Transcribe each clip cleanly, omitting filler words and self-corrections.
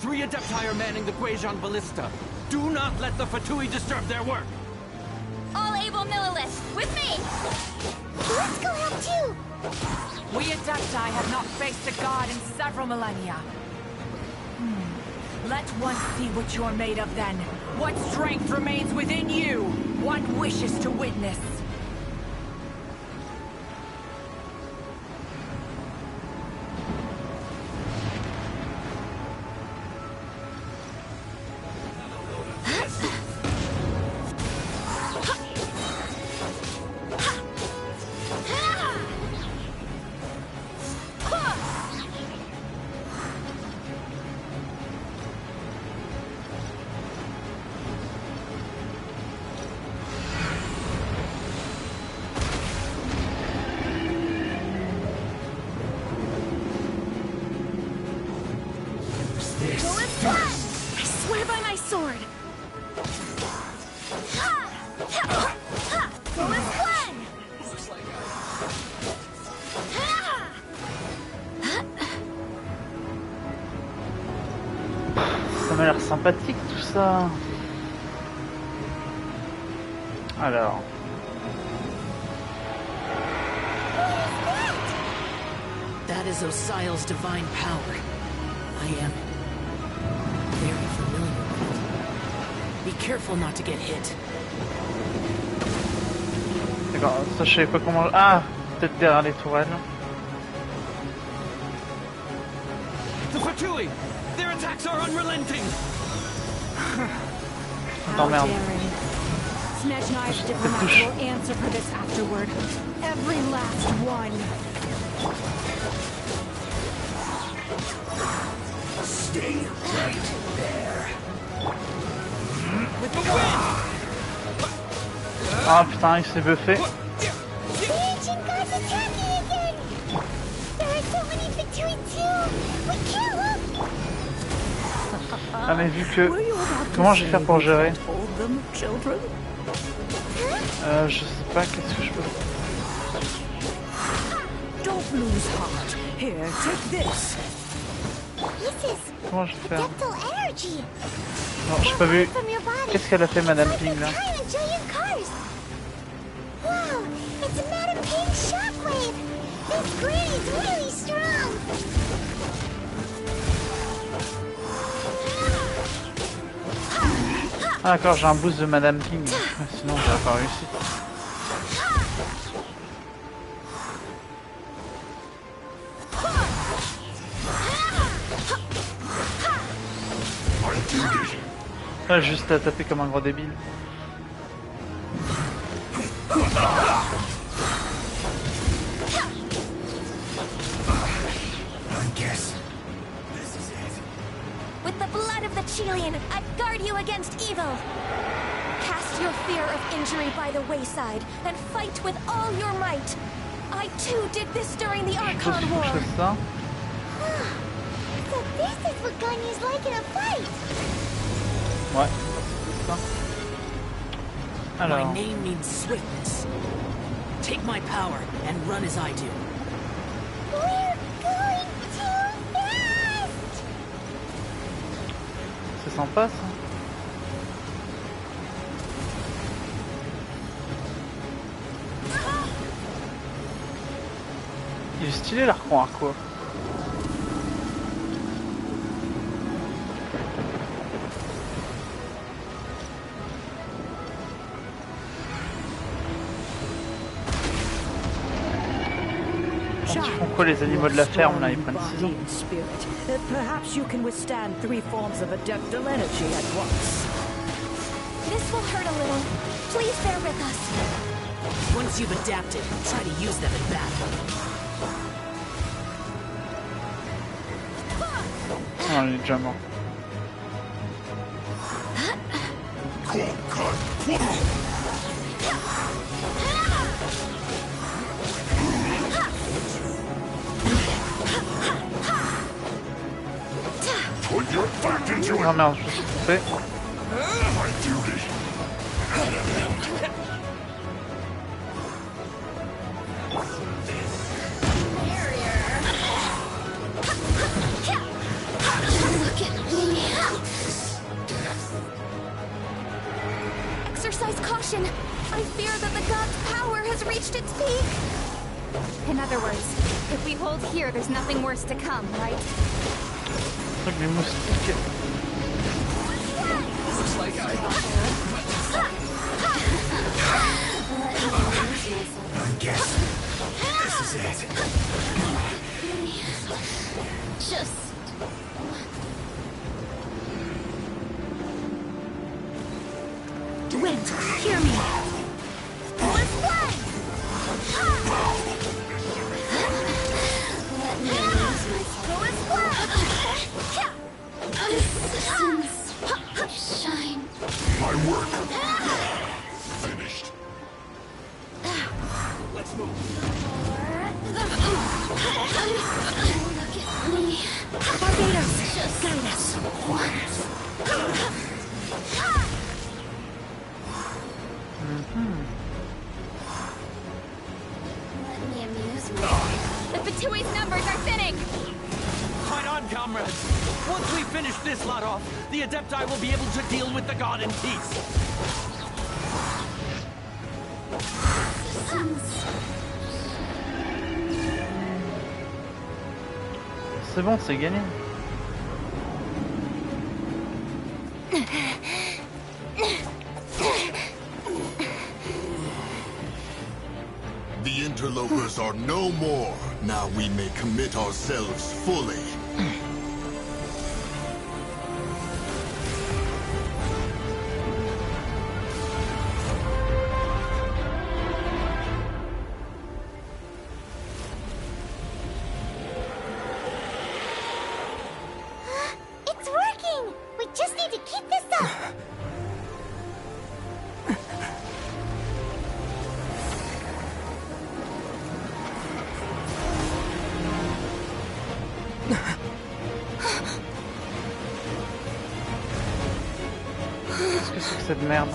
3 Adepti are manning the Guizhong Ballista. Do not let the Fatui disturb their work. All able Milliliths, with me! Let's go help too! We Adepti have not faced a god in several millennia. Let one see what you're made of then. What strength remains within you? One wishes to witness. Ça m'a l'air sympathique tout ça. Alors. That is Osial's divine power. I am very familiar with it. Be careful not to get hit. D'accord, ça je savais pas comment... Ah, peut-être derrière les tourelles. The Fatui! Their attacks are unrelenting! Attends, merde. Snezhnai's diplomat will answer for this afterward. Every last one. Stay right there. With the wind! Ah putain, il s'est buffé. The ancient gods attacking again! There are so many Fatui too! We kill them! Ah mais vu que... Comment je vais faire pour gérer? Je sais pas, qu'est-ce que je peux... Don't lose heart. Here, take this. Comment je vais faire? Adeptal energy! Non, j'ai pas vu. Qu'est-ce qu'elle a fait Madame Ping là? Wow, it's a Madame Ping shockwave! This granny's really strong! Ah d'accord, j'ai un boost de Madame Ping. Sinon j'aurais pas réussi. Ah, juste à taper comme un gros débile. With the blood of the Chilean, I guard you against evil. Cast your fear of injury by the wayside, and fight with all your might. I too did this during the Archon War. So this is what Ganya's like in a fight! Ouais, c'est ça. Alors. My name means swiftness. Take my power and run as I do. We're going too fast! C'est sympa ça. Il est stylé l'arc-en quoi. Ils font quoi les animaux de la ferme là? Ils prennent 6 ans. Perhaps you can withstand 3 forms of adeptal energy at once. This will hurt a little. Please bear with us. Once you've adapted, try to use them in battle. Oh, il est déjà mort. Oh merde, je me suis trompé. Look at me! Exercise caution. I fear that the god's power has reached its peak. In other words, if we hold here, there's nothing worse to come, right? Truc des moustiques. Looks like I guess this is it. Just... Wind, hear me. Let's play! Let's play! Shine. My work finished. Let's move. Look at me. Barbados, guide us. Let me amuse myself. The Fatui's numbers are thinning! Fight on, comrades! Once we finish this lot off, the Adepti will be able to deal with the god in peace. C'est bon, c'est gagné. The interlopers are no more. Now we may commit ourselves fully. It's working! We just need to keep this up! Qu'est-ce que c'est que cette merde?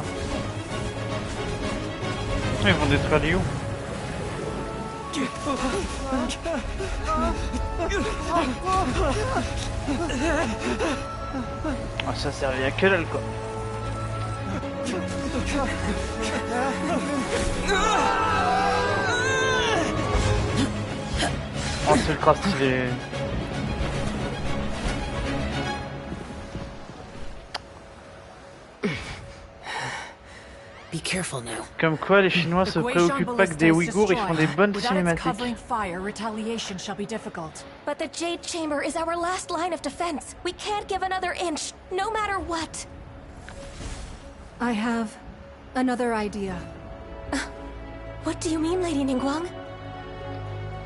Ils vont détruire les houes. Ah, ça servait à que dalle quoi. Oh, c'est ultra stylé. Be careful now. Comme quoi, les Chinois se préoccupent pas que des Ouïghours, ils font des bonnes cinématiques. Fire, retaliation shall be difficult. But the Jade Chamber is our last line of defense. We can't give another inch, no matter what. I have another idea. What do you mean, Lady Ningguang?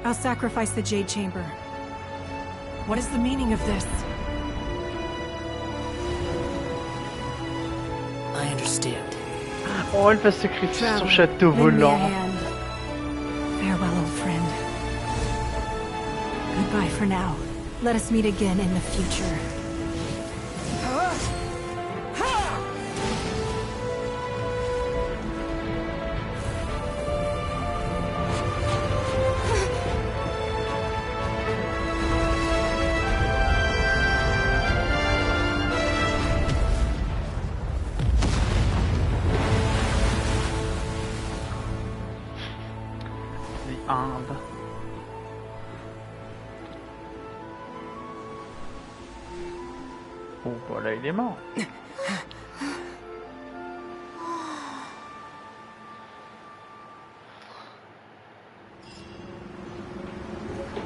I'll sacrifice the Jade Chamber. What is the meaning of this? I understand. Oh, elle va sacrifier son château Lend me a volant. hand. Farewell, old friend. Goodbye for now. Let us meet again in the future. Inde. Oh, voilà, il est mort.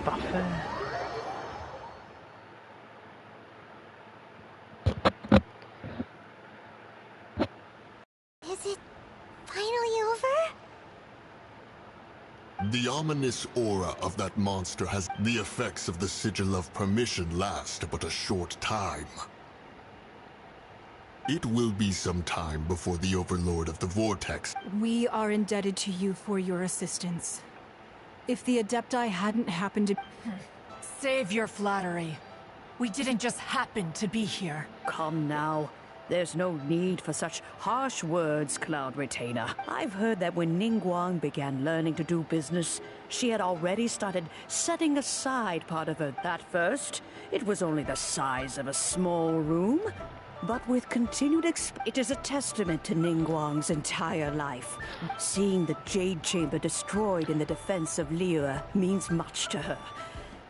Parfait. Is it finally over? The ominous aura of that monster has the effects of the sigil of permission last but a short time. It will be some time before the overlord of the vortex. We are indebted to you for your assistance. If the Adepti hadn't happened to... Save your flattery. We didn't just happen to be here. Come now. There's no need for such harsh words, Cloud Retainer. I've heard that when Ningguang began learning to do business, she had already started setting aside part of her. At first, it was only the size of a small room. but with continued it is a testament to Ningguang's entire life. Seeing the Jade Chamber destroyed in the defense of Liyue means much to her.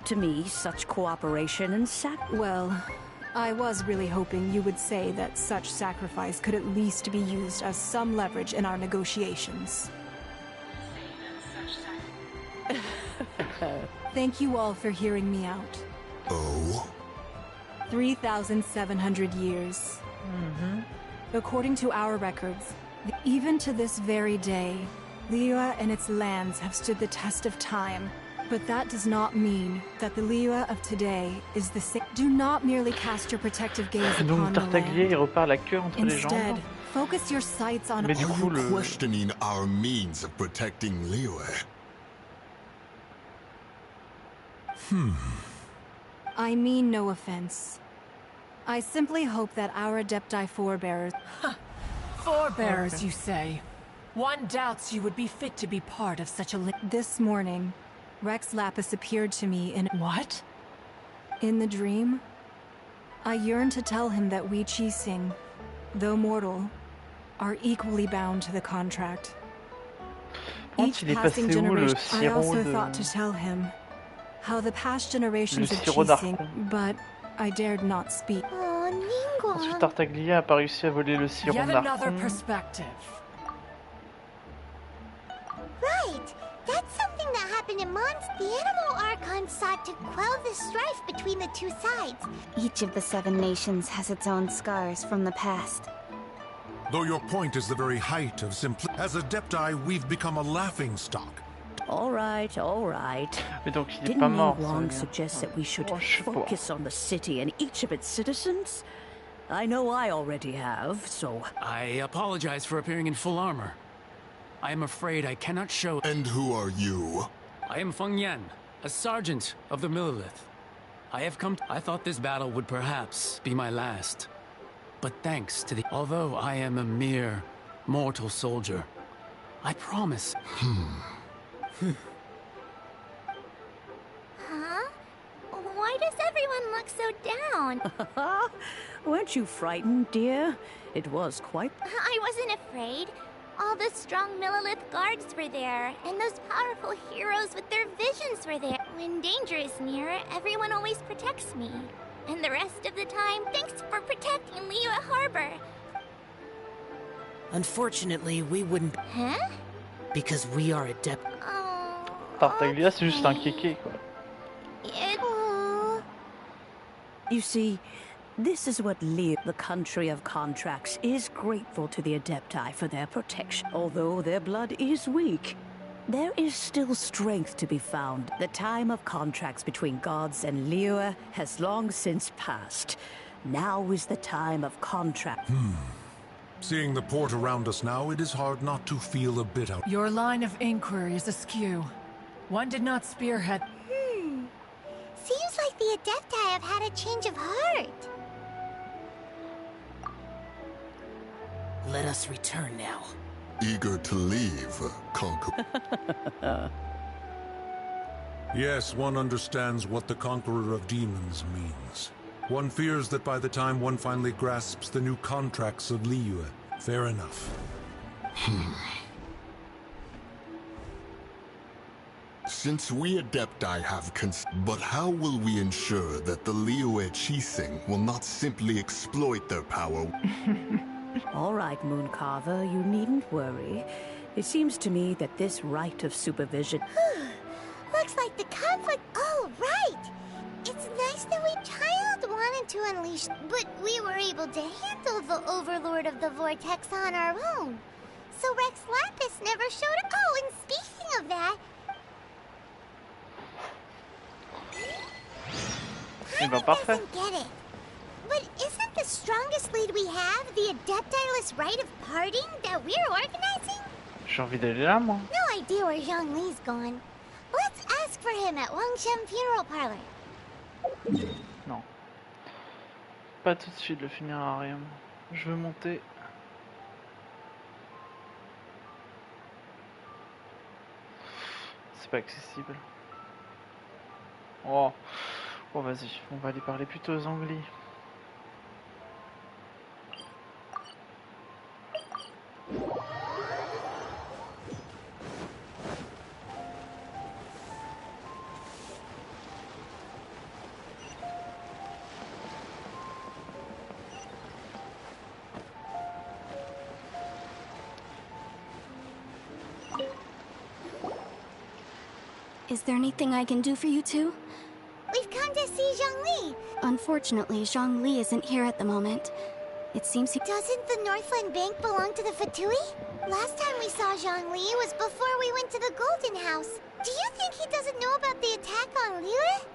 To me, such cooperation and Well, I was really hoping you would say that such sacrifice could at least be used as some leverage in our negotiations. Thank you all for hearing me out. Oh? 3,700 years. According to our records, even to this very day, Liyue and its lands have stood the test of time. But that does not mean that the Liyue of today is the same. Do not merely cast your protective gaze Donc upon the Tartagliaaa il land. repart la queue entre les Instead, jambes. focus your sights on. Mais du coup, Are you questioning our means of protecting Liyue? I mean no offense. I simply hope that our Adepti forebearers. Forebearers, you say? One doubts you would be fit to be part of such a This morning, Rex Lapis appeared to me in. What? In the dream, I yearned to tell him that we Qixing, though mortal, are equally bound to the contract. Each Il est passing passé où, le generation, I also sirop de... thought to tell him how the past generations Le of sirop Qixing, d'Arcon. but I dared not speak. Oh, Ningguang. Ensuite, Tartagliaaa a pas réussi à voler le sirop Yet another d'Arcon. perspective. Right. That's something that happened in Mons. The animal Archon sought to quell the strife between the two sides. Each of the 7 nations has its own scars from the past. Though your point is the very height of simplicity. As Adepti, we've become a laughingstock. All right, all right. Mais donc il est Didn't pas mort. ça veut Ningguang dire. suggest that we should Oh, je sais pas. focus on the city and each of its citizens? I know I already have, so... I apologize for appearing in full armor. I am afraid I cannot show... And who are you? I am Feng Yan, a sergeant of the Millelith. I have come... I thought this battle would perhaps be my last. But thanks to the... Although I am a mere mortal soldier, I promise... Huh? Why does everyone look so down? Weren't you frightened, dear? It was quite... I wasn't afraid. All the strong Millelith guards were there, and those powerful heroes with their visions were there. When danger is near, everyone always protects me. And the rest of the time, thanks for protecting Liyue Harbor. Unfortunately, we wouldn't... Huh? Because we are adept... Oh. Tartaglia, c'est juste un kéké, quoi. You see, this is what Liyue, the country of contracts, is grateful to the Adepti for their protection. Although their blood is weak, there is still strength to be found. The time of contracts between gods and Liyue has long since passed. Now is the time of contract. Seeing the port around us now, it is hard not to feel a bit out. Your line of inquiry is askew. One did not spearhead... Seems like the Adepti have had a change of heart. Let us return now. Eager to leave, conquer. Yes, one understands what the Conqueror of Demons means. One fears that by the time one finally grasps the new contracts of Liyue, fair enough. Since we Adepti have but how will we ensure that the Liyue Qixing will not simply exploit their power? All right, Mooncarver, you needn't worry. It seems to me that this right of supervision... Looks like the conflict... Oh, right! It's nice that we child wanted to unleash, but we were able to handle the Overlord of the Vortex on our own. So Rex Lapis never showed up. Oh, and speaking of that... Paimon doesn't get it. But isn't the strongest lead we have the Adeptiless Rite of Parting that we're organizing? J'ai envie d'aller là, moi. No idea where Zhongli's gone. Let's ask for him at Wangshem Funeral Parlor. Non. Pas tout de suite, le funérarium. Je veux monter. C'est pas accessible. Oh, vas-y, on va aller parler plutôt aux Anglais. Is there anything I can do for you two? We've come to see Zhongli. Unfortunately, Zhongli isn't here at the moment. It seems he... Doesn't the Northland Bank belong to the Fatui? Last time we saw Zhongli was before we went to the Golden House. Do you think he doesn't know about the attack on Liyue?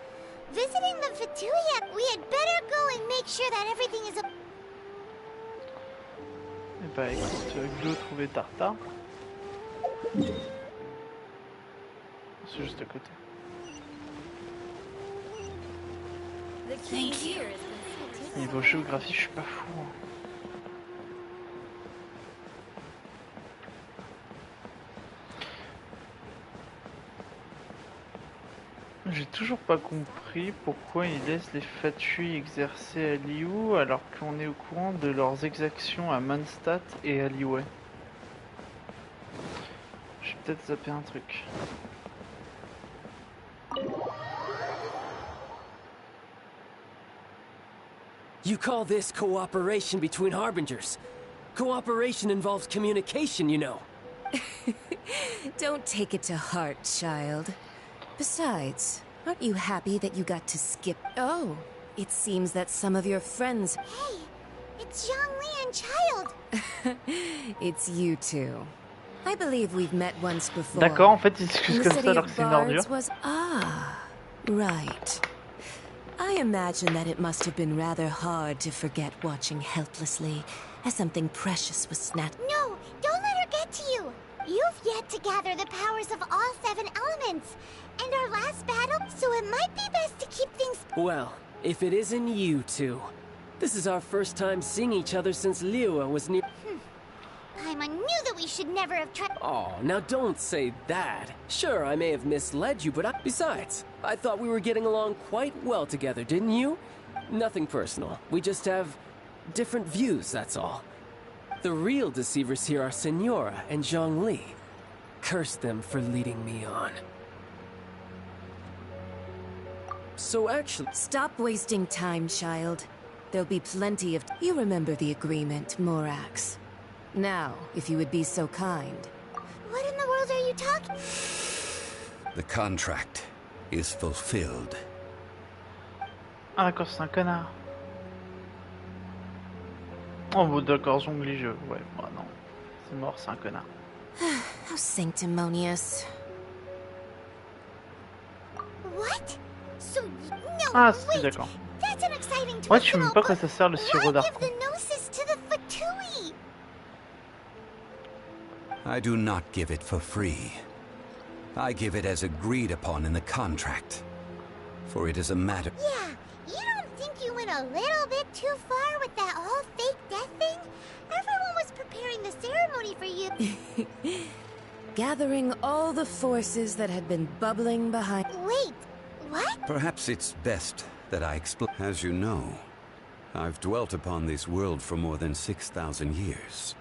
Visiting the Fatui, we had better go and make sure that everything is... Eh bah écoute, Glo trouver Tartare. C'est juste à côté. Niveau géographie, je suis pas fou. J'ai toujours pas compris pourquoi ils laissent les Fatui exercer à Liyue alors qu'on est au courant de leurs exactions à Mondstadt et à Liyue. J'ai peut-être zappé un truc. You call this cooperation between Harbingers? Cooperation involves communication, you know. Don't take it to heart, child. Besides, aren't you happy that you got to skip? Oh, it seems that some of your friends... Hey, it's Zhongli and Child. It's you two. I believe we've met once before. D'accord, en fait, il s'excuse comme ça alors que c'est une ordure. Was... Ah, right. I imagine that it must have been rather hard to forget watching helplessly as something precious was snatched. No, don't let her get to you. You've yet to gather the powers of all 7 elements. And our last battle, so it might be best to keep things... Well, if it isn't you two. This is our first time seeing each other since Liyue was near... Paimon knew that we should never have tried... Oh, now don't say that. Sure, I may have misled you, but besides, I thought we were getting along quite well together, didn't you? Nothing personal. We just have different views, that's all. The real deceivers here are Senora and Zhongli. Curse them for leading me on. So actually... Stop wasting time, child. There'll be plenty of... You remember the agreement, Morax. Now, if you would be so kind. What in the world are you talking... The contract is fulfilled. Ah d'accord, c'est un connard. Oh bon, d'accord, Zhongli, ouais, bah non. C'est mort, c'est un connard. How sanctimonious. What? So, no, Ah, si, d'accord. That's an exciting twist. Ouais, tu sais même pas quoi ça sert le sirop d'arc. Give the gnosis to the Fatui. I do not give it for free. I give it as agreed upon in the contract. For it is a matter... Yeah, you don't think you went a little bit too far with that whole fake death thing? Everyone was preparing the ceremony for you. Gathering all the forces that had been bubbling behind... Wait, what? Perhaps it's best that I explain. As you know, I've dwelt upon this world for more than 6,000 years.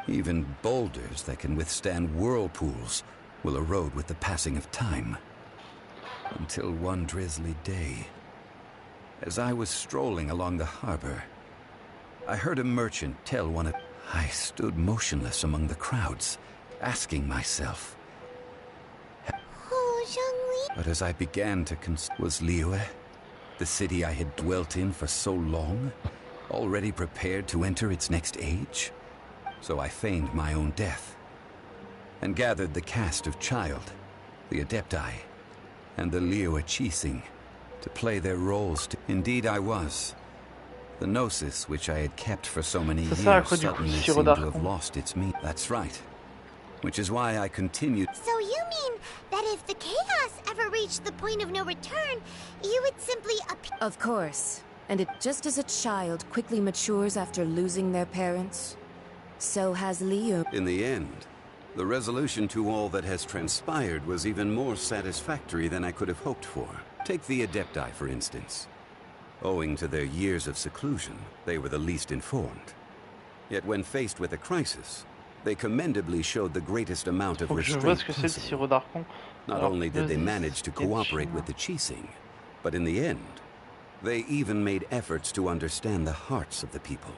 Even boulders that can withstand whirlpools will erode with the passing of time. Until one drizzly day, as I was strolling along the harbor, I heard a merchant tell one of... I stood motionless among the crowds, asking myself... Oh, Zhongli... But as I began to was Liyue, the city I had dwelt in for so long, already prepared to enter its next age? So I feigned my own death, and gathered the cast of Child, the Adepti, and the Liyue Chising to play their roles. Indeed I was. The Gnosis, which I had kept for so many years, suddenly seemed to have lost its meaning. That's right. Which is why I continued. So you mean that if the chaos ever reached the point of no return, you would simply appear... Of course. And it just as a child quickly matures after losing their parents, so has Liyue. In the end, the resolution to all that has transpired was even more satisfactory than I could have hoped for. Take the Adepti, for instance. Owing to their years of seclusion, they were the least informed. Yet when faced with a crisis, they commendably showed the greatest amount of restraint possible. Not only did they manage to cooperate with the Chising, but in the end, they even made efforts to understand the hearts of the people.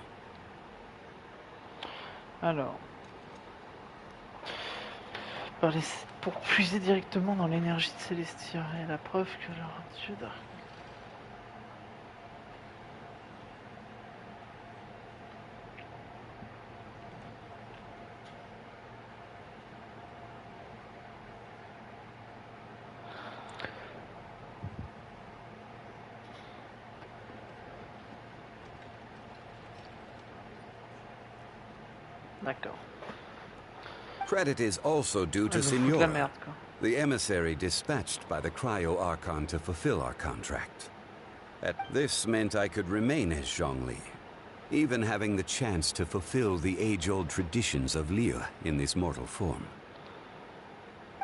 Alors, pour puiser directement dans l'énergie de Célestia, et la preuve que leur dieu d'arc. D'accord. Credit is also due to Signora, the emissary dispatched by the Cryo-Archon to fulfill our contract. This meant I could remain as Zhongli, even having the chance to fulfill the age-old traditions of Liyue in this mortal form.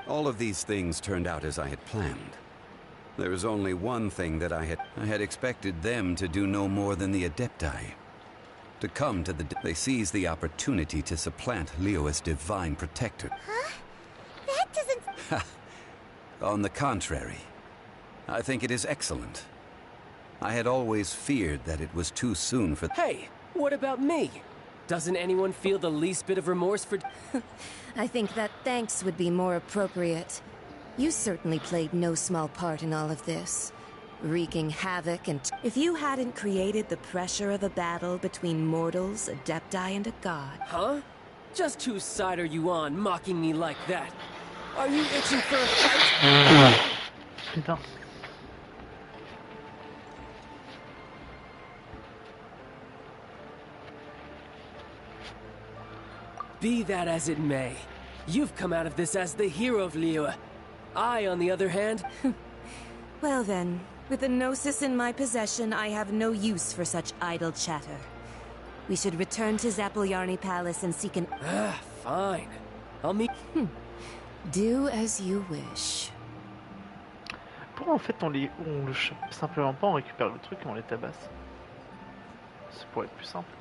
All of these things turned out as I had planned. There was only one thing that I had expected them to do no more than the Adepti. To come to they seize the opportunity to supplant Liyue's divine protector. Huh? That doesn't... On the contrary, I think it is excellent. I had always feared that it was too soon for... Hey, what about me? Doesn't anyone feel the least bit of remorse for... I think that thanks would be more appropriate. You certainly played no small part in all of this. Wreaking havoc and... If you hadn't created the pressure of a battle between mortals, Adepti, and a god... Huh? Just whose side are you on, mocking me like that? Are you itching for a fight? Putain. Be that as it may, you've come out of this as the hero of Liyue. I, on the other hand... Well then, with a Gnosis in my possession, I have no use for such idle chatter. We should return to Zapoljarny Palace and seek an... Fine. I'll meet... Do as you wish. Pourquoi en fait on le chope simplement pas, on récupère le truc et on les tabasse? Ça pourrait être plus simple.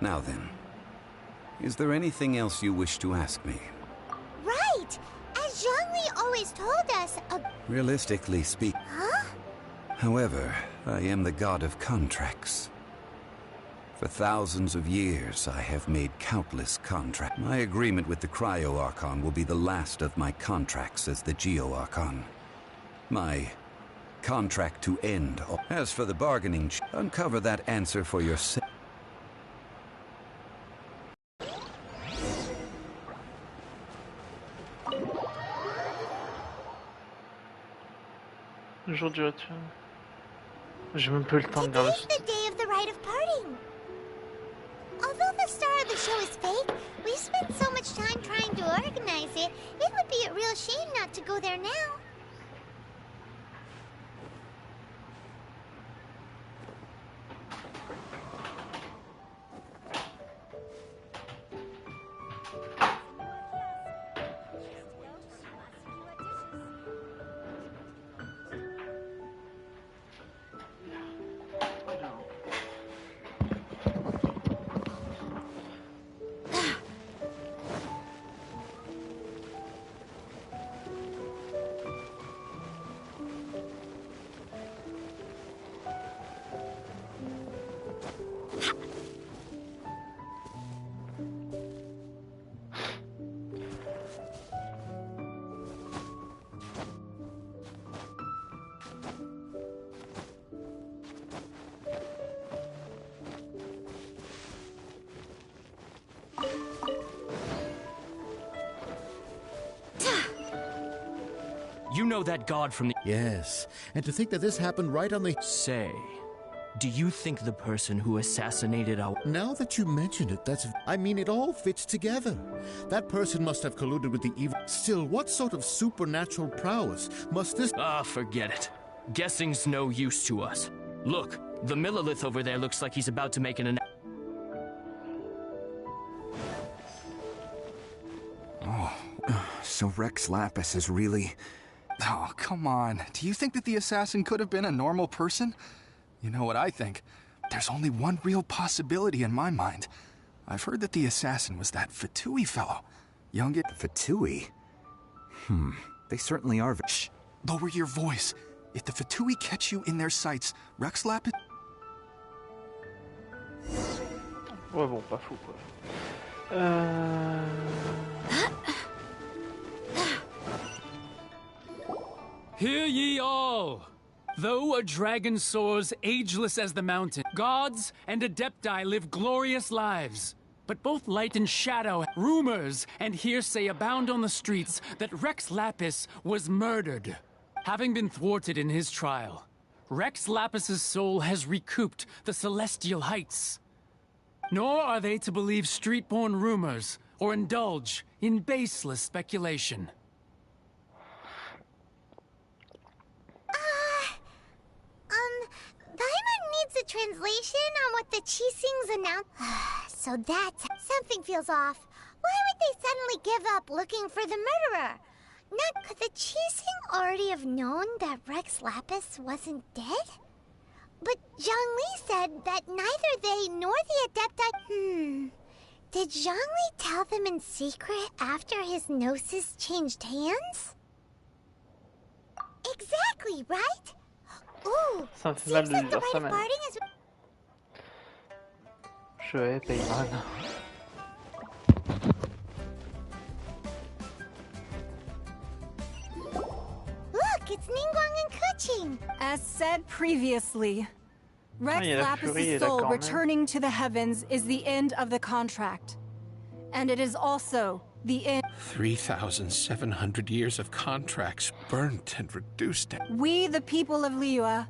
Now then, is there anything else you wish to ask me? Right! As Zhongli always told us, Realistically speaking... Huh? However, I am the god of contracts. For thousands of years, I have made countless contracts. My agreement with the Cryo-Archon will be the last of my contracts as the Geo-Archon. My contract to end. As for the bargaining, uncover that answer for yourself. Le jour du rituel. J'ai même pas eu le temps de regarder. Today's the day of the rite of parting. Although the star of the show is fake, we spent so much time trying to organize it, it would be a real shame not to go there now. You know that god from the... Yes, and to think that this happened right on the... Say, do you think the person who assassinated our... Now that you mention it, that's... I mean, it all fits together. That person must have colluded with the evil... Still, what sort of supernatural prowess must this... forget it. Guessing's no use to us. Look, the Millilith over there looks like he's about to make an... Oh, so Rex Lapis is really... Oh, come on. Do you think that the assassin could have been a normal person? You know what I think? There's only one real possibility in my mind. I've heard that the assassin was that Fatui fellow. Fatui? They certainly are... Shh! Lower your voice. If the Fatui catch you in their sights, Rex Lapis... Ouais bon, pas fou quoi. Hear ye all! Though a dragon soars ageless as the mountain, gods and adepti live glorious lives. But both light and shadow, rumors and hearsay abound on the streets that Rex Lapis was murdered. Having been thwarted in his trial, Rex Lapis's soul has recouped the celestial heights. Nor are they to believe street-born rumors or indulge in baseless speculation. Paimon needs a translation on what the Chisings announced. So that's... Something feels off. Why would they suddenly give up looking for the murderer? Not could the Chising already have known that Rex Lapis wasn't dead? But Zhongli said that neither they nor the Adepti... Did Zhongli tell them in secret after his gnosis changed hands? Exactly, right? Ooh, Ça me fait mal seems de like the dire ça, right mais... parting is... Je hais Paimon. Look, it's Ningguang and Kuching. As said previously, Rex il y a la Furie, Lapis's soul d'accord, returning to the heavens is the end of the contract. And it is also the end. 3,700 years of contracts burnt and reduced. We, the people of Liyue,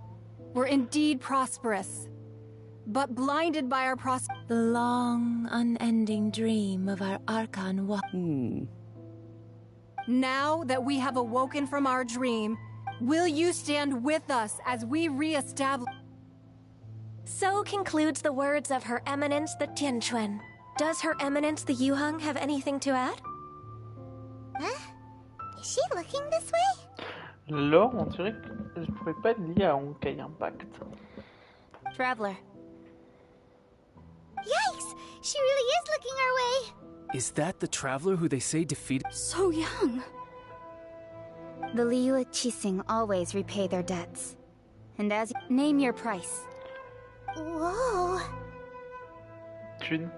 were indeed prosperous, but blinded by our The long, unending dream of our Archon Now that we have awoken from our dream, will you stand with us as we re-establish... So concludes the words of Her Eminence the Tianquan. Does Her Eminence the Yuheng have anything to add? Huh? Is she looking this way? L'or, on dirait qu'elle pourrait pas être liée à Honkai Impact. Traveler. Yikes! She really is looking our way! Is that the traveler who they say defeated? So young. The Liyue Chising always repay their debts. And as name your price. Whoa! Thune.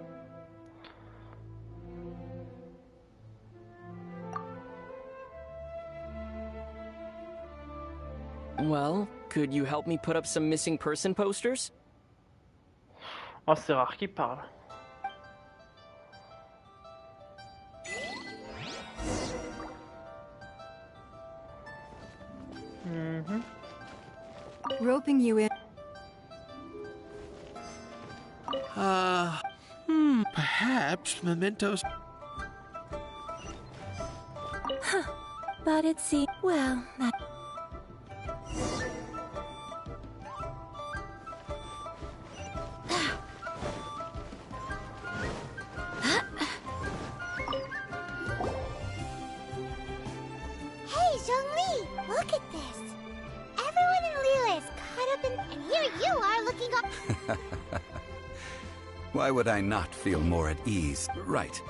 Well, could you help me put up some missing person posters? Oh, c'est rare qu'il parle. Roping you in. Perhaps mementos. But it seems... Well, that... Hey, Zhongli! Look at this! Everyone in Liyue is caught up in... And here you are looking up... Why would I not feel more at ease? Right.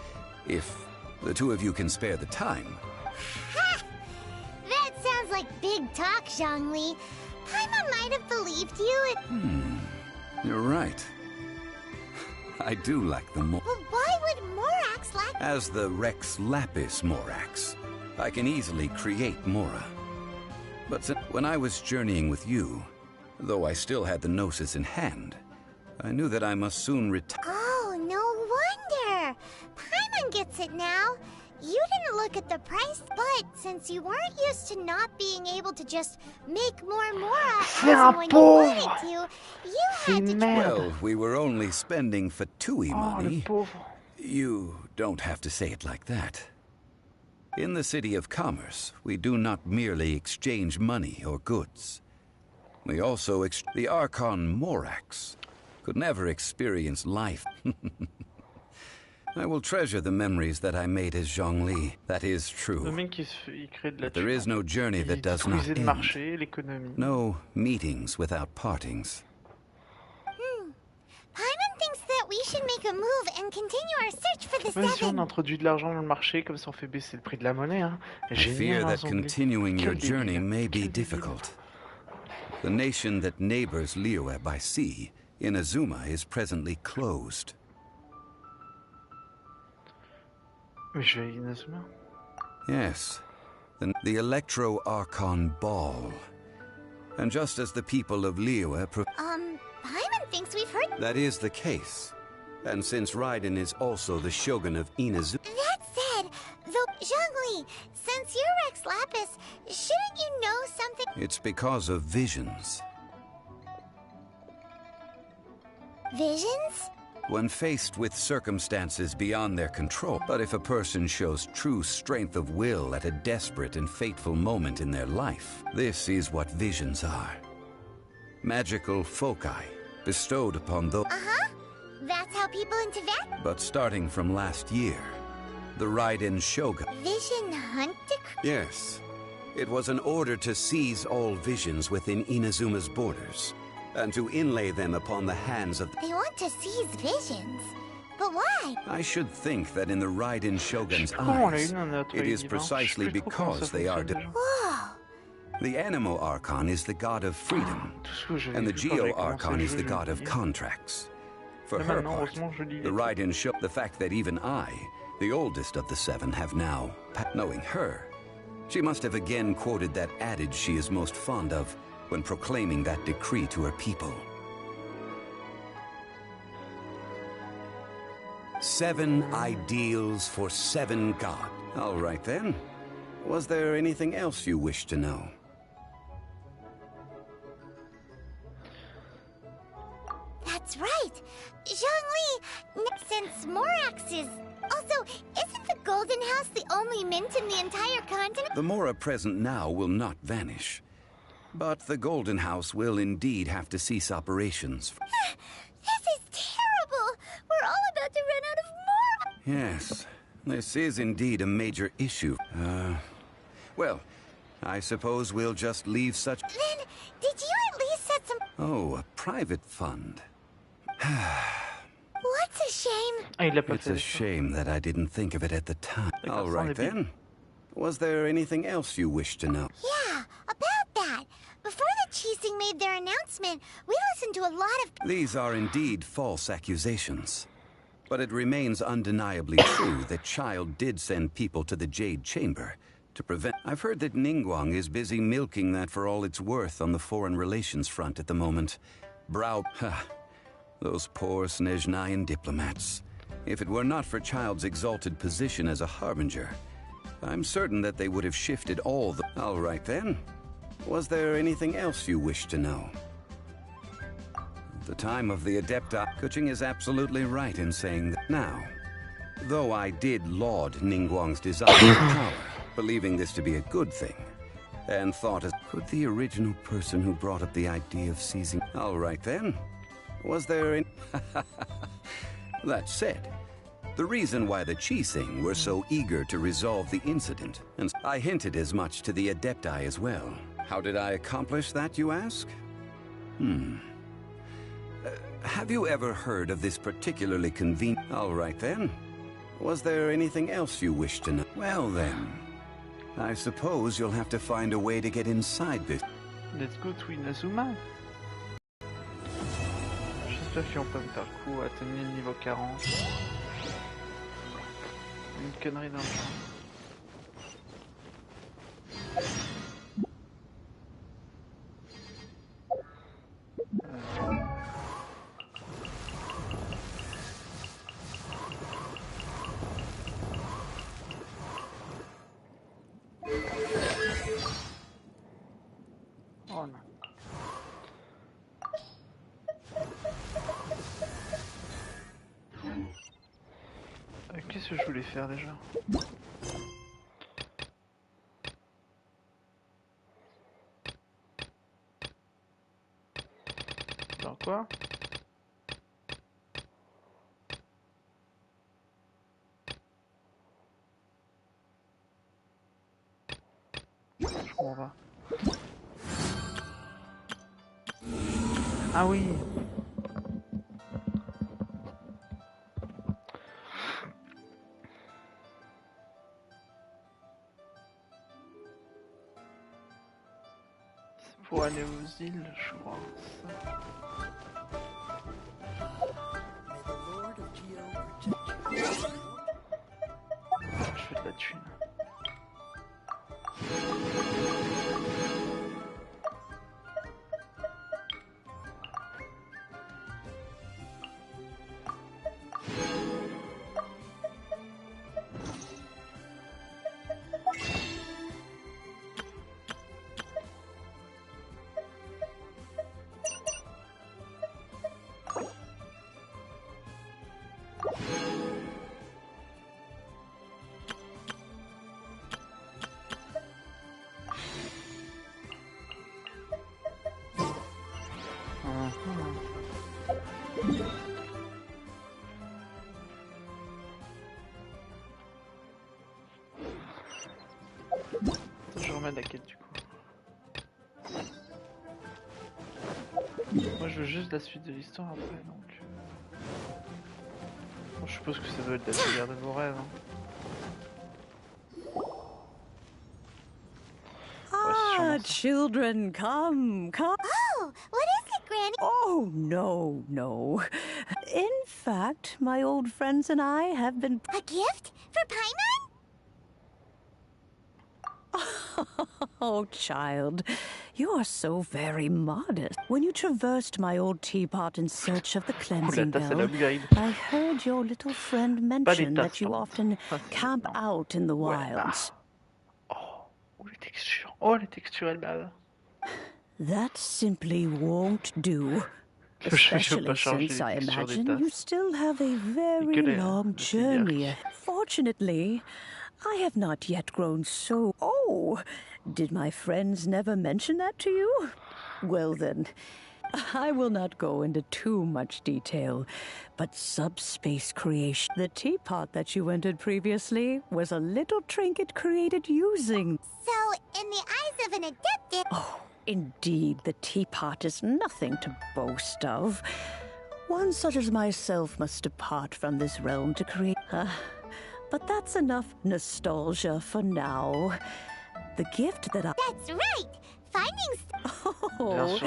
If the two of you can spare the time. Ha! That sounds like big talk, Zhongli. Paimon might have believed you. You're right. I do lack the more. But why would Morax lack... As the Rex Lapis Morax, I can easily create Mora. But when I was journeying with you, though I still had the Gnosis in hand, I knew that I must soon retire. Oh, no wonder! Paimon gets it now. You didn't look at the price, but since you weren't used to not being able to just make more Mora as and when you wanted to, you had to... Well, we were only spending Fatui money. You don't have to say it like that. In the City of Commerce, we do not merely exchange money or goods. We also the Archon Morax could never experience life. I will treasure the memories that I made as Zhongli. That is true. But there is no journey that does not end. No meetings without partings. Paimon thinks that we should make a move and continue our search for the Même si on seven. introduit de l'argent dans le marché, comme ça on fait baisser le prix de la monnaie. Hein. I fear Génial, that hein, continuing your Quel journey débile. may be difficult. The nation that neighbors Liyue by sea, Inazuma, is presently closed. Mais je vais à Inazuma. Yes. The Electro-Archon Ball. And just as the people of Liyue Paimon thinks we've heard— That is the case. And since Raiden is also the Shogun of Inazuma— That said, though, Zhongli, since you're Rex Lapis, shouldn't you know something— It's because of visions. Visions? When faced with circumstances beyond their control. But if a person shows true strength of will at a desperate and fateful moment in their life, this is what visions are. Magical foci bestowed upon those— Uh-huh. That's how people in Tibet— But starting from last year, the Raiden Shogun— Vision Hunt Decree? Yes. It was an order to seize all visions within Inazuma's borders, and to inlay them upon the hands of— They want to seize visions. But why? I should think that in the Raiden Shogun's eyes, it is precisely because they are— Whoa! The Animo Archon is the god of freedom, and the Geo Archon is the god of contracts. For her part, the Raiden Shogun— The fact that even I, the oldest of the seven, have now— Knowing her, she must have again quoted that adage she is most fond of when proclaiming that decree to her people. 7 ideals for 7 gods. All right then. Was there anything else you wish to know? That's right! Zhongli, since Morax is— Also, isn't the Golden House the only mint in the entire continent? The Mora present now will not vanish. But the Golden House will indeed have to cease operations. This is terrible! We're all about to run out of Mora! Yes, this is indeed a major issue. Well, I suppose we'll just leave such— Then, did you at least set some— Oh, a private fund. What's a shame? It's a shame that I didn't think of it at the time. All right then. Was there anything else you wish to know? Yeah, about that. Before the Qixing made their announcement, we listened to a lot of— These are indeed false accusations. But it remains undeniably true that Child did send people to the Jade Chamber to prevent— I've heard that Ningguang is busy milking that for all it's worth on the foreign relations front at the moment. Those poor Snezhnayan diplomats. If it were not for Child's exalted position as a harbinger, I'm certain that they would have shifted all the— All right then. Was there anything else you wish to know? At the time of the Adepta, Kuching is absolutely right in saying that. Now, though I did laud Ningguang's desire for power, believing this to be a good thing, and thought as— Could the original person who brought up the idea of seizing— All right then. Was there any— That said, the reason why the Qixing were so eager to resolve the incident, and I hinted as much to the Adepti as well. How did I accomplish that, you ask? Have you ever heard of this particularly convenient— All right then. Was there anything else you wish to know? Well then, I suppose you'll have to find a way to get inside this. Let's go to Inazuma. J'espère qu'ils vont pas me faire le coup à tenir le niveau 40. Une connerie dans le genre. Oh non. Qu'est-ce que je voulais faire déjà? Dans quoi? Je comprends pas. Ah oui! Pour aller aux îles, je crois. Je fais de la thune. Je remets la quête du coup. Moi je veux juste la suite de l'histoire après donc. Bon, je suppose que ça doit être la filière de vos rêves. Hein. Ah, children, come. Oh, what is it, Granny? Oh, no. In fact, my old friends and I have been... A gift? For Paimon? Oh, child, you are so very modest. When you traversed my old teapot in search of the cleansing bell, I heard your little friend mention that you often camp out in the wilds. Oh, les textures, elle bave. That simply won't do. Especially since I imagine you still have a very long journey. Fortunately, I have not yet grown so... Oh, did my friends never mention that to you? Well then, I will not go into too much detail, but subspace creation. The teapot that you entered previously was a little trinket created using... So, in the eyes of an adeptus... Oh, indeed, the teapot is nothing to boast of. One such as myself must depart from this realm to create... but that's enough nostalgia for now. The gift that I... That's right! Oh,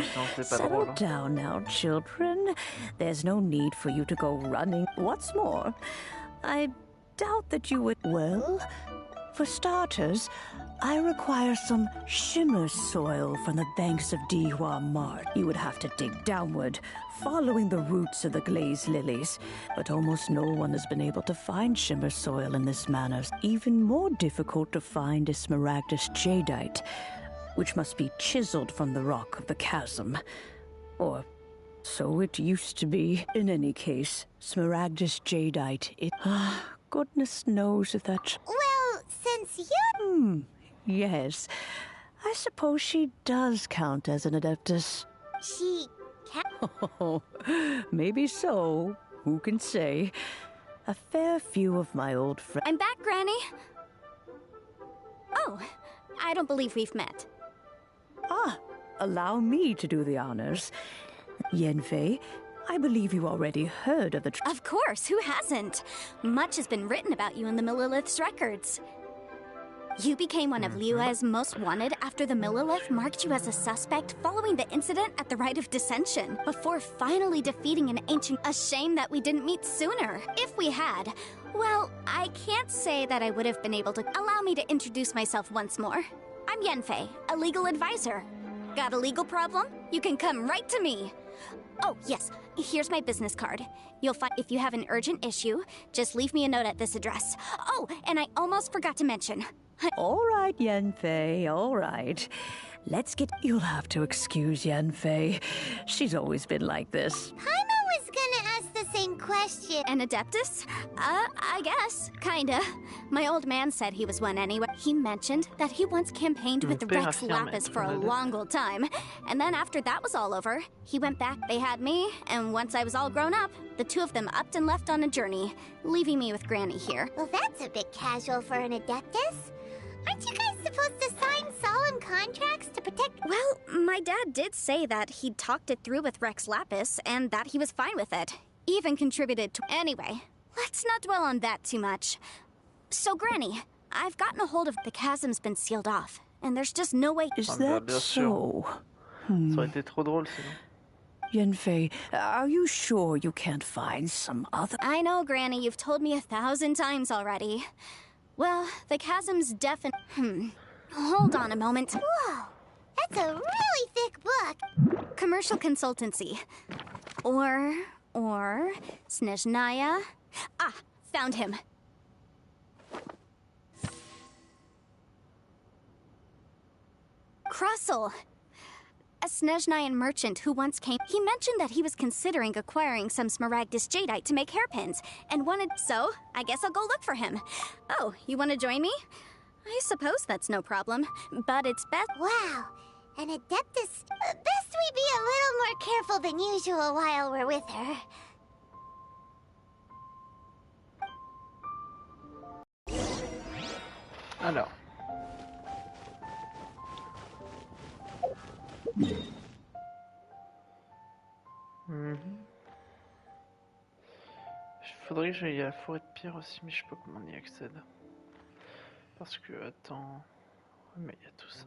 settle down now, children. There's no need for you to go running. What's more, I doubt that you would... Well, for starters, I require some shimmer soil from the banks of Dihua Mart. You would have to dig downward, following the roots of the glazed lilies. But almost no one has been able to find shimmer soil in this manner. Even more difficult to find is smaragdus jadeite, which must be chiseled from the rock of the chasm. Or so it used to be. In any case, smaragdus jadeite, it... goodness knows if that... Well, since you're... Yes. I suppose she does count as an adeptus. She can... Oh, maybe so. Who can say? A fair few of my old friends... I'm back, Granny. Oh, I don't believe we've met. Ah, allow me to do the honors. Yenfei, I believe you already heard of the... Of course, who hasn't? Much has been written about you in the Millilith's records. You became one of Liyue's most wanted after the Millilith marked you as a suspect following the incident at the Rite of Dissension, before finally defeating an ancient... A shame that we didn't meet sooner. If we had, well, I can't say that I would have been able to... Allow me to introduce myself once more. I'm Yenfei, a legal advisor. Got a legal problem? You can come right to me. Oh, yes, here's my business card. You'll find if you have an urgent issue, just leave me a note at this address. Oh, and I almost forgot to mention. All right, Yenfei, all right. Let's get... You'll have to excuse Yenfei. She's always been like this. Paimon was gonna ask the same question. An adeptus? I guess. Kinda. My old man said he was one anyway. He mentioned that he once campaigned with Rex Lapis for a long old time. And then after that was all over, he went back, they had me, and once I was all grown up, the two of them upped and left on a journey, leaving me with Granny here. Well, that's a bit casual for an adeptus. Aren't you guys supposed to sign solemn contracts to protect... Well, my dad did say that he'd talked it through with Rex Lapis, and that he was fine with it. Even contributed to... Anyway, let's not dwell on that too much. So, Granny, I've gotten a hold of... The chasm's been sealed off, and there's just no way... Is that so? Ça aurait été trop drôle, sinon. Yenfei, are you sure you can't find some other... I know, Granny, you've told me 1,000 times already. Well, the chasm's Hold on a moment. Whoa, that's a really thick book. Commercial consultancy. Or Snezhnaya. Ah, found him. Krusell. A Snezhnayan merchant who once came. He mentioned that he was considering acquiring some smaragdus jadeite to make hairpins, and wanted... So, I guess I'll go look for him. Oh, you want to join me? I suppose that's no problem, but it's best... Wow, an adeptus... Best we be a little more careful than usual while we're with her. Alors. Faudrait que j'aille à la forêt de pierre aussi, mais je sais pas comment on y accède. Parce que, attends... Mais il y a tout ça.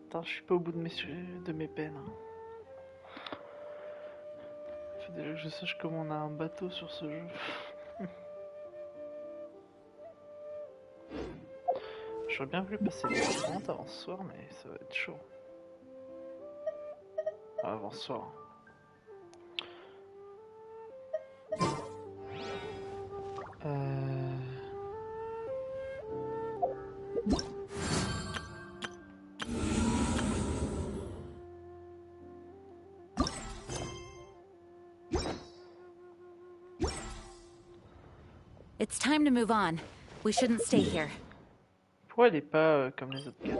Attends, je suis pas au bout de mes peines. Faut déjà que je sache comment on a un bateau sur ce jeu. J'aurais bien voulu passer les 30 avant ce soir, mais ça va être chaud. Avant ce soir. It's time to move on. We shouldn't stay here. Pourquoi elle est pas comme les autres quêtes?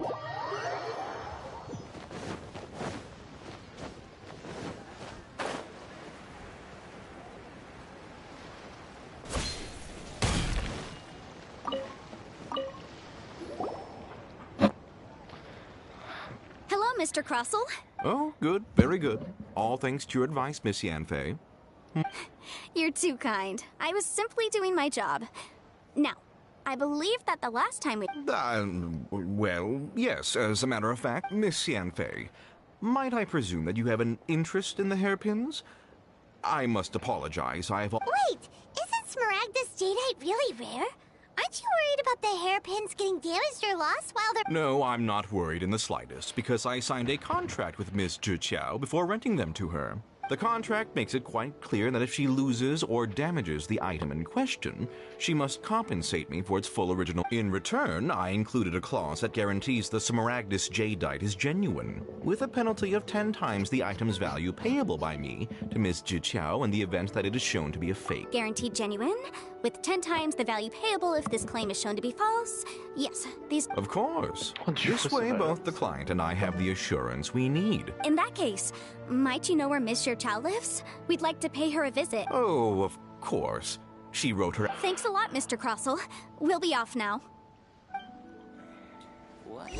Hello, Mr. Crossell. Oh, good, very good. All thanks to your advice, Miss Yanfei. You're too kind. I was simply doing my job. Now, I believe that the last time we... Well, yes, as a matter of fact, Miss Yanfei. Might I presume that you have an interest in the hairpins? I must apologize, I have... Wait! Isn't Smaragdus jadeite really rare? Aren't you worried about the hairpins getting damaged or lost while they're... No, I'm not worried in the slightest, because I signed a contract with Miss Zhiqiao before renting them to her. The contract makes it quite clear that if she loses or damages the item in question, she must compensate me for its full original. In return, I included a clause that guarantees the Smaragdus jadeite is genuine, with a penalty of 10 times the item's value payable by me to Miss Zhiqiao in the event that it is shown to be a fake. Guaranteed genuine, with 10 times the value payable if this claim is shown to be false. Yes, these... Of course. This way, both the client and I have the assurance we need. In that case, might you know where Miss Zhiqiao lives? We'd like to pay her a visit. Oh, of course. She wrote her... Thanks a lot, Mr. Crossell. We'll be off now. What?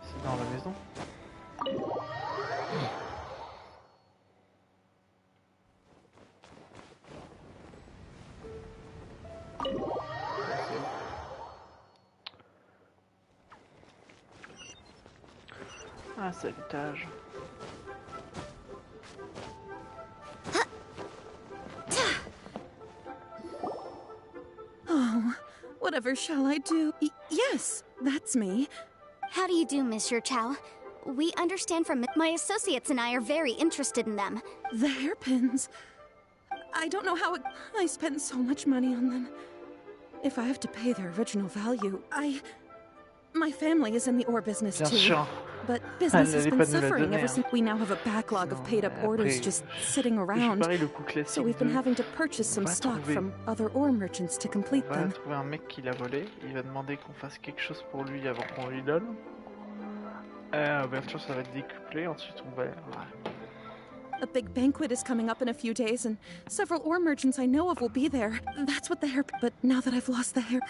C'est dans la maison. Ah, c'est l'étage. Oh, whatever shall I do? Yes, that's me. How do you do, Miss Zhiqiao? We understand from my associates and I are very interested in them. The hairpins. I don't know how I spent so much money on them. If I have to pay their original value, my family is in the ore business too. But business has been suffering ever since. We now have a backlog of paid-up orders just sitting around. So we've been having to purchase some stock from other ore merchants to complete them. On va trouver un mec qui l'a volé. Il va demander qu'on fasse quelque chose pour lui avant qu'on lui donne. Bien sûr, ça va être décuplé. Ensuite, on va... A big banquet is coming up in a few days, and several ore merchants I know of will be there. That's what the hair... But now that I've lost the hair...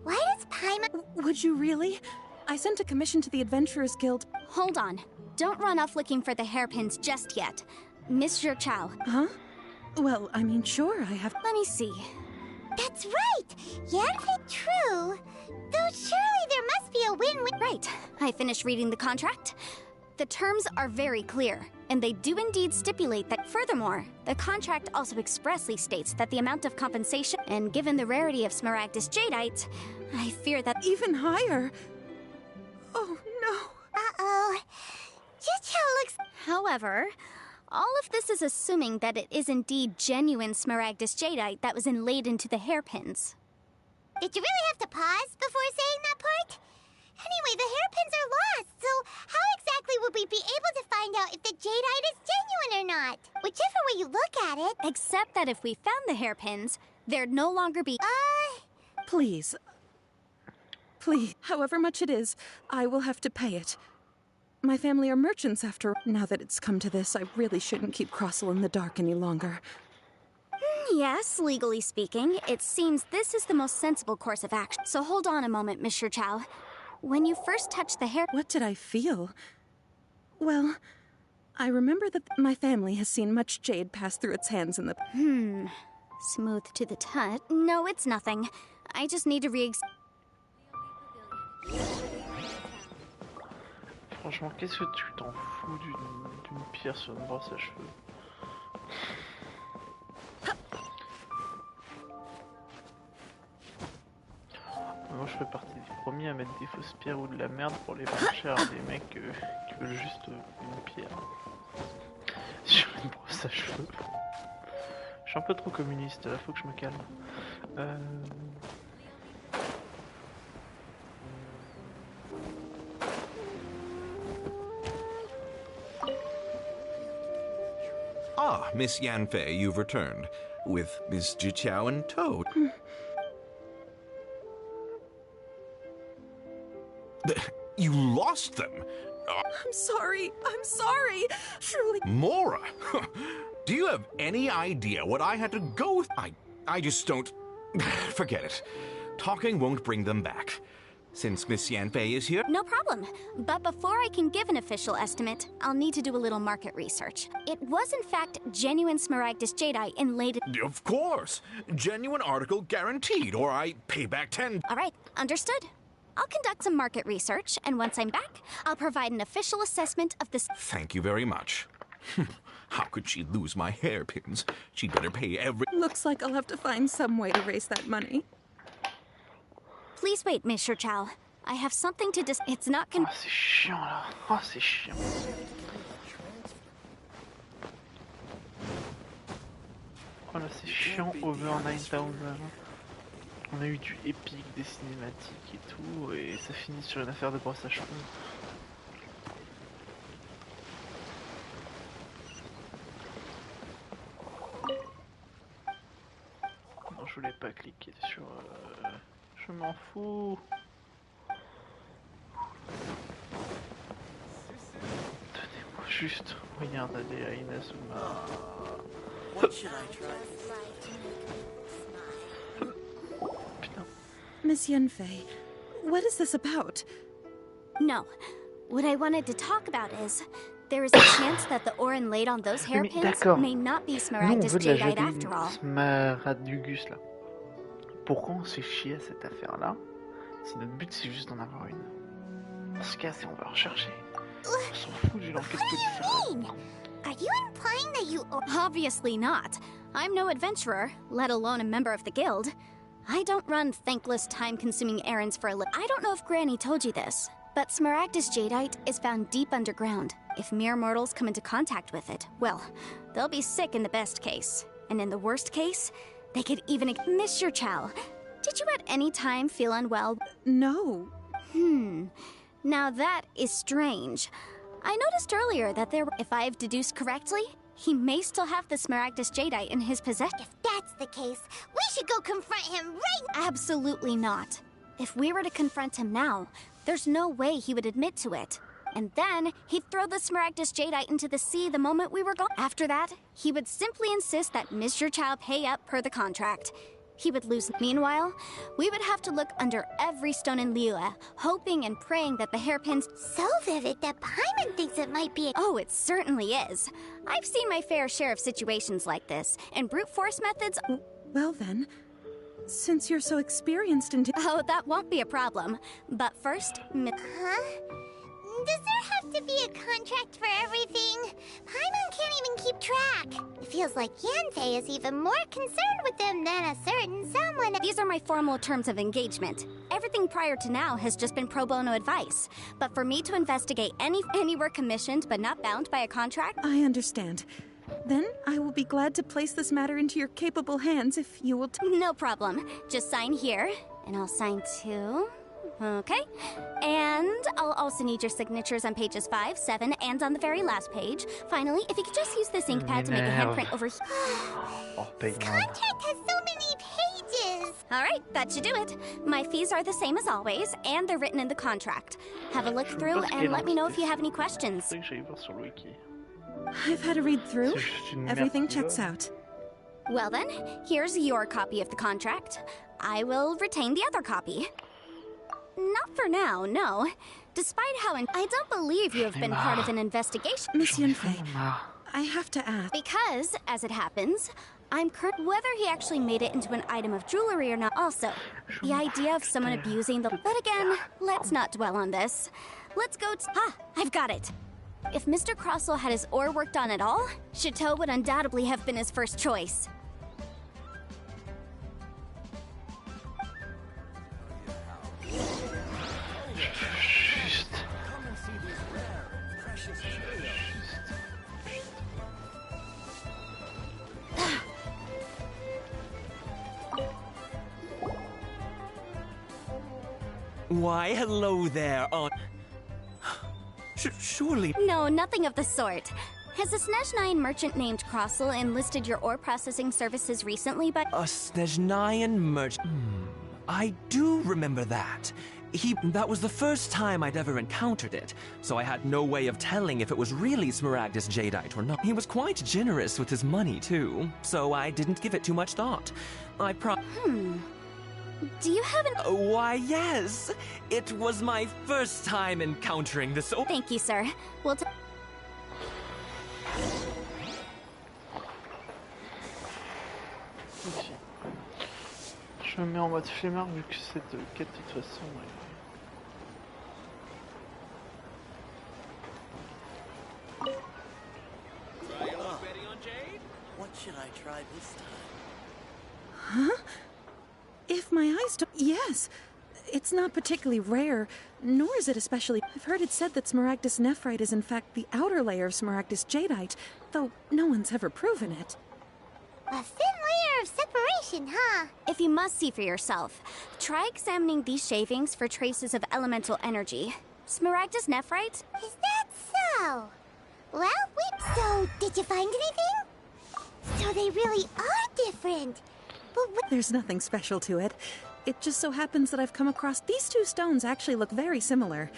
Why does Paimon... Would you really? I sent a commission to the Adventurers Guild. Hold on. Don't run off looking for the hairpins just yet. Miss Zhiqiao. Huh? Well, I mean, sure, I have... Let me see. That's right! Yanfei, true. Though surely there must be a win-win... Right. I finished reading the contract. The terms are very clear, and they do indeed stipulate that. Furthermore, the contract also expressly states that the amount of compensation, and given the rarity of Smaragdus jadeite, I fear that... Even higher? Oh, no. Uh-oh. Zhiqiao looks... However, all of this is assuming that it is indeed genuine Smaragdus jadeite that was inlaid into the hairpins. Did you really have to pause before saying that part? Anyway, the hairpins are lost, so how exactly would we be able to find out if the jadeite is genuine or not? Whichever way you look at it. Except that if we found the hairpins, there'd no longer be... Please. Please, however much it is, I will have to pay it. My family are merchants after. Now that it's come to this, I really shouldn't keep Crossel in the dark any longer. Yes, legally speaking, it seems this is the most sensible course of action. So hold on a moment, Mr. Chow. When you first touched the hair... What did I feel? Well, I remember that my family has seen much jade pass through its hands in the... Smooth to the touch. No, it's nothing. I just need to Franchement, qu'est-ce que tu t'en fous d'une pierre sur une brosse à cheveux? Moi je fais partie des premiers à mettre des fausses pierres ou de la merde pour les vendre cher à des mecs qui veulent juste une pierre sur une brosse à cheveux. Je suis un peu trop communiste là, faut que je me calme. Ah, Miss Yanfei, you've returned. With Miss Jiqiao in tow. You lost them? I'm sorry. Truly. Mora! Do you have any idea what I had to go through? I just don't... Forget it. Talking won't bring them back. Since Miss Yanfei is here... No problem. But before I can give an official estimate, I'll need to do a little market research. It was in fact genuine Smaragdus Jadeite inlaid... Of course! Genuine article guaranteed, or I pay back 10... Alright, understood. I'll conduct some market research, and once I'm back, I'll provide an official assessment of this... Thank you very much. How could she lose my hairpins? She'd better pay every... Looks like I'll have to find some way to raise that money. Please wait, Mr. Chow. I have something to It's not Oh, c'est chiant là. Oh, c'est chiant. Oh là, c'est chiant over 9000. On a eu du épique, des cinématiques et tout, et ça finit sur une affaire de brosse à cheveux. Non, je voulais pas cliquer sur... Je m'en fous. Donnez-moi juste moyen d'aller à Inazuma. Miss Yanfei, what is this about? No. What I wanted to talk about is... There is a chance that the ore inlaid on those hairpins may not be Smaragdus Jadeite after all. Smaragdus là. Pourquoi on s'est chié à cette affaire-là? Si notre but c'est juste d'en avoir une. On se casse et on va rechercher. On s'en fout du l'enquête policière. Are you implying that you... Obviously not. I'm no adventurer, let alone a member of the guild. I don't run thankless, time-consuming errands for a living. I don't know if Granny told you this, but Smaragdus Jadeite is found deep underground. If mere mortals come into contact with it, well, they'll be sick in the best case. And in the worst case, they could even... Mr. Chow, did you at any time feel unwell? No. Now that is strange. I noticed earlier that there were... If I've deduced correctly, he may still have the Smaragdus Jadeite in his possession. If that's the case, we should go confront him right... Absolutely not. If we were to confront him now, there's no way he would admit to it. And then, he'd throw the Smaragdus Jadeite into the sea the moment we were gone. After that, he would simply insist that Mr. Chow pay up per the contract. He would lose. Meanwhile, we would have to look under every stone in Liyue, hoping and praying that the hairpins... So vivid that Paimon thinks it might be... Oh, it certainly is. I've seen my fair share of situations like this, and brute force methods... Well then, since you're so experienced in... Oh, that won't be a problem. But first... Huh? Does there have to be a contract for everything? Paimon can't even keep track. It feels like Yanfei is even more concerned with them than a certain someone. These are my formal terms of engagement. Everything prior to now has just been pro bono advice. But for me to investigate any work commissioned but not bound by a contract... I understand. Then I will be glad to place this matter into your capable hands if you will... No problem. Just sign here, and I'll sign too. Okay, and I'll also need your signatures on pages 5, 7, and on the very last page. Finally, if you could just use this ink pad to make a handprint over here. This contract has so many pages. Alright, that should do it. My fees are the same as always, and they're written in the contract. Have a look through and let me know if you have any questions. I've had a read through. Everything checks out. Well then, here's your copy of the contract. I will retain the other copy. Not for now, no. Despite how I don't believe you have been part of an investigation. Miss Yunfei, I have to ask. Because, as it happens, I'm whether he actually made it into an item of jewelry or not. Also, the idea of someone abusing the... But again, let's not dwell on this. Let's go I've got it. If Mr. Crossell had his ore worked on at all, Chateau would undoubtedly have been his first choice. Why, hello there, surely... No, nothing of the sort. Has a Snezhnayan merchant named Crossell enlisted your ore processing services recently, but... A Snezhnayan merchant... I do remember that. That was the first time I'd ever encountered it, so I had no way of telling if it was really Smaragdus Jadeite or not. He was quite generous with his money, too, so I didn't give it too much thought. Do you have an... Why, yes. It was my first time encountering this... Thank you, sir. We'll Je me mets en mode flemmard vu que cette quête de toute façon... What should I try this time? Huh? If my eyes don't... Yes. It's not particularly rare, nor is it especially... I've heard it said that Smaragdus Nephrite is in fact the outer layer of Smaragdus Jadeite, though no one's ever proven it. A thin layer of separation, huh? If you must see for yourself, try examining these shavings for traces of elemental energy. Smaragdus Nephrite? Is that so? Well, so did you find anything? So they really are different. But there's nothing special to it. It just so happens that I've come across these two stones actually look very similar.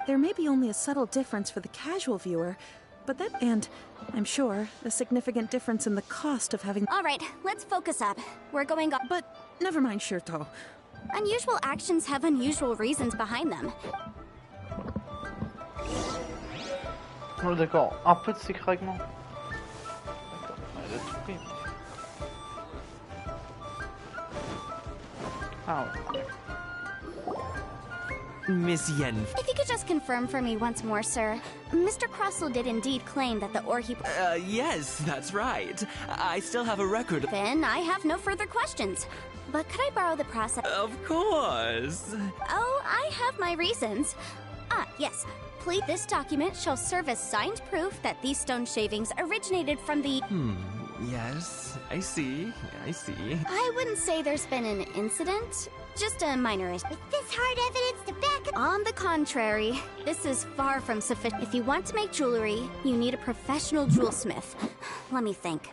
There may be only a subtle difference for the casual viewer, but and I'm sure a significant difference in the cost of having... All right, let's focus up. We're going on... But never mind, Shirto. Unusual actions have unusual reasons behind them. Oh, d'accord, un peu de ces fragments. D'accord, elle a tout pris. Ah ouais. Miss Yen. If you could just confirm for me once more, sir. Mr. Crossell did indeed claim that the ore he... Yes, that's right. I still have a record. Then I have no further questions. But could I borrow the process? Of course. Oh, I have my reasons. Yes. Please, this document shall serve as signed proof that these stone shavings originated from the... Yes, I see. I wouldn't say there's been an incident. Just a minor issue. Is this hard evidence to back up? On the contrary, this is far from sufficient. If you want to make jewelry, you need a professional jewelsmith. Let me think.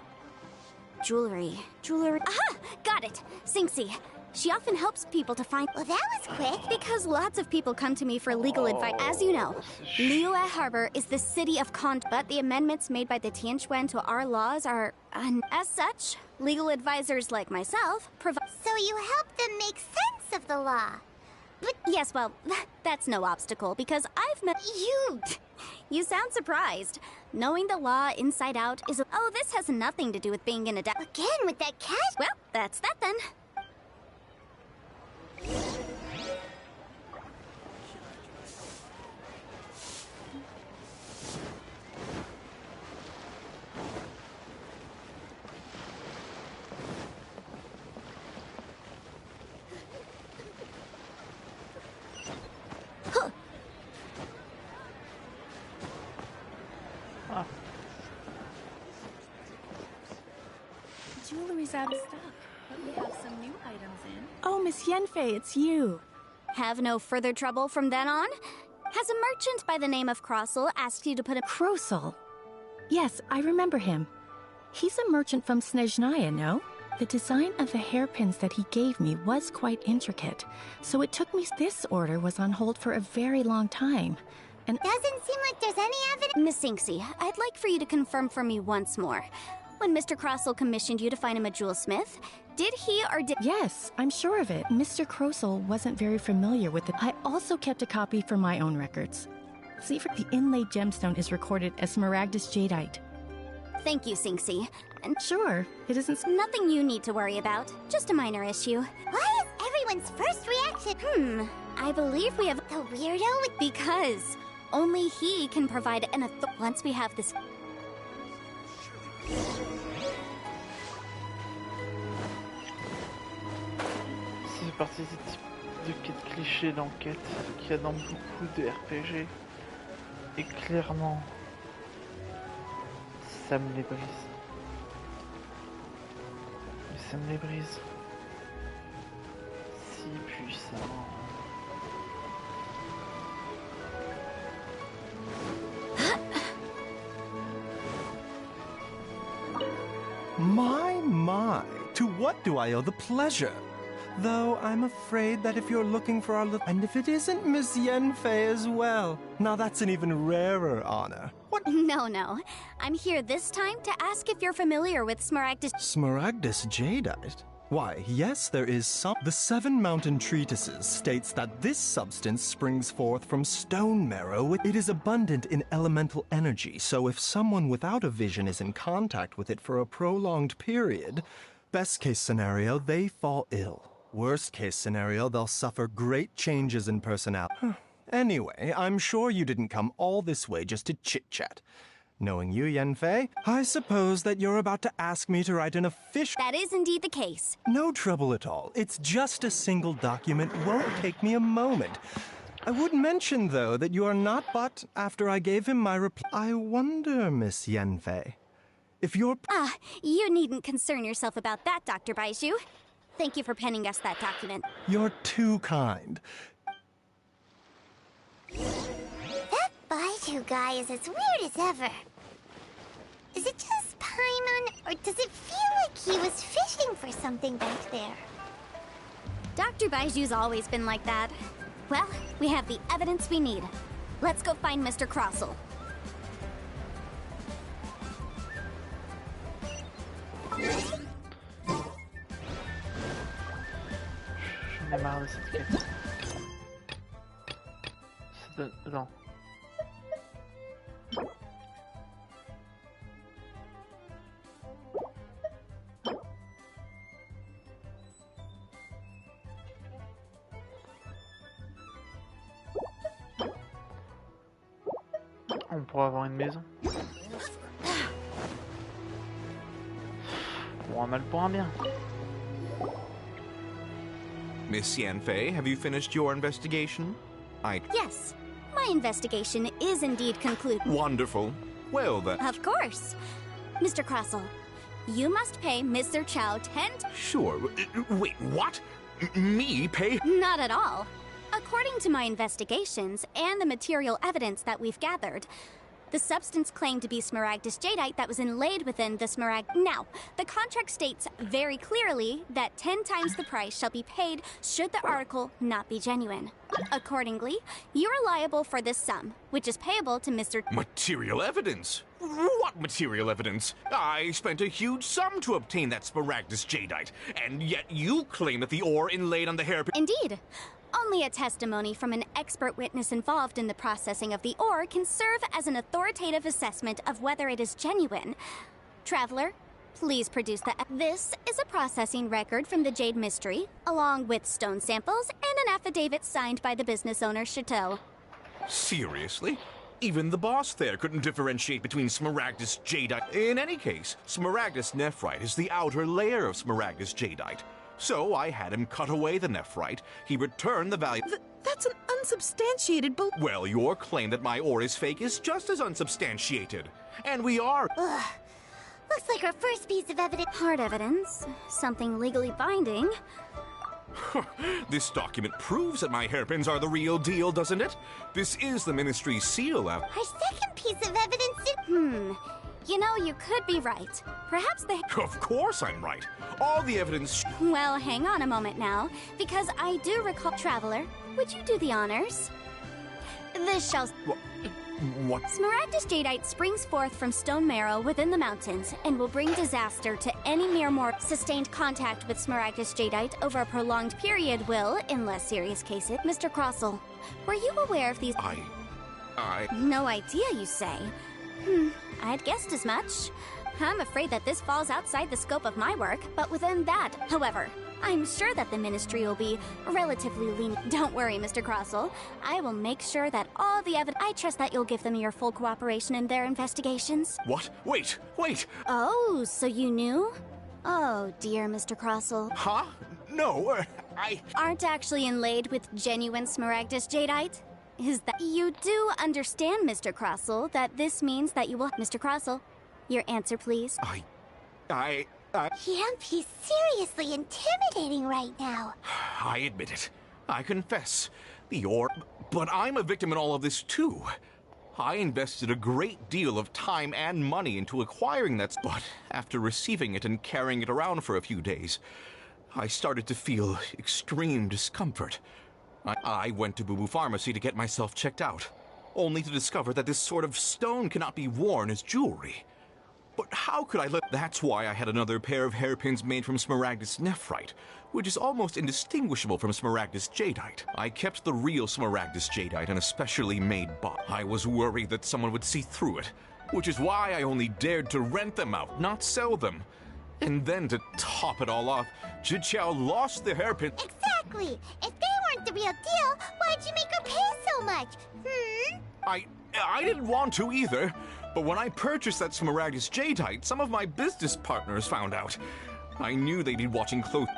Jewelry. Aha! Got it! Singxi. She often helps people to find... Well, that was quick. Because lots of people come to me for legal advice. As you know, Liyue Harbor is the city of but the amendments made by the Tianquan to our laws are... as such, legal advisors like myself provide... So you help them make sense of the law. But yes, well, that's no obstacle, because I've met... You sound surprised. Knowing the law inside out is... Oh, this has nothing to do with being in a... Again, with that cash... Well, that's that then. Jewelry's out of stock, but we have some new items in. Oh, Miss Yenfei, it's you. Have no further trouble from then on? Has a merchant by the name of Crossell asked you to put a... Crossell? Yes, I remember him. He's a merchant from Snezhnaya, no? The design of the hairpins that he gave me was quite intricate, so it took me. This order was on hold for a very long time, and doesn't seem like there's any evidence. Miss Sinksy, I'd like for you to confirm for me once more. When Mr. Crossell commissioned you to find him a jewel smith, did he or did— Yes, I'm sure of it. Mr. Crossell wasn't very familiar with it. I also kept a copy for my own records. See, for the inlaid gemstone is recorded as Smaragdus Jadeite. Thank you, Sinksy. And sure, it isn't— nothing you need to worry about. Just a minor issue. Why is everyone's first reaction? I believe we have the weirdo because only he can provide an once we have this. C'est parti des types de quêtes clichés d'enquête qu'il y a dans beaucoup de RPG. Et clairement, ça me les brise. Mais ça me les brise. Si puissant. My, to what do I owe the pleasure? Though I'm afraid that if you're looking for our little— and if it isn't Miss Yenfei as well, now that's an even rarer honor. What? No. I'm here this time to ask if you're familiar with Smaragdus— Smaragdus Jadeite? Why, yes, there is some— The Seven Mountain Treatises states that this substance springs forth from stone marrow. It is abundant in elemental energy, so if someone without a vision is in contact with it for a prolonged period, best case scenario, they fall ill. Worst case scenario, they'll suffer great changes in personality. Anyway, I'm sure you didn't come all this way just to chit-chat. Knowing you, Yenfei, I suppose that you're about to ask me to write an official— That is indeed the case. No trouble at all. It's just a single document. Won't take me a moment. I would mention, though, that you are not— But after I gave him my reply— I wonder, Miss Yenfei, if you're— You needn't concern yourself about that, Dr. Baizhu. Thank you for penning us that document. You're too kind. That Baizhu guy is as weird as ever. Is it just Paimon, or does it feel like he was fishing for something back there? Dr. Baizhu's always been like that. Well, we have the evidence we need. Let's go find Mr. Crossell. J'en ai marre de cette quête. Non. On pourra avoir une maison. Pour un mal, pour un bien. Miss Yanfei, have you finished your investigation? Yes, my investigation is indeed concluded. Wonderful. Well then. Of course. Mr. Crossell, you must pay Mr. Chow 10— Sure. Wait, what? Me pay? Not at all. According to my investigations and the material evidence that we've gathered, the substance claimed to be Smaragdus Jadeite that was inlaid within the Now, the contract states very clearly that 10 times the price shall be paid should the article not be genuine. Accordingly, you are liable for this sum, which is payable to Mr. Material evidence? What material evidence? I spent a huge sum to obtain that Smaragdus Jadeite, and yet you claim that the ore inlaid on the hairpin— Indeed. Only a testimony from an expert witness involved in the processing of the ore can serve as an authoritative assessment of whether it is genuine. Traveler, please produce the— This is a processing record from the Jade Mystery, along with stone samples and an affidavit signed by the business owner, Chateau. Seriously? Even the boss there couldn't differentiate between Smaragdus Jadeite. In any case, Smaragdus Nephrite is the outer layer of Smaragdus Jadeite. So I had him cut away the nephrite. He returned the value— That's an unsubstantiated Well, your claim that my ore is fake is just as unsubstantiated. And we are— Ugh. Looks like our first piece of evidence— Hard evidence. Something legally binding. This document proves that my hairpins are the real deal, doesn't it? This is the Ministry's seal. Our second piece of evidence— You know, you could be right. Perhaps they... Of course I'm right. All the evidence... Well, hang on a moment now, because I do recall... Traveler, would you do the honors? This shall... What? Smaragdus jadeite springs forth from stone marrow within the mountains and will bring disaster to any mere sustained contact with Smaragdus jadeite over a prolonged period will, in less serious cases. Mr. Crossell, were you aware of these... No idea, you say? I'd guessed as much. I'm afraid that this falls outside the scope of my work, but within that, however, I'm sure that the Ministry will be relatively lenient. Don't worry, Mr. Crossell. I will make sure that all the evidence... I trust that you'll give them your full cooperation in their investigations. What? Wait! Oh, so you knew? Oh, dear, Mr. Crossell. Huh? No, I... Aren't actually inlaid with genuine Smaragdus jadeite? Is that... You do understand, Mr. Crossell, that this means that you will... Mr. Crossell, your answer, please. Yep, he's seriously intimidating right now. I admit it. I confess. But I'm a victim in all of this, too. I invested a great deal of time and money into acquiring that... But after receiving it and carrying it around for a few days, I started to feel extreme discomfort. I went to Boo Boo Pharmacy to get myself checked out, only to discover that this sort of stone cannot be worn as jewelry. But how could I let... That's why I had another pair of hairpins made from Smaragdus nephrite, which is almost indistinguishable from Smaragdus jadeite. I kept the real Smaragdus jadeite in a specially made box. I was worried that someone would see through it, which is why I only dared to rent them out, not sell them. And then to top it all off, Zhiqiao lost the hairpin... Exactly! If they weren't the real deal, why'd you make her pay so much? I didn't want to either, but when I purchased that Smaragdus jadeite, some of my business partners found out. I knew they'd be watching close.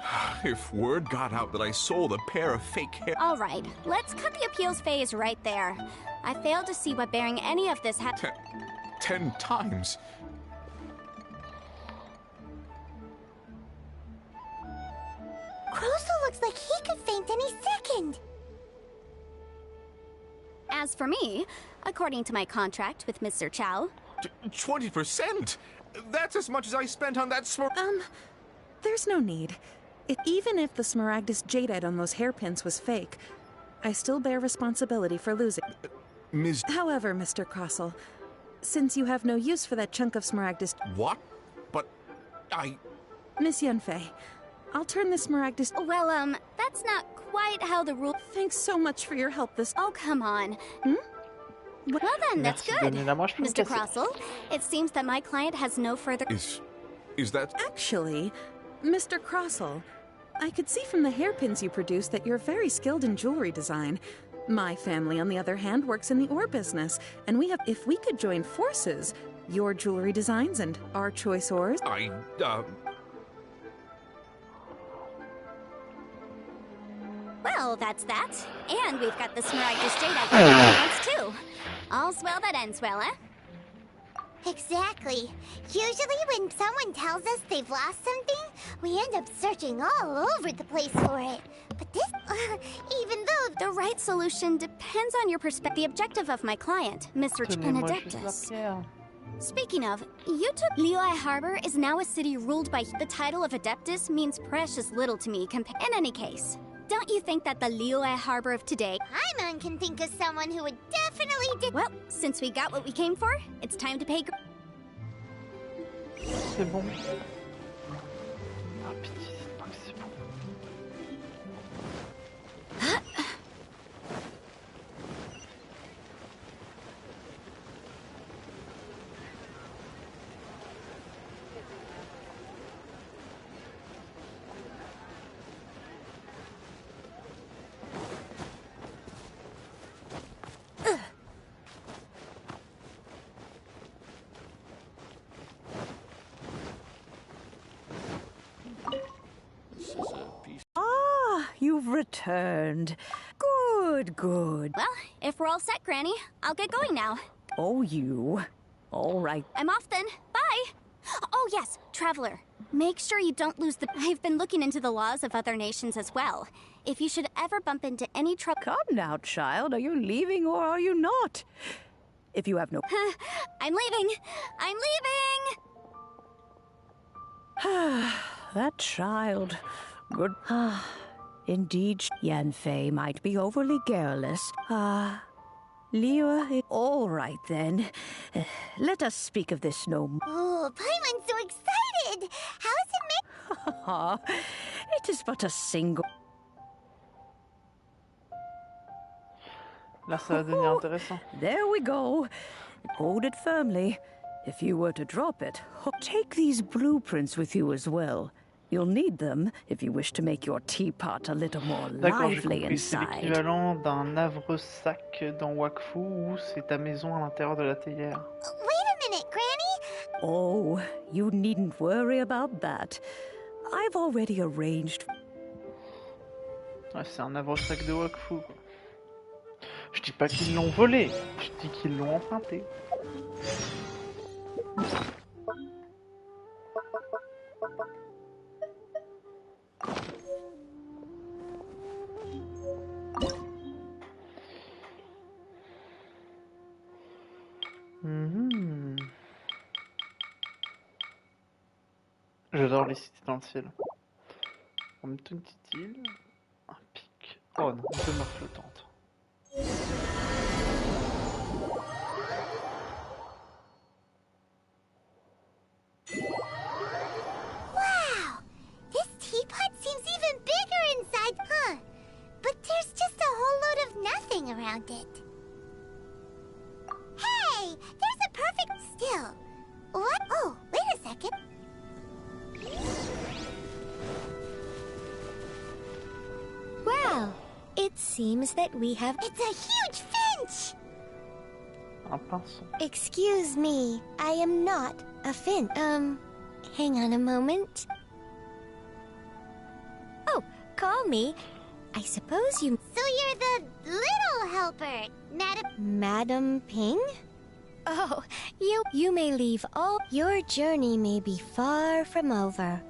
If word got out that I sold a pair of fake hair... All right, let's cut the appeals phase right there. I fail to see what bearing any of this had... 10 times. Crossell looks like he could faint any second. As for me, according to my contract with Mr. Chow... 20%? That's as much as I spent on that There's no need. Even if the Smaragdus jadeite on those hairpins was fake, I still bear responsibility for losing. However, Mr. Crossell, since you have no use for that chunk of Smaragdus... What? But Miss Yunfei, I'll turn the Smaragdus... Well, that's not quite how the rule... Thanks so much for your help this... Oh, come on. Well then, that's good. Mr. Crossell, it seems that my client has no further... Is that... Actually, Mr. Crossell, I could see from the hairpins you produce that you're very skilled in jewelry design. My family, on the other hand, works in the ore business, and if we could join forces, your jewelry designs and our choice ores... Well, that's that. And we've got the Smaragdus jadeite once too. All's well that ends well, eh? Exactly. Usually when someone tells us they've lost something, we end up searching all over the place for it. But this, even though... The right solution depends on your perspective. The objective of my client, Mr. An Adeptus. Speaking of, you took... Liyue Harbor is now a city ruled by... The title of Adeptus means precious little to me in any case. Don't you think that the Liyue Harbor of today... Paimon can think of someone who would definitely... Well, since we got what we came for, it's time to pay... C'est bon. Ah, pitié, c'est pas que c'est bon. You've returned. Good. Well, if we're all set, Granny, I'll get going now. Oh, you. All right. I'm off then. Bye! Oh, yes, Traveler. Make sure you don't lose the... I've been looking into the laws of other nations as well. If you should ever bump into any trouble... Come now, child. Are you leaving or are you not? If you have no... I'm leaving! I'm leaving! That child. Good. Indeed, Yanfei might be overly garrulous. Liyue, all right then. Let us speak of this no more. Oh, Paimon's so excited! How is it made? It is but a single... Là, ça va devenir intéressant. There we go. Hold it firmly. If you were to drop it, take these blueprints with you as well. You'll need them if you wish to make your teapot a little more lively compris. C'est inside. l'équivalent d'un havre-sac dans Wakfu où c'est ta maison à l'intérieur de la théière. Wait a minute, Granny! Oh, you needn't worry about that. I've already arranged... Ouais, c'est un havre-sac de Wakfu, quoi. Je dis pas qu'ils l'ont volé, je dis qu'ils l'ont emprunté. J'adore les cités dans le ciel. On me donne une petite île, un pic. Oh non, une demeure flottante. Wow! This teapot seems even bigger inside, huh? But there's just a whole load of nothing around it. Hey! There's a perfect still. What? Oh, wait a second. Well, it seems that we have... It's a huge finch! Un pinceau. Excuse me, I am not a finch. Hang on a moment. Oh, call me. I suppose you... So you're the little helper, Madam Ping? Oh, you may leave all... Your journey may be far from over.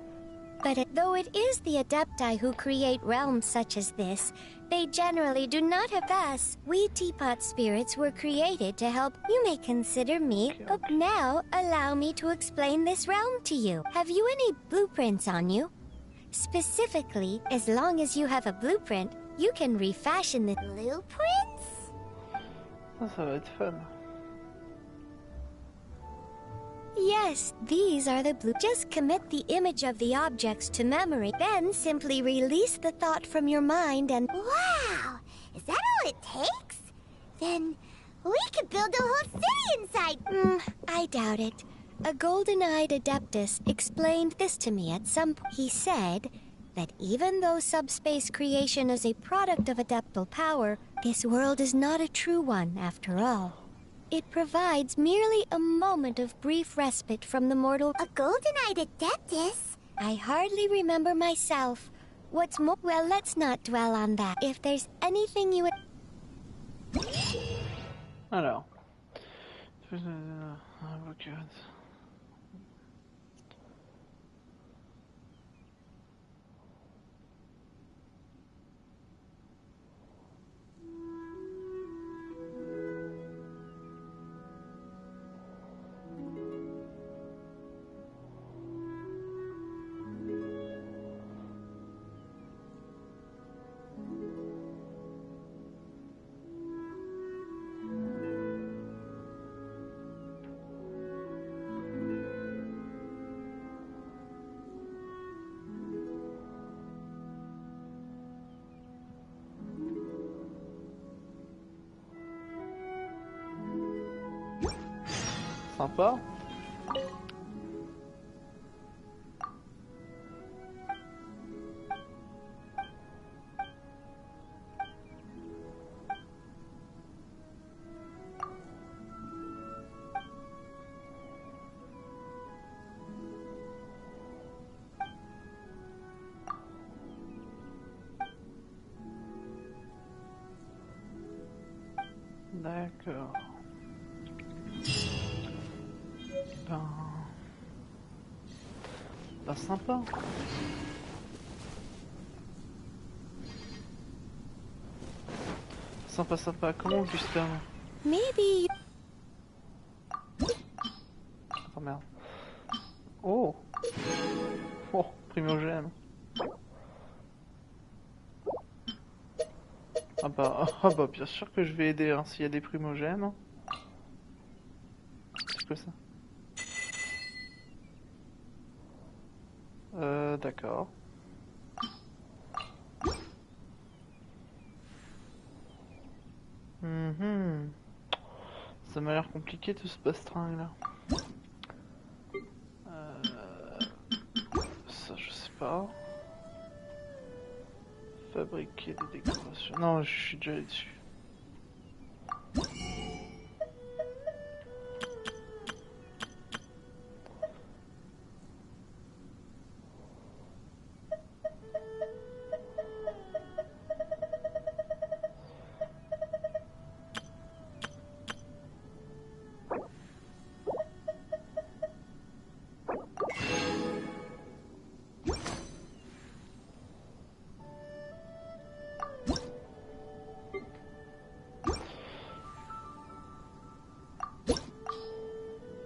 But though it is the Adepti who create realms such as this, they generally do not have us. We teapot spirits were created to help. You may consider me. Now, allow me to explain this realm to you. Have you any blueprints on you? Specifically, as long as you have a blueprint, you can refashion the... Blueprints? Ça va être fun. Yes, these are the blue. Just commit the image of the objects to memory, then simply release the thought from your mind and... Wow! Is that all it takes? Then we could build a whole city inside. I doubt it. A golden-eyed adeptus explained this to me at some point. He said that even though subspace creation is a product of adeptal power, this world is not a true one after all. It provides merely a moment of brief respite from the mortal... A golden-eyed adeptus? I hardly remember myself. What's more... Well, let's not dwell on that. If there's anything you would... Alors. Sympa. D'accord. Ben sympa. Sympa, sympa. Comment Gustave? Maybe... merde. Oh. Oh, primogène. Ah bah bien sûr que je vais aider hein, s'il y a des primogènes. C'est quoi ça? D'accord. Ça m'a l'air compliqué tout ce bastringue là. Ça je sais pas. Fabriquer des décorations. Non, je suis déjà allé dessus.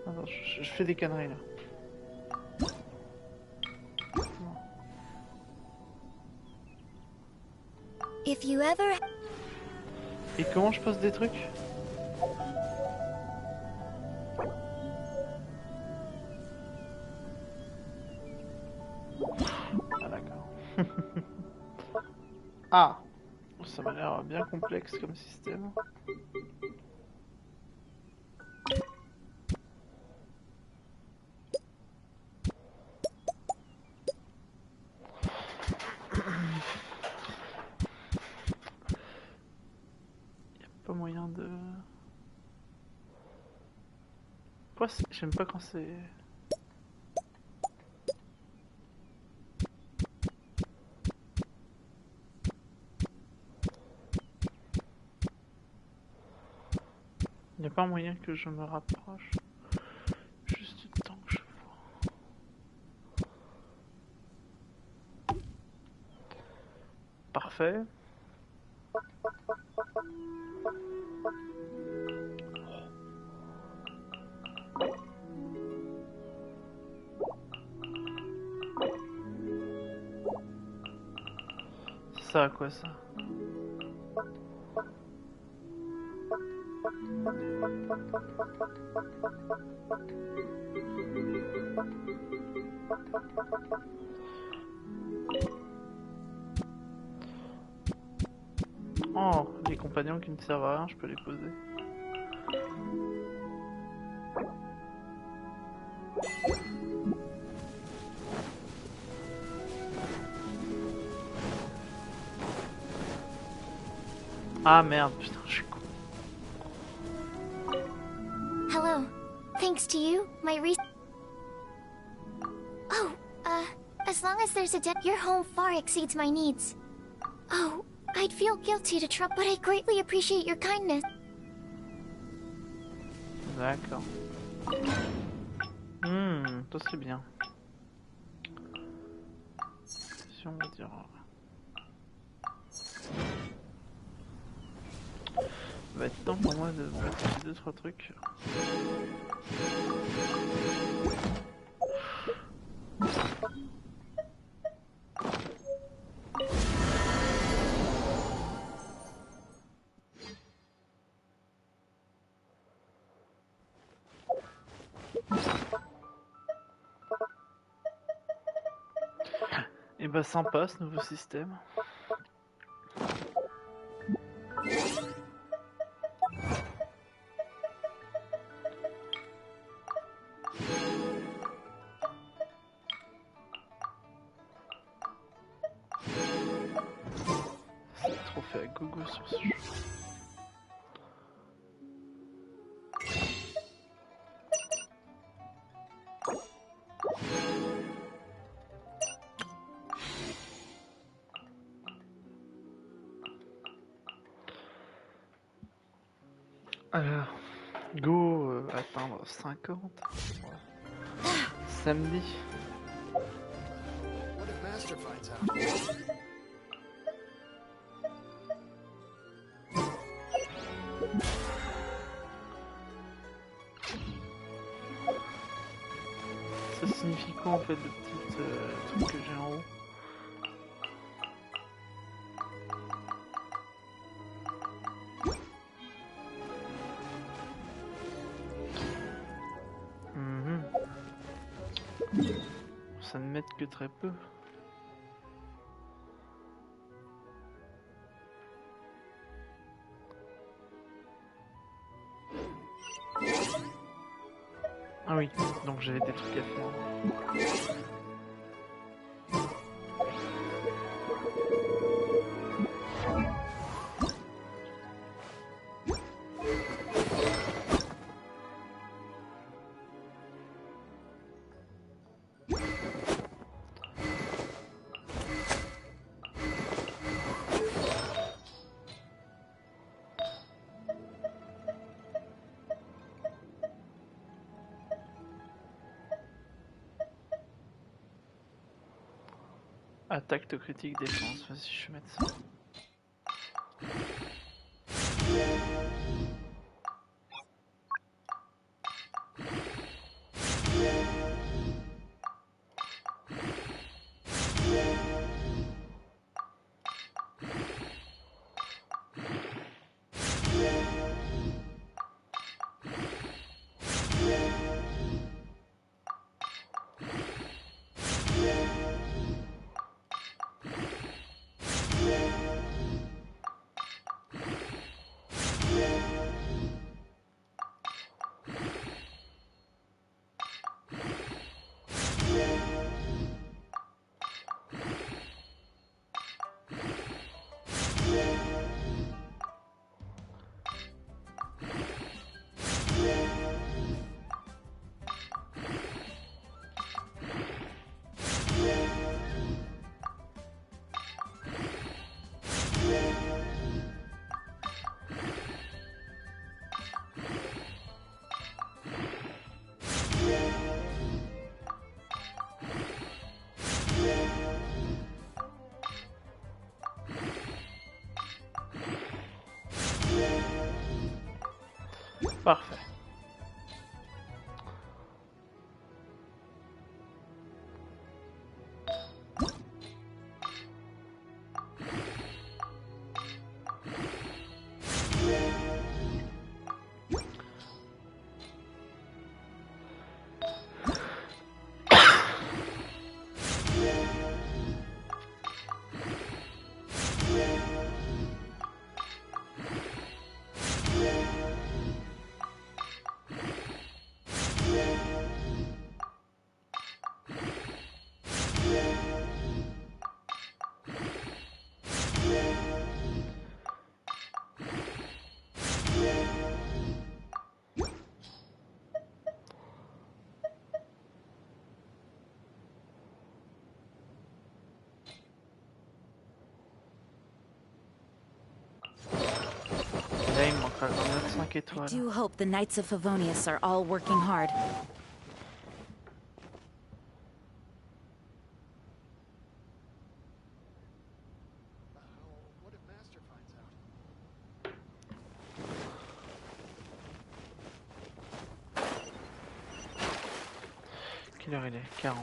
Alors, je fais des conneries là. If you ever... Et comment je pose des trucs? Ah d'accord. Ah, ça m'a l'air bien complexe comme système. Pas moyen de... J'aime pas quand c'est... Il n'y a pas moyen que je me rapproche. Juste du temps que je vois. Parfait. C'est ça quoi ça? Oh, les compagnons qui ne servent à rien, je peux les poser. Ah merde, putain, je suis con. Hello. Thanks to you, my Oh, as long as there's a your home far exceeds my needs. Oh, I'd feel guilty to trouble, but I greatly appreciate your kindness. D'accord. Ça c'est bien. Si on va dire... Ça va être temps pour moi de mettre 2-3 trucs. Et bah sympa ce nouveau système. C'est trop fait à gogo sur ce jeu. Alors, go atteindre 50. Ouais. Samedi. What if Master finds out? quoi en fait le petit truc que j'ai en haut? Ça ne m'aide que très peu. Ah oui, donc j'avais des trucs à faire. Attaque de critique défense, vas-y je vais mettre ça. Parfait. I do hope the Knights of Favonius are all working hard. What if Master finds out? Quelle heure il est? 40.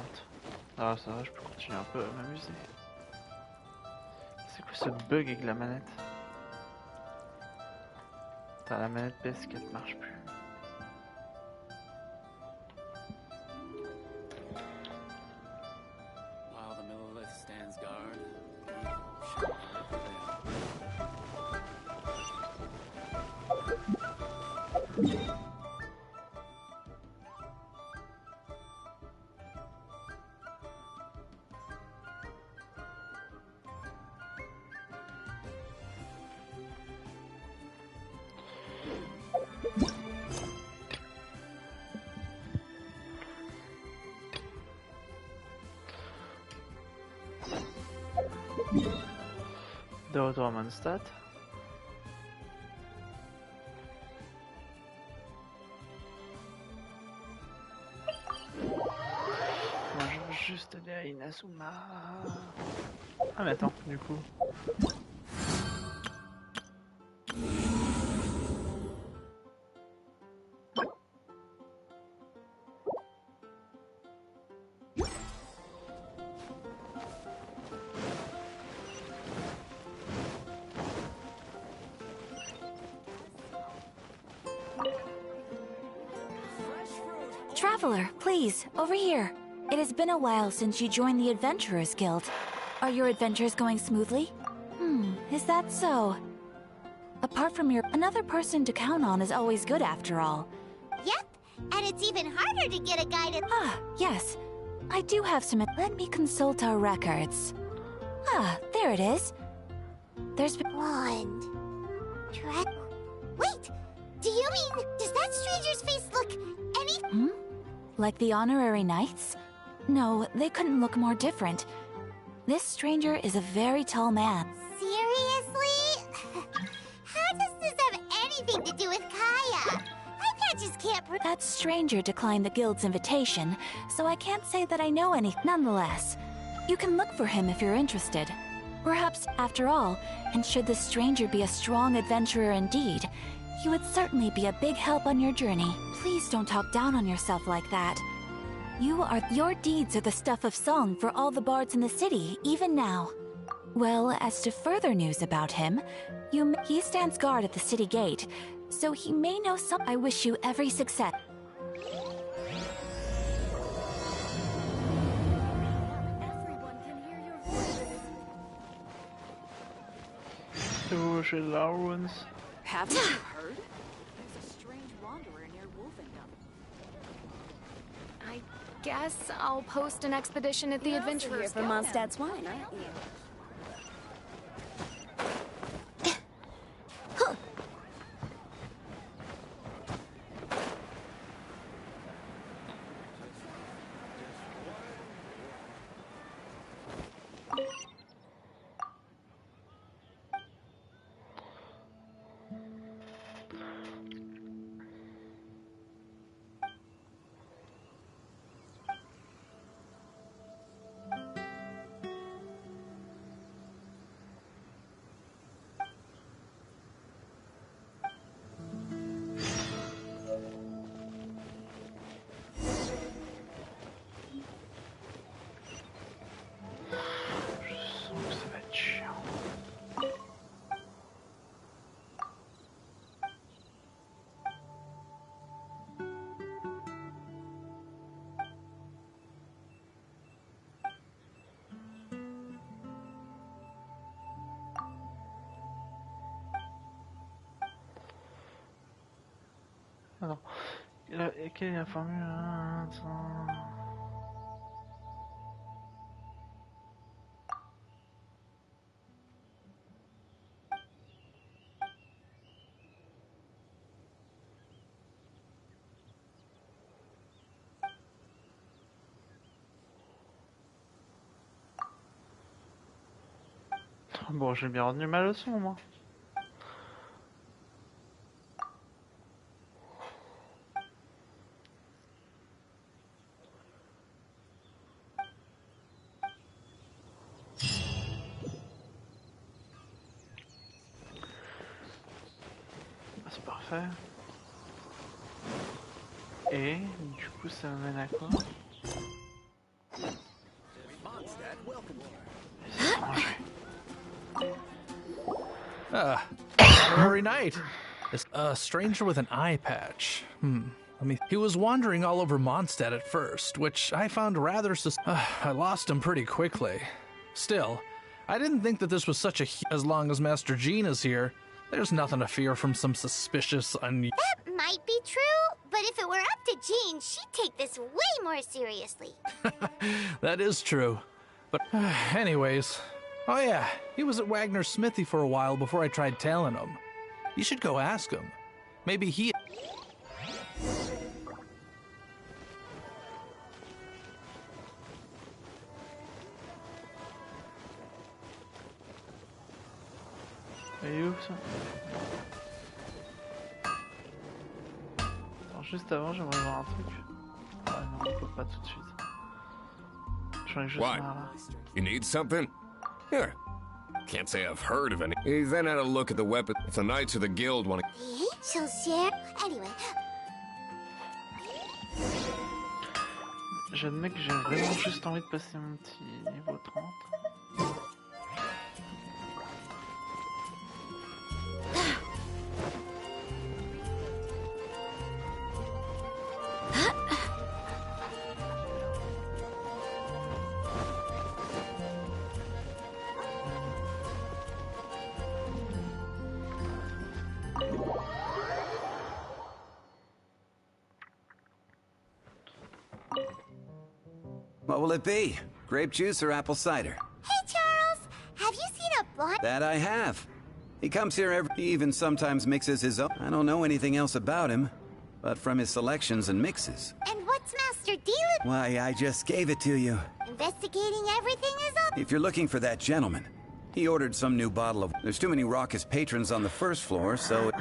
Ah ça va, je peux continuer un peu à m'amuser. C'est quoi ce bug avec la manette? Putain, la manette PS4 marche plus. While the Millelith stands guard, evil shall prevail. De retour à Mondstadt. Moi je veux juste aller à Inazuma. Ah mais attends, du coup. Traveler, please, over here. It has been a while since you joined the Adventurers Guild. Are your adventures going smoothly? Is that so? Apart from another person to count on is always good after all. Yep, and it's even harder to get a guide. Ah, yes. I do have some. Let me consult our records. Ah, there it is. There's been Wand. Wait! Do you mean, does that stranger's face look any... Like the honorary knights? No, they couldn't look more different. This stranger is a very tall man. Seriously? How does this have anything to do with Kaya? I just can't... That stranger declined the guild's invitation, so I can't say that I know any. Nonetheless, you can look for him if you're interested. Perhaps, after all, and should the stranger be a strong adventurer indeed, he would certainly be a big help on your journey. Please don't talk down on yourself like that. Your deeds are the stuff of song for all the bards in the city, even now. Well, as to further news about him, he stands guard at the city gate, so he may know some. I wish you every success. Haven't you heard? There's a strange wanderer near Wolfendom. I guess I'll post an expedition at the Adventurers From Guild. Mondstadt's wine, aren't you? Alors, quelle est la formule? Bon, j'ai bien retenu ma leçon, moi. C'est parfait. Et du coup, ça mène à quoi? Honorary Knight! A stranger with an eye patch. He was wandering all over Mondstadt at first, which I found rather I lost him pretty quickly. Still, I didn't think that this was such a as long as Master Jean is here. There's nothing to fear from some suspicious That might be true, but if it were up to Jean, she'd take this way more seriously. That is true. But anyways, oh yeah, he was at Wagner's smithy for a while before I tried tailing him. You should go ask him. Maybe he... Elle est où ça? Attends, juste avant, j'aimerais voir un truc. Ah non, on peut pas tout de suite. J'en ai juste What? marre là. You need something? Here. Can't say I've heard of any. He then had a look at the weapon. If the Knights of the Guild want to... She'll share. Anyway. J'admets que j'ai vraiment juste envie de passer mon petit niveau 30. will it be? Grape juice or apple cider? Hey, Charles! Have you seen a blonde? That I have. He comes here he even sometimes mixes his own. I don't know anything else about him, but from his selections and mixes. And what's Master Dealer? Why, I just gave it to you. Investigating everything is up. If you're looking for that gentleman, he ordered some new bottle of... There's too many raucous patrons on the first floor, so...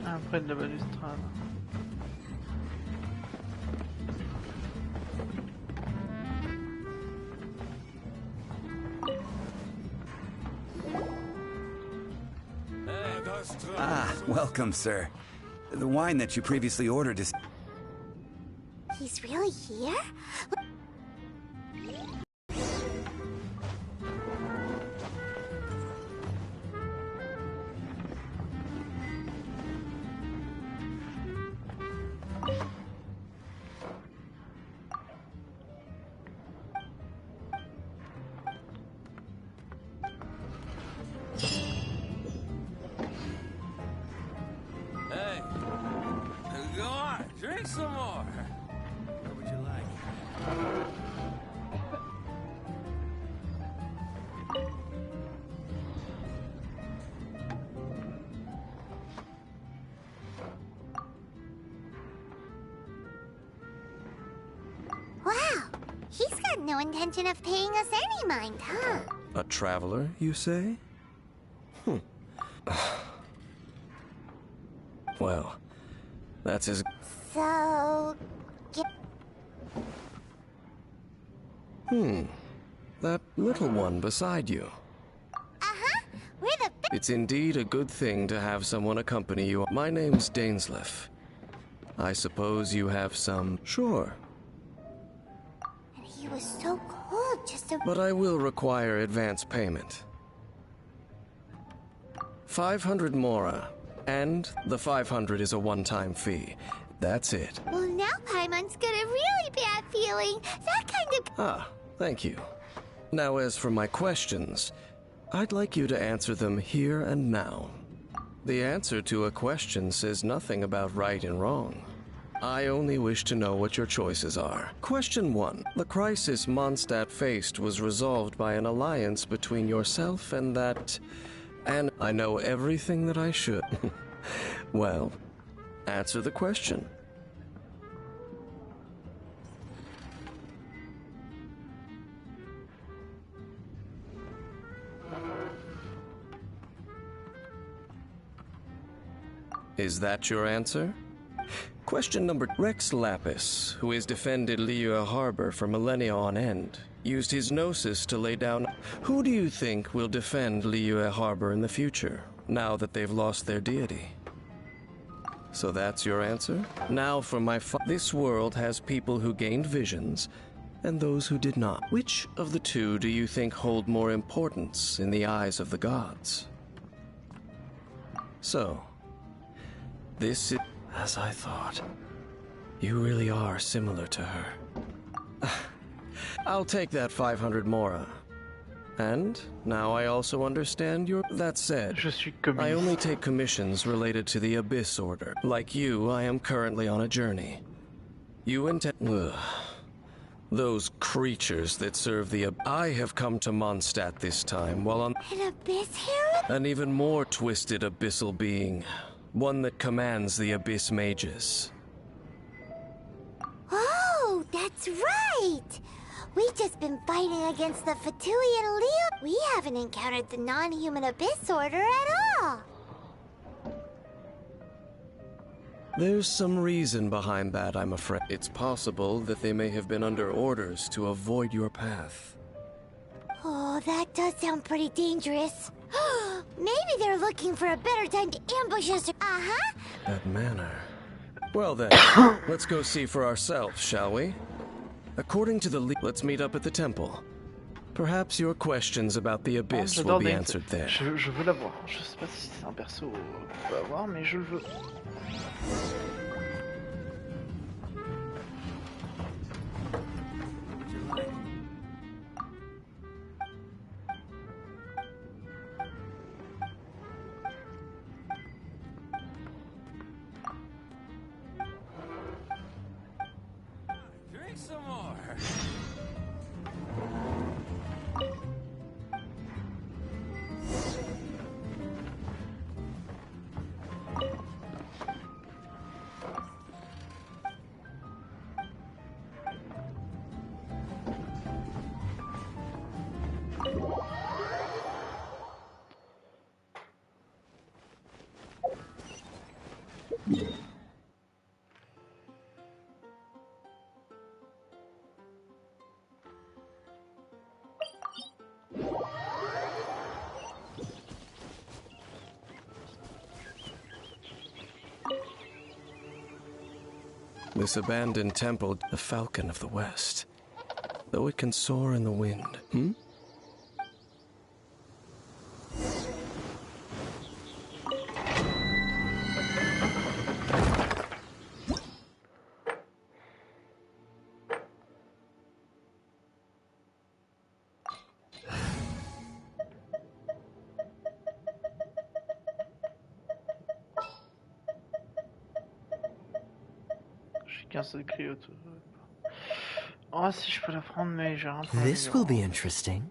Après de la balustrade. Ah, welcome, sir. The wine that you previously ordered is... He's really here? Hey, go on, drink some more. What would you like? Wow, he's got no intention of paying us any mind, huh? A traveler, you say? Well, that's his... So... That little one beside you. Uh-huh, we're the... It's indeed a good thing to have someone accompany you. My name's Dainsleif. I suppose you have some... Sure. And he was so cold just a... But I will require advance payment. 500 mora. And the 500 is a one-time fee. That's it. Well, now Paimon's got a really bad feeling. That kind of... Ah, thank you. Now, as for my questions, I'd like you to answer them here and now. The answer to a question says nothing about right and wrong. I only wish to know what your choices are. Question 1. The crisis Mondstadt faced was resolved by an alliance between yourself and that... And I know everything that I should. Well, answer the question. Is that your answer? Question number... Rex Lapis, who has defended Liyue Harbor for millennia on end, used his gnosis to lay down... Who do you think will defend Liyue Harbor in the future, now that they've lost their deity? So that's your answer? Now for my... This world has people who gained visions, and those who did not. Which of the two do you think hold more importance in the eyes of the gods? So, this is... As I thought. You really are similar to her. I'll take that 500 mora. And now I also understand your... That said, I only take commissions related to the Abyss Order. Like you, I am currently on a journey. You intend... Those creatures that serve the... I have come to Mondstadt this time while on... An Abyss Herald? An even more twisted abyssal being. One that commands the Abyss Mages. Oh, that's right! We've just been fighting against the Fatui and Leo. We haven't encountered the non-human Abyss Order at all. There's some reason behind that, I'm afraid. It's possible that they may have been under orders to avoid your path. Oh, that does sound pretty dangerous. Maybe they're looking for a better time to ambush us. Uh-huh. That manner. Well then, let's go see for ourselves, shall we? According to the let's meet up at the temple. Perhaps your questions about the Abyss will be answered there. Je veux l'avoir. Je sais pas si c'est un perso qu'on peut avoir, mais je le veux. This abandoned temple, the Falcon of the West. Though it can soar in the wind, J'ai qu'un seul cri autour. Oh, si je peux la prendre, mais j'ai rien pour la This will be numéro. interesting.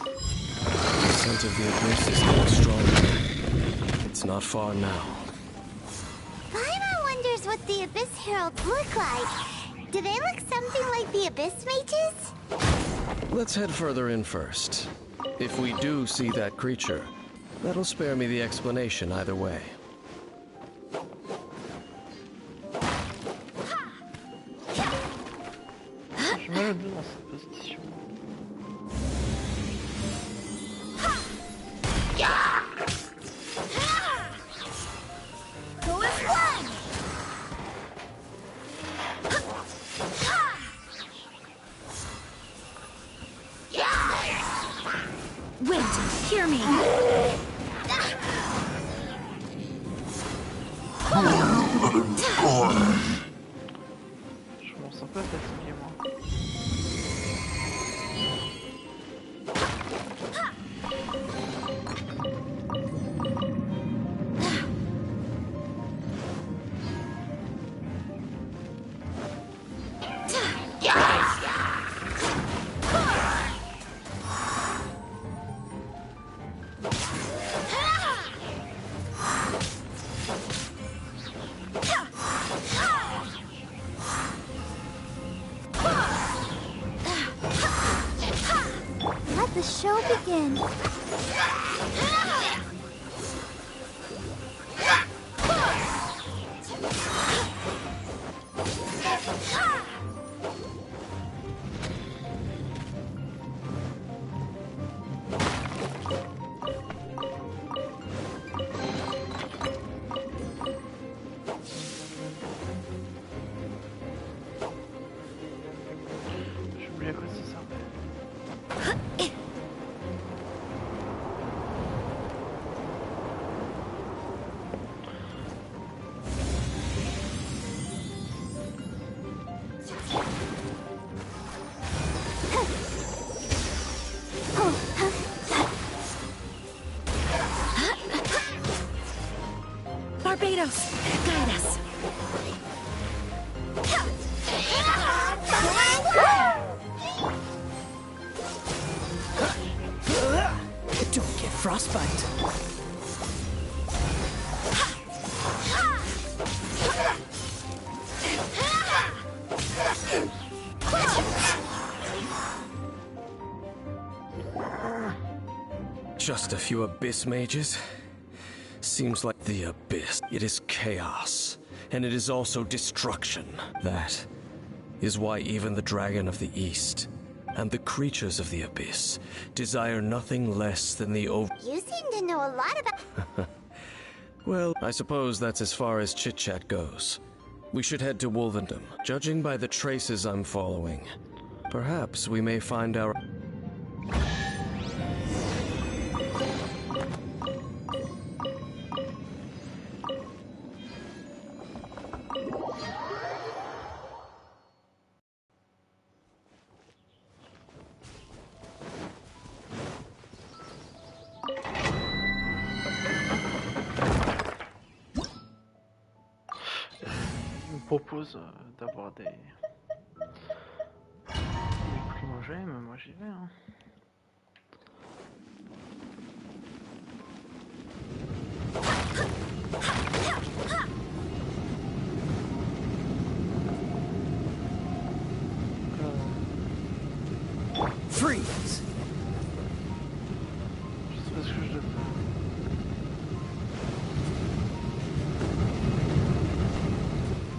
The scent of the abyss is getting stronger. It's not far now. Paimon wonders what the Abyss Heralds look like. Do they look something like the Abyss Mages? Let's head further in first. If we do see that creature, that'll spare me the explanation either way. Je mets le 2 dans cette position. Who is one? Wait, hear me. Je commence un peu à fatiguer, moi. Let the show begin. J'ai oublié à quoi ça servait. Barbados, guide us. Don't get frostbite. Just a few abyss mages? Seems like the abyss. It is chaos, and it is also destruction. That is why even the Dragon of the East and the creatures of the abyss desire nothing less than the You seem to know a lot about... Well, I suppose that's as far as chit-chat goes. We should head to Wolvendom. Judging by the traces I'm following, perhaps we may find our... Il me propose d'avoir des primogènes, mais moi j'y vais. Hein. Freeze! Je sais pas ce que je dois faire.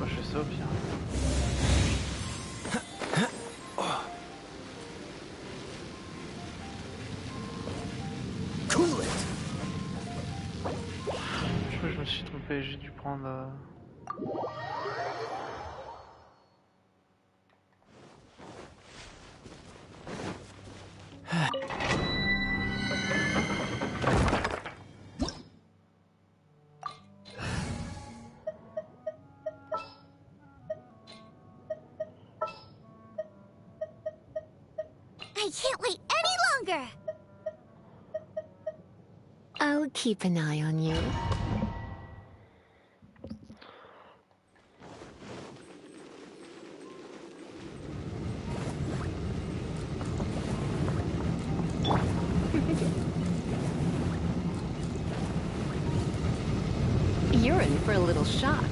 Bah, je fais ça au pire. fait, j'ai dû prendre... I can't wait any longer! I'll keep an eye on you. You're in for a little shock.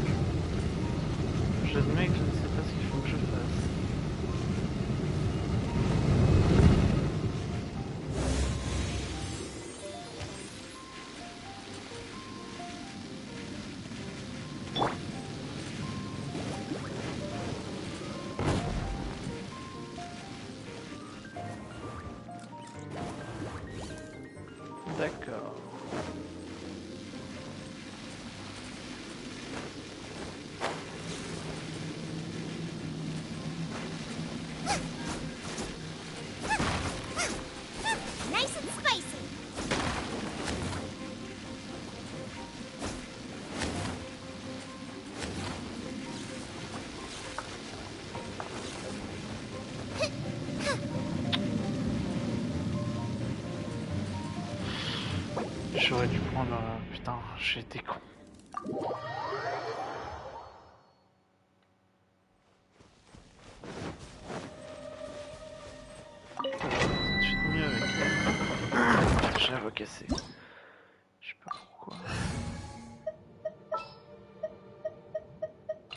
J'admets que je ne sais pas ce qu'il faut que je fasse. D'accord. Nice and spicy! J'aurais dû prendre... Putain, j'ai été con. C'est tout de suite mieux avec elle. J'ai recassé. Je sais pas pourquoi.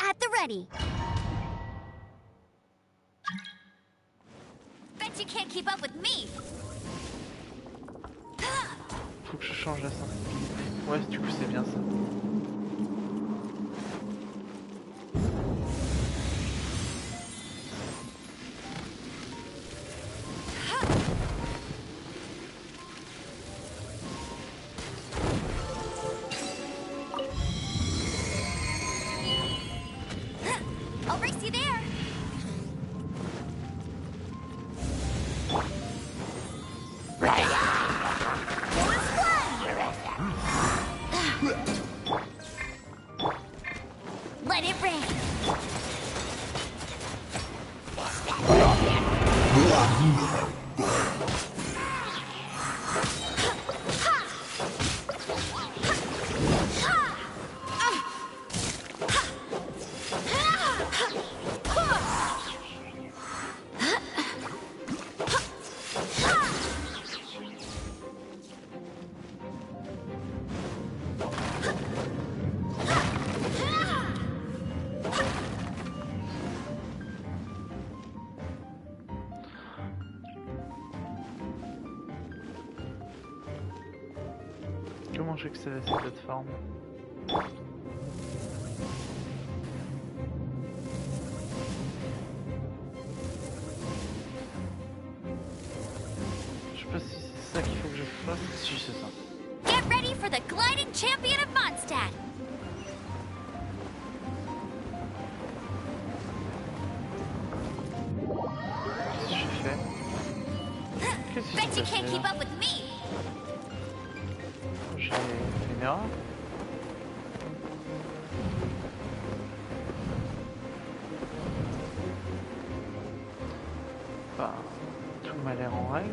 At the ready. Bet you can't keep up with me. Faut que je change la sensibilité. Ouais, du coup c'est bien ça. I'll race you there. Let it rain. Comment j'accède à cette plateforme? Je sais pas si c'est ça qu'il faut que je fasse. Si, c'est ça. Get ready for the gliding champion of Mondstadt. Qu'est-ce que j'ai fait? Qu'est-ce qui Bet s'est you passé can't keep là? up with me. J'ai fait une erreur. Enfin, tout m'a l'air en règle.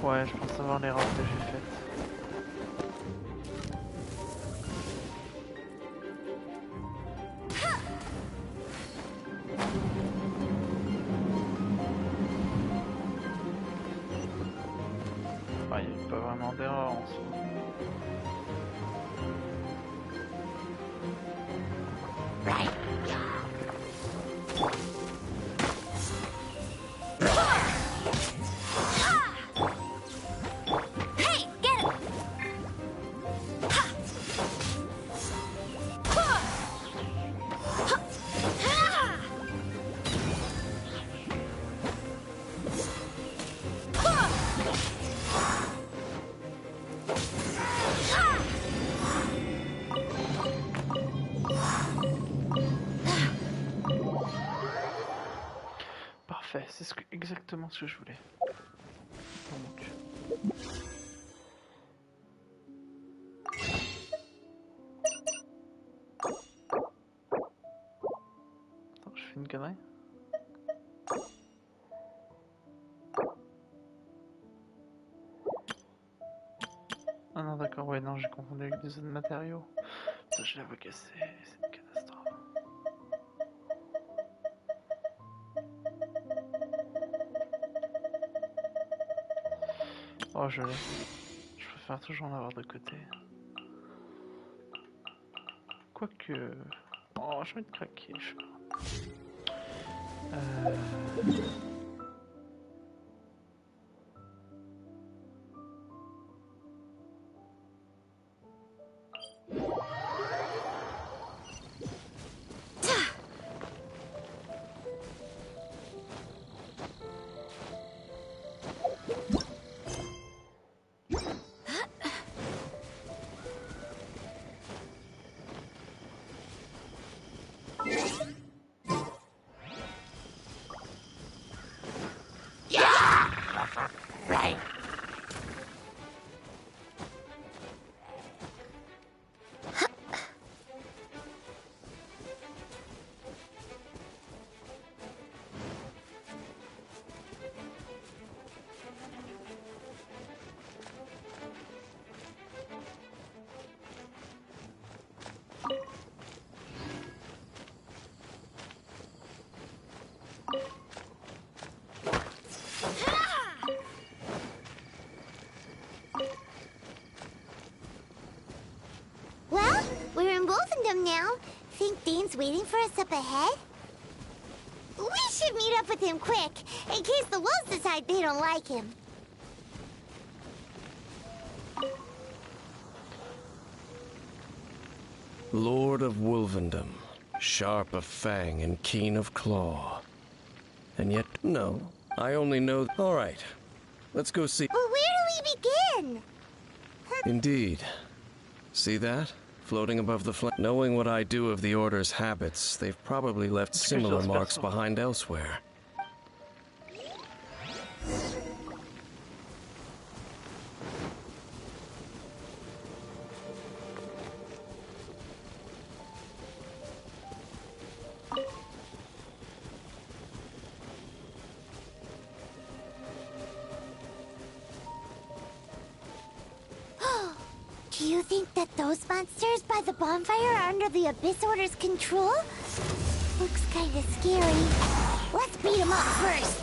Ouais, je pense avoir l'erreur que j'ai faite. Enfin, il n'y a pas vraiment d'erreur en soi. Hey, get it. C'est exactement ce que je voulais. Oh mon Dieu. Attends, je fais une connerie. Ah non, d'accord, ouais, non, j'ai confondu avec des autres matériaux. Putain, je l'avais cassé, c'est une catastrophe. Oh, je l'ai. Je préfère toujours en avoir de côté. Quoique... Oh, je vais être craqué, je sais pas. Right. Well, we're in Wolfendom now. Think Dane's waiting for us up ahead? We should meet up with him quick, in case the wolves decide they don't like him. Lord of Wolfendom, sharp of fang and keen of claw. And yet, no, I only know... All right, let's go see... But where do we begin? Indeed. See that? Floating above the flame. Knowing what I do of the Order's habits, they've probably left similar marks behind elsewhere. Do you think that those monsters by the bonfire are under the Abyss Order's control? Looks kinda scary. Let's beat them up first.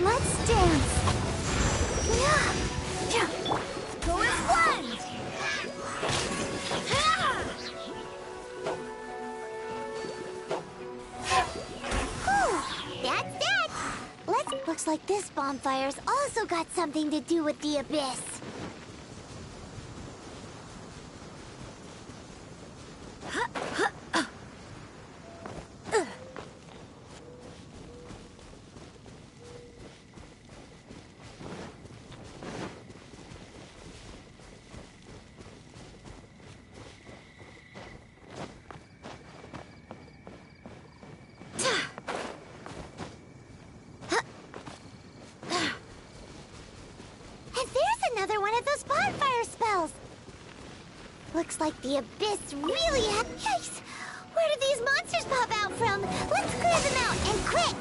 Let's dance. Go as one! Whew, that's that! Looks like this bonfire's also got something to do with the Abyss. Another one of those bonfire spells! Looks like the Abyss really Yikes! Where did these monsters pop out from? Let's clear them out, and quick!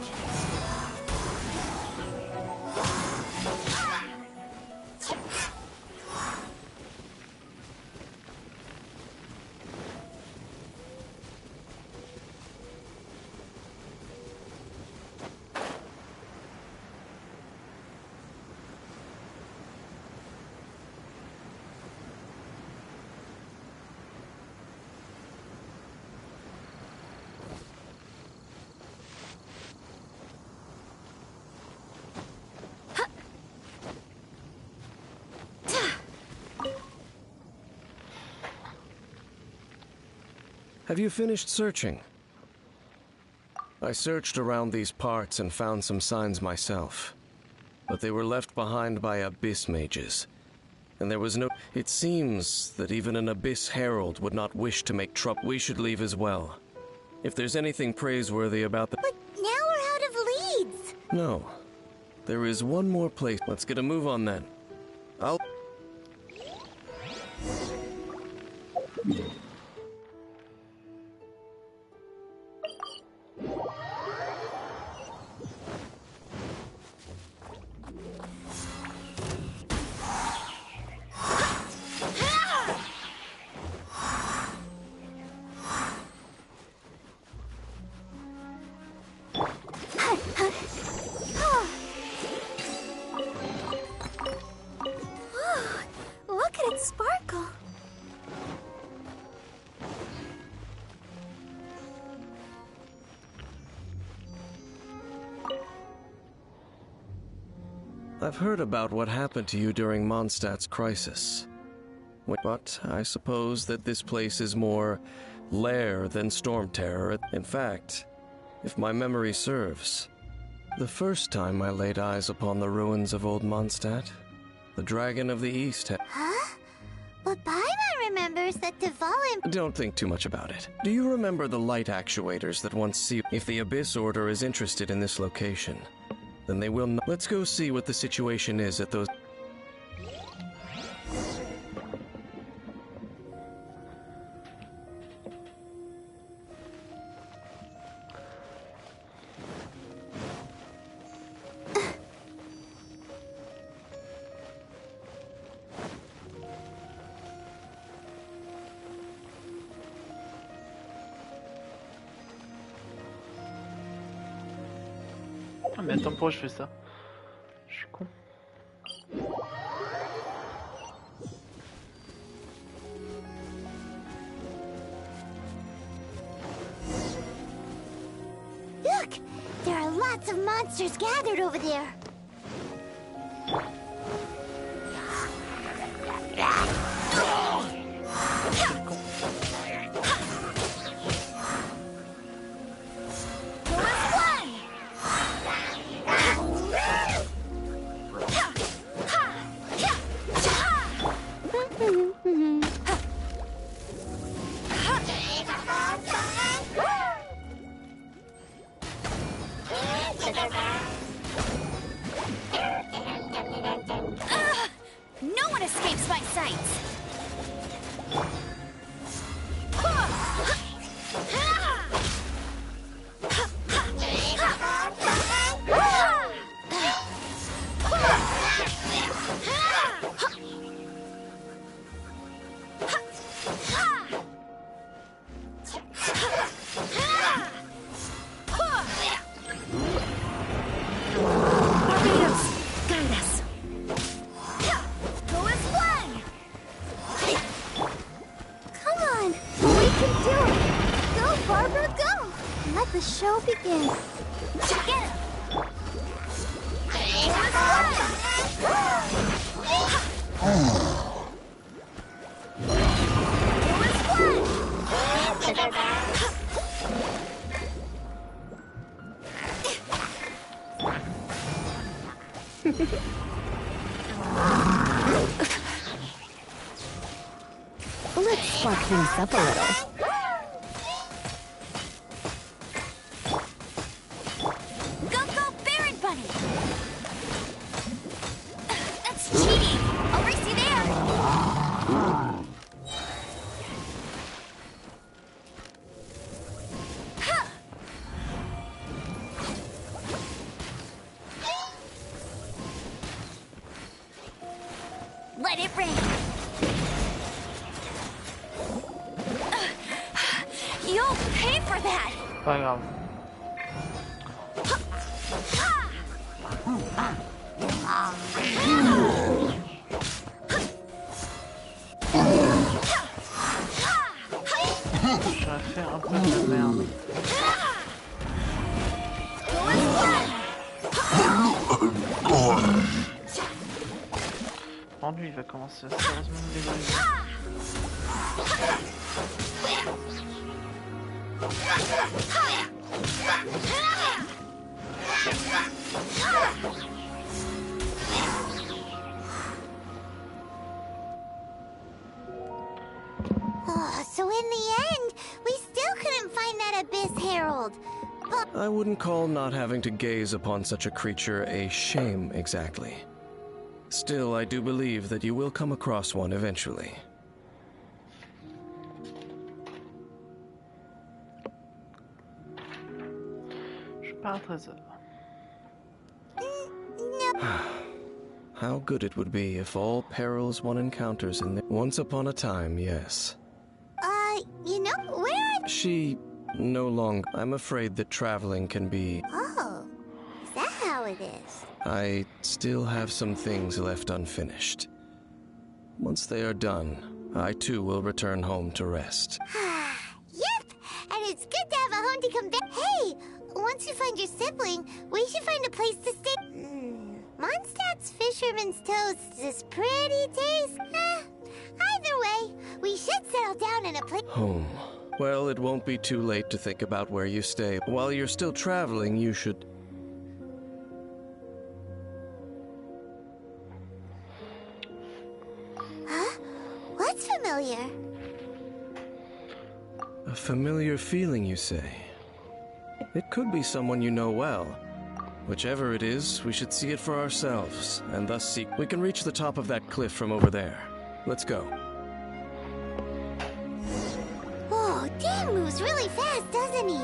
Have you finished searching? I searched around these parts and found some signs myself, but they were left behind by abyss mages. And there was no... It seems that even an abyss herald would not wish to make trouble. We should leave as well. If there's anything praiseworthy about the... But now we're out of leads. No. There is one more place. Let's get a move on then. I'll... Look at it sparkle. I've heard about what happened to you during Mondstadt's crisis. But I suppose that this place is more lair than storm terror. In fact, if my memory serves, the first time I laid eyes upon the ruins of old Mondstadt, the Dragon of the East had... Huh? But Paimon remembers that Dvalin... Don't think too much about it. Do you remember the light actuators that once sealed... If the Abyss Order is interested in this location, then they will not... Let's go see what the situation is at those... Ah mais attends, pourquoi je fais ça? Je suis con. Look! There are lots of monsters gathered over there. No one escapes my sights! Let the show begin. Get him! Let's spark things up a little. Let it rain. You'll pay for that. Pas grave. Je vais faire un peu de la merde. Lui, il va commencer à sérieusement me débrouiller. Oh, so in the end, we still couldn't find that Abyss Herald. But I wouldn't call not having to gaze upon such a creature a shame exactly. Still, I do believe that you will come across one eventually. Je pars à 13h. How good it would be if all perils one encounters in once upon a time, yes. You know, where She no longer. I'm afraid that traveling can be. Oh, is that how it is? I still have some things left unfinished. Once they are done, I too will return home to rest. Yep, and it's good to have a home to come back. Hey, once you find your sibling, we should find a place to stay. Mondstadt's Fisherman's Toast is pretty tasty. Either way, we should settle down in a place. Home. Well, it won't be too late to think about where you stay. While you're still traveling, you should... Huh? What's familiar? A familiar feeling, you say? It could be someone you know well. Whichever it is, we should see it for ourselves, and thus seek... We can reach the top of that cliff from over there. Let's go. Whoa, Dan moves really fast, doesn't he?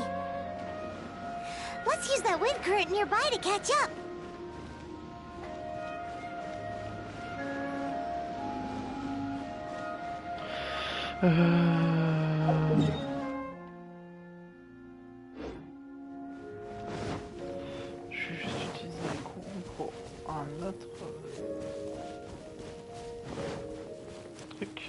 Let's use that wind current nearby to catch up. Je vais juste utiliser les courants pour un autre truc.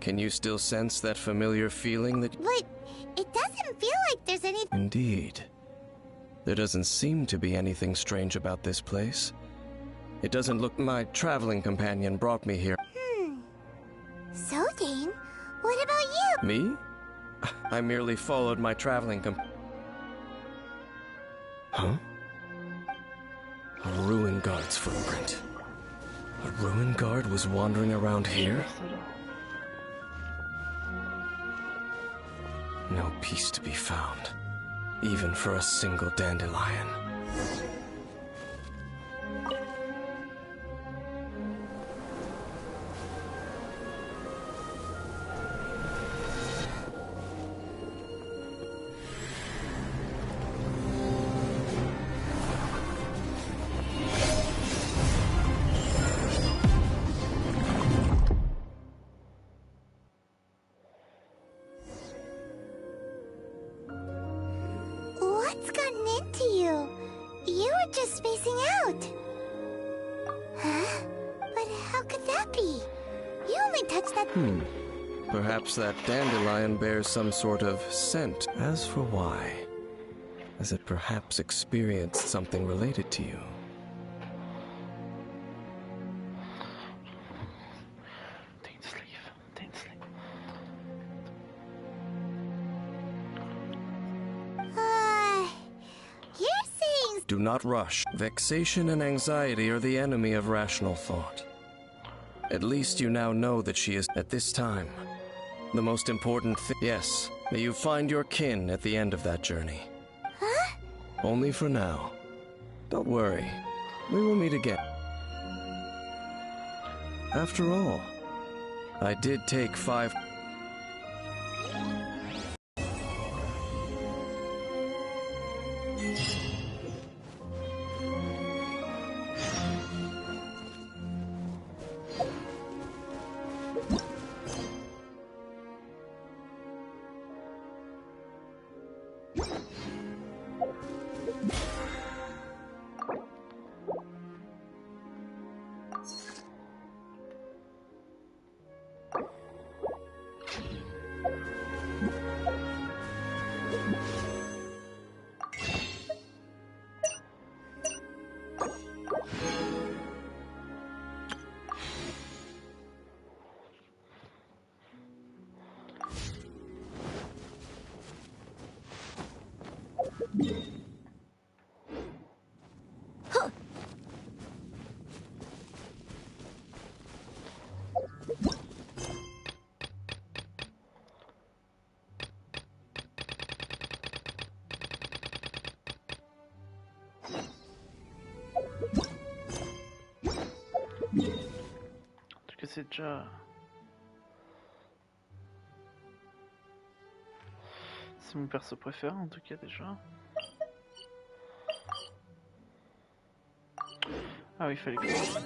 Can you still sense that familiar feeling that... But it doesn't feel like there's any... Indeed. There doesn't seem to be anything strange about this place. It doesn't look... My traveling companion brought me here. So, Dane, what about you? Me? I merely followed my traveling Huh? A ruin guard's footprint. A ruin guard was wandering around here? No peace to be found, even for a single dandelion. What's gotten into you? You were just spacing out. Huh? But how could that be? You only touched that... Perhaps that dandelion bears some sort of scent. As for why, has it perhaps experienced something related to you? You're saying... Do not rush. Vexation and anxiety are the enemy of rational thought. At least you now know that she is at this time. The most important thing, yes, may you find your kin at the end of that journey. Huh? Only for now. Don't worry, we will meet again. After all, I did take 5... C'est déjà... C'est mon perso préféré en tout cas déjà. Ah oui, il fallait que je fasse.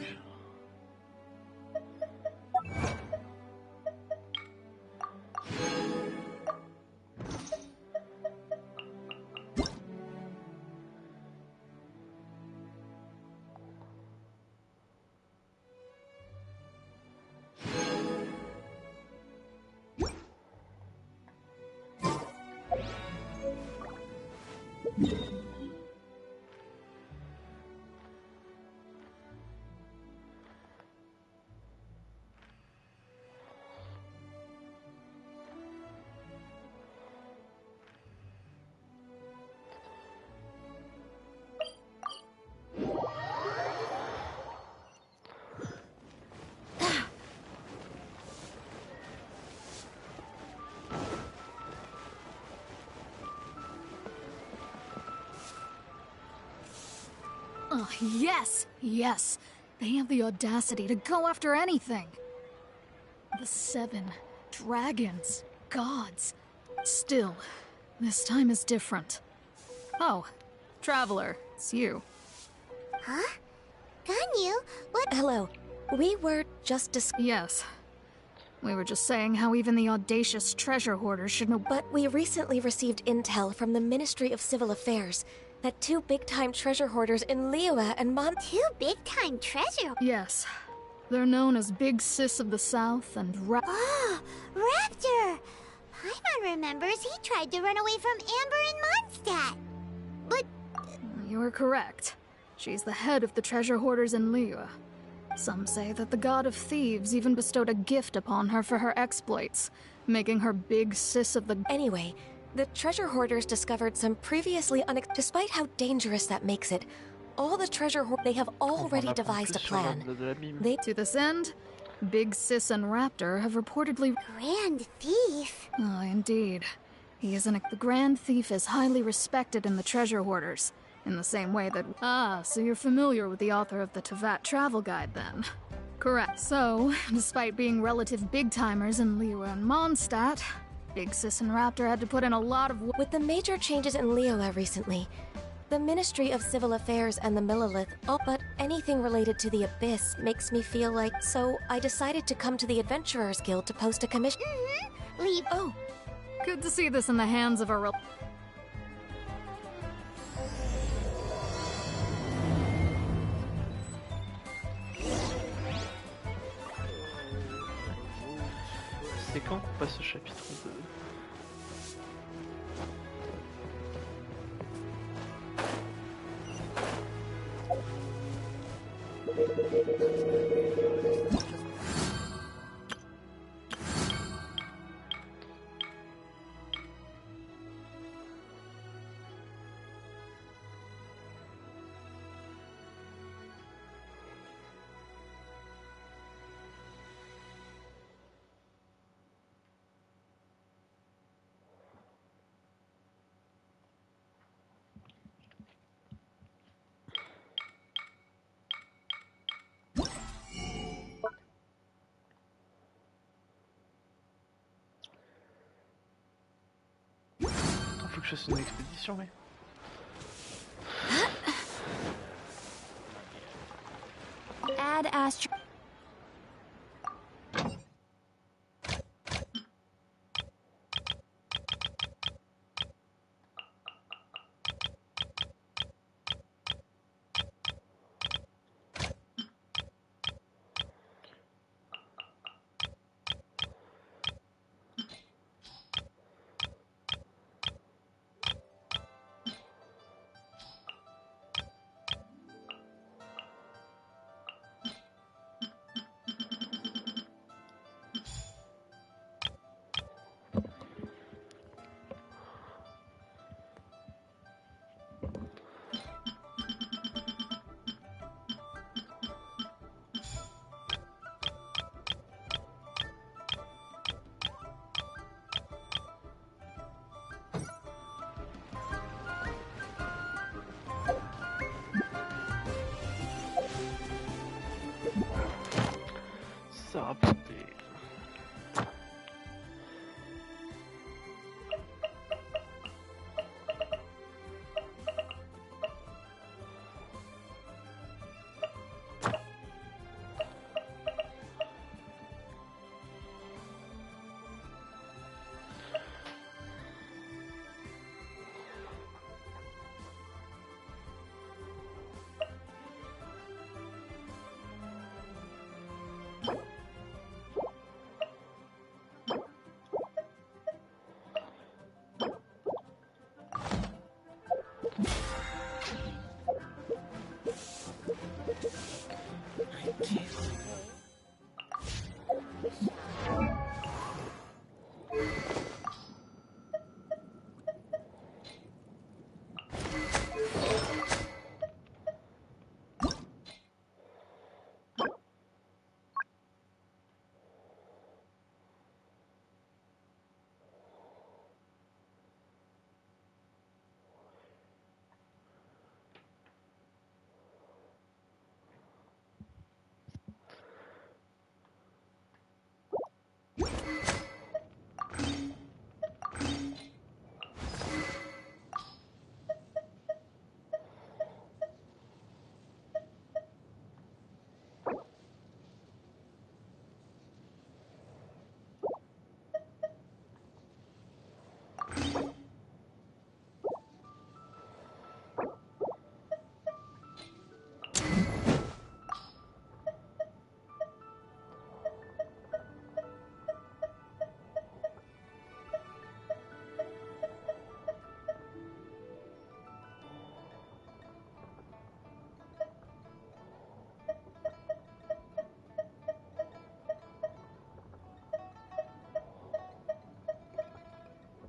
Oh, yes! Yes! They have the audacity to go after anything! The 7 dragons, gods. Still, this time is different. Oh, Traveler, it's you. Huh? Ganyu? What? Hello. We were just Yes. We were just saying how even the audacious treasure hoarders should know. But we recently received intel from the Ministry of Civil Affairs that 2 big-time treasure hoarders in Liyue and 2 big-time treasure? Yes. They're known as Big Sis of the South and Oh, Raptor! Paimon remembers he tried to run away from Amber and Mondstadt. But... You are correct. She's the head of the treasure hoarders in Liyue. Some say that the god of thieves even bestowed a gift upon her for her exploits, making her Big Sis of the... Anyway, the treasure hoarders discovered some previously despite how dangerous that makes it, all the treasure they have already devised a plan. To this end, Big Sis and Raptor have reportedly... Grand Thief? Oh, indeed. He is the Grand Thief is highly respected in the treasure hoarders, in the same way that... Ah, so you're familiar with the author of the Tevat Travel Guide, then. Correct. So, despite being relative big-timers in Liyue and Mondstadt, Big Sis and Raptor had to put in a lot of... With the major changes in Liyue recently, the Ministry of Civil Affairs and the Millelith, but anything related to the Abyss makes me feel like... So, I decided to come to the Adventurers Guild to post a commission. Leave. Oh, good to see this in the hands of a C'est quand qu'on passe au chapitre 2? que je fasse une expédition, mais... Add astro... Ça a rapporté.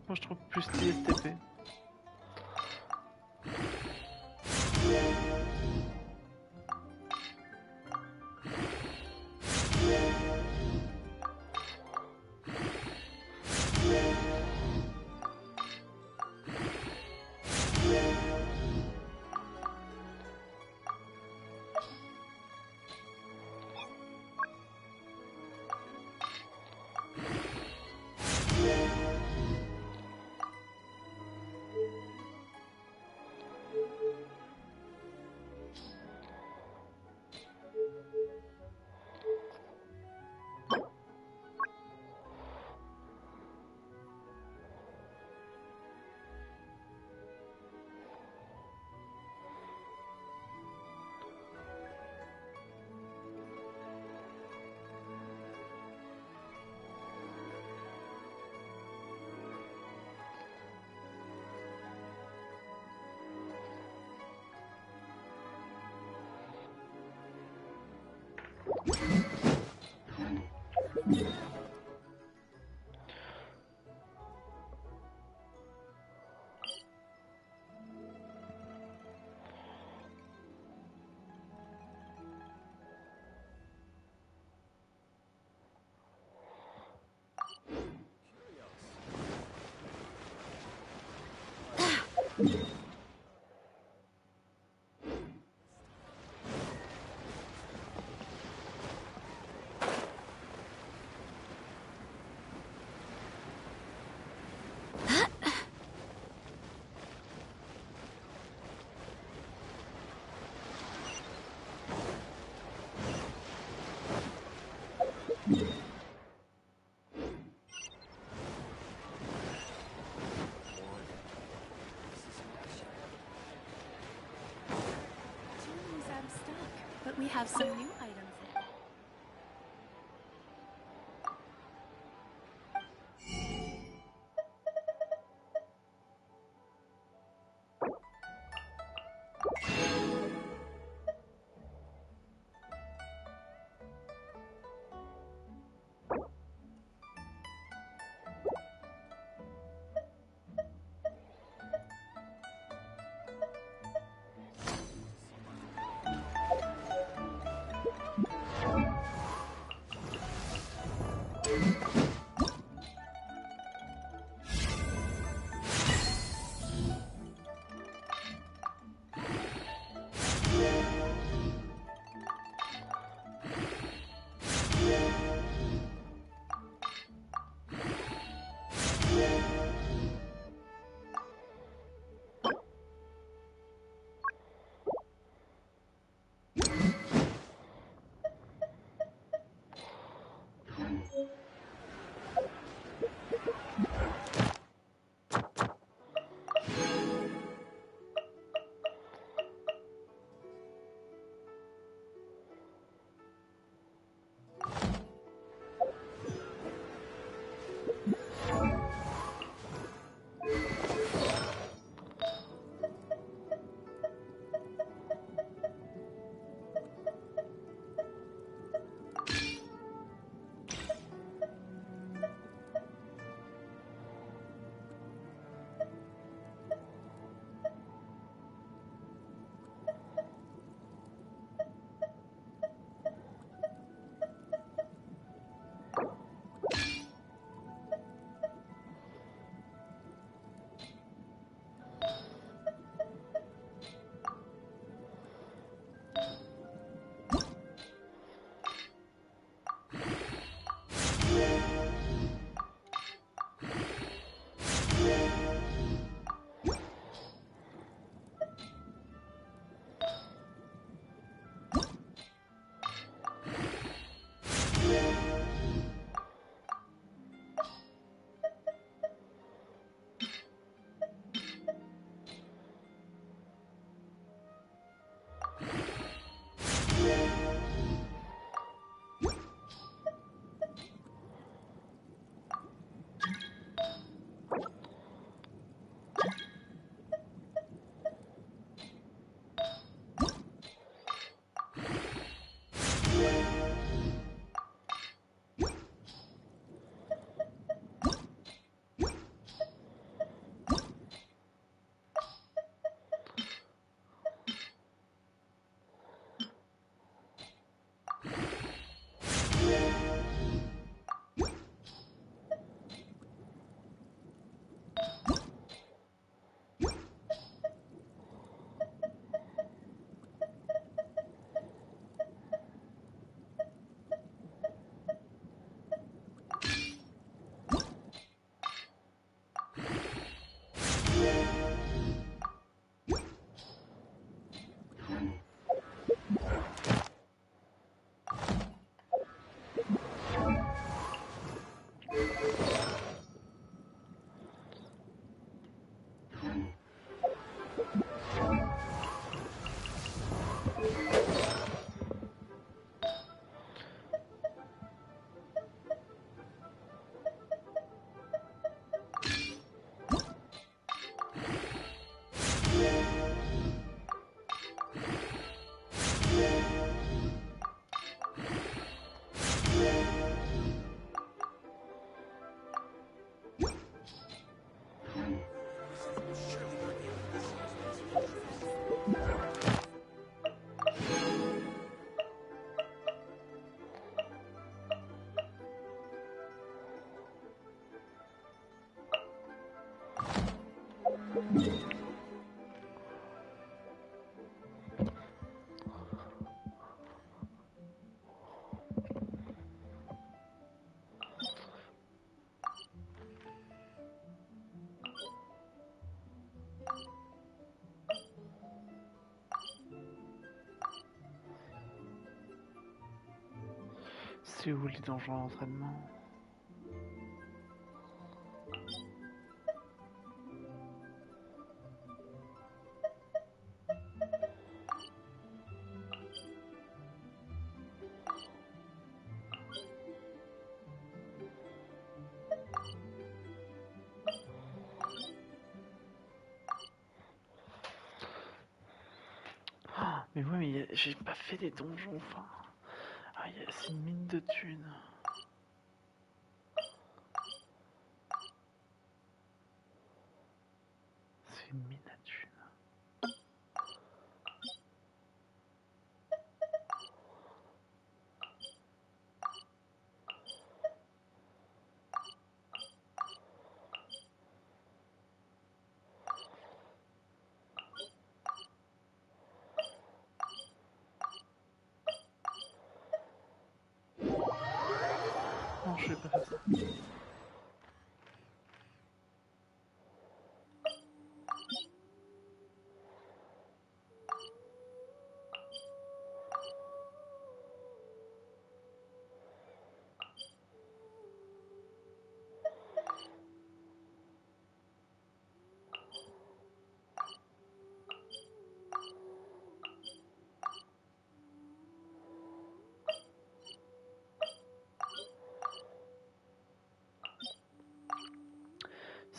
Moi je trouve plus stylé STP. We have some new items in. C'est où les donjons d'entraînement? Mais ouais, mais j'ai pas fait des donjons, enfin... Ah, c'est une mine de thunes. C'est une mine à thunes. Non, je vais pas faire ça.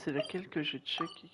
C'est laquelle que j'ai check qui...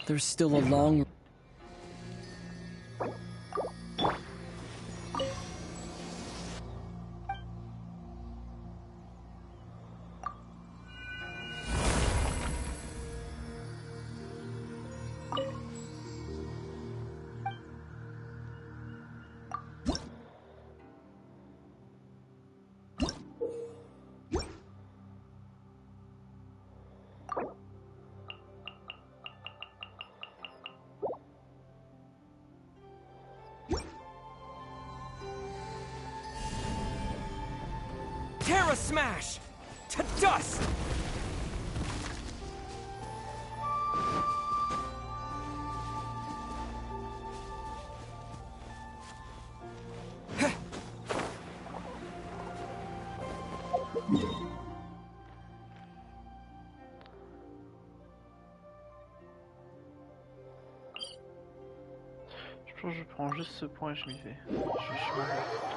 There's still a long... Terra Smash! To dust! Je pense que je prends juste ce point et je m'y vais. Je m'en vais.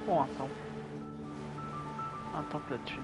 Bon, un temple. Un temple à thunes.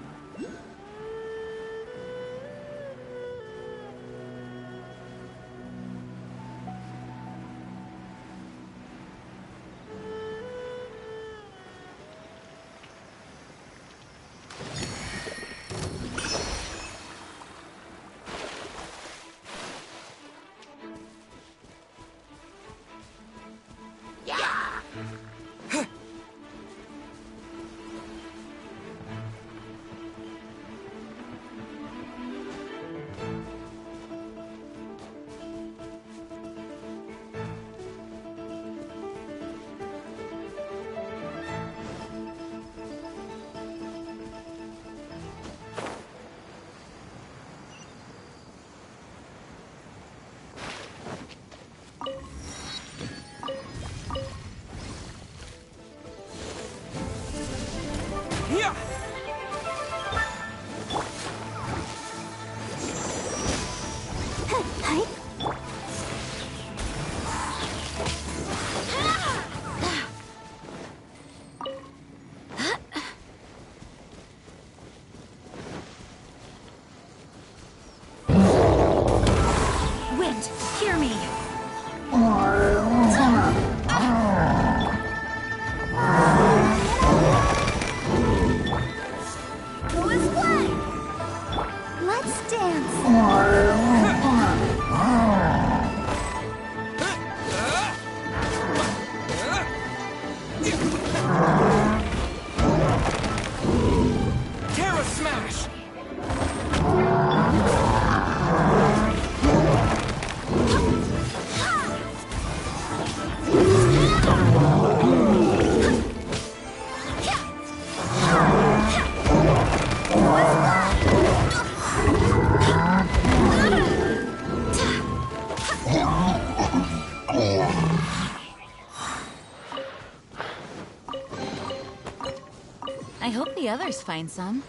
I hope the others find some.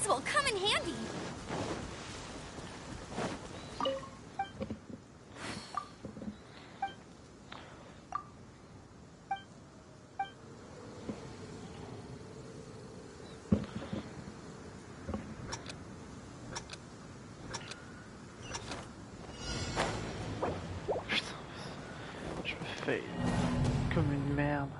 Will come in handy. Je me fais comme une merde.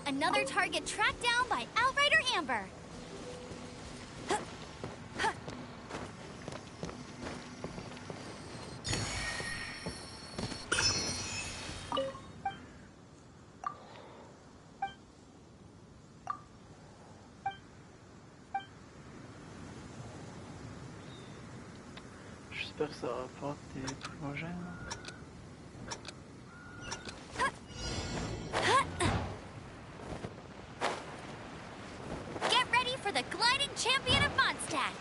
Another target tracked down by Outrider Amber. J'espère que ça rapporte des primogènes. Get ready for the gliding champion of Mondstadt.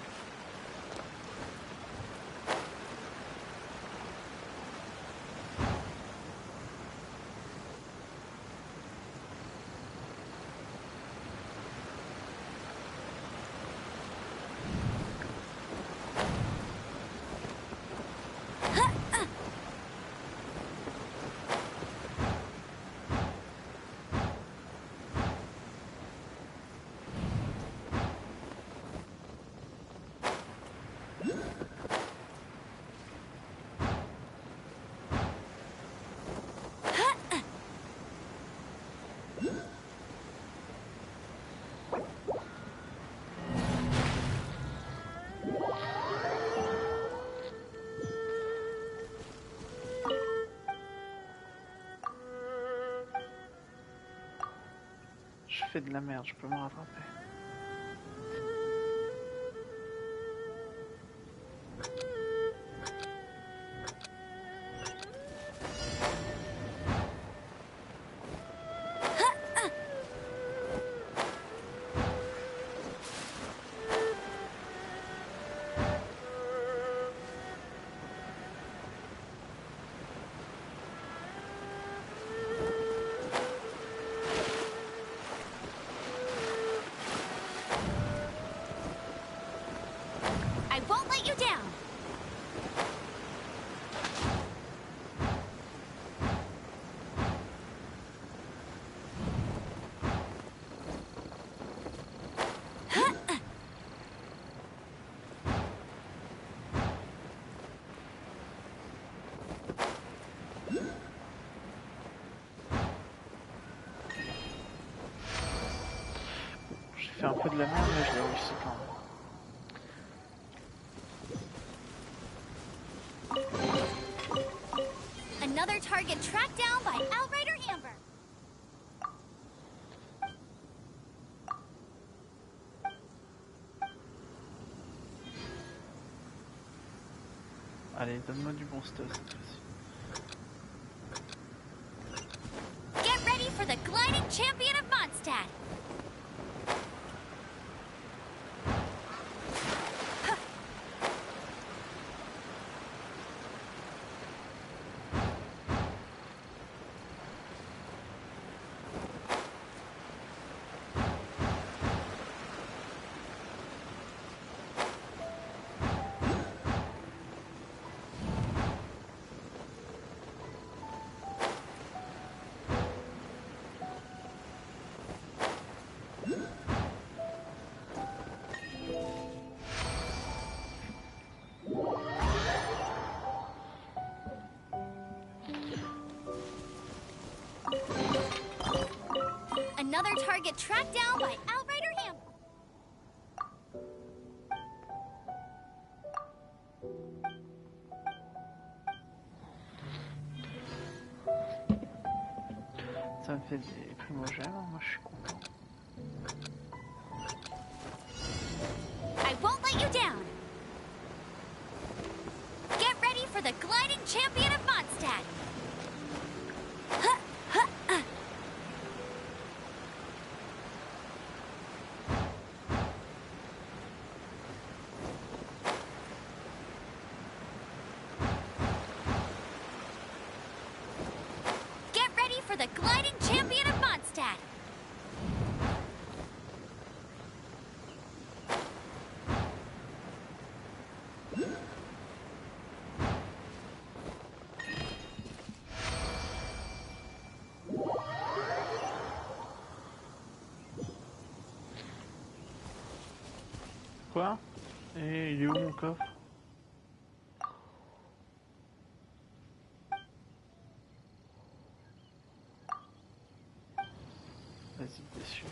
Je fais de la merde, je peux me rattraper. I won't let you down! J'ai fait un peu de la merde, mais je l'ai réussi quand même. Another target tracked down by Outrider Amber. Allez, donne-moi du bon stuff cette fois-ci. Get ready for the gliding champion of Mondstadt. Another target tracked down by Outrider Amber. Ça me fait des primogènes, moi je suis content. I won't let you down. Get ready for the gliding champion of Mondstadt. Get ready for the gliding champion of Mondstadt. Quoi? Et il est où mon coffre? Vas-y, déçu.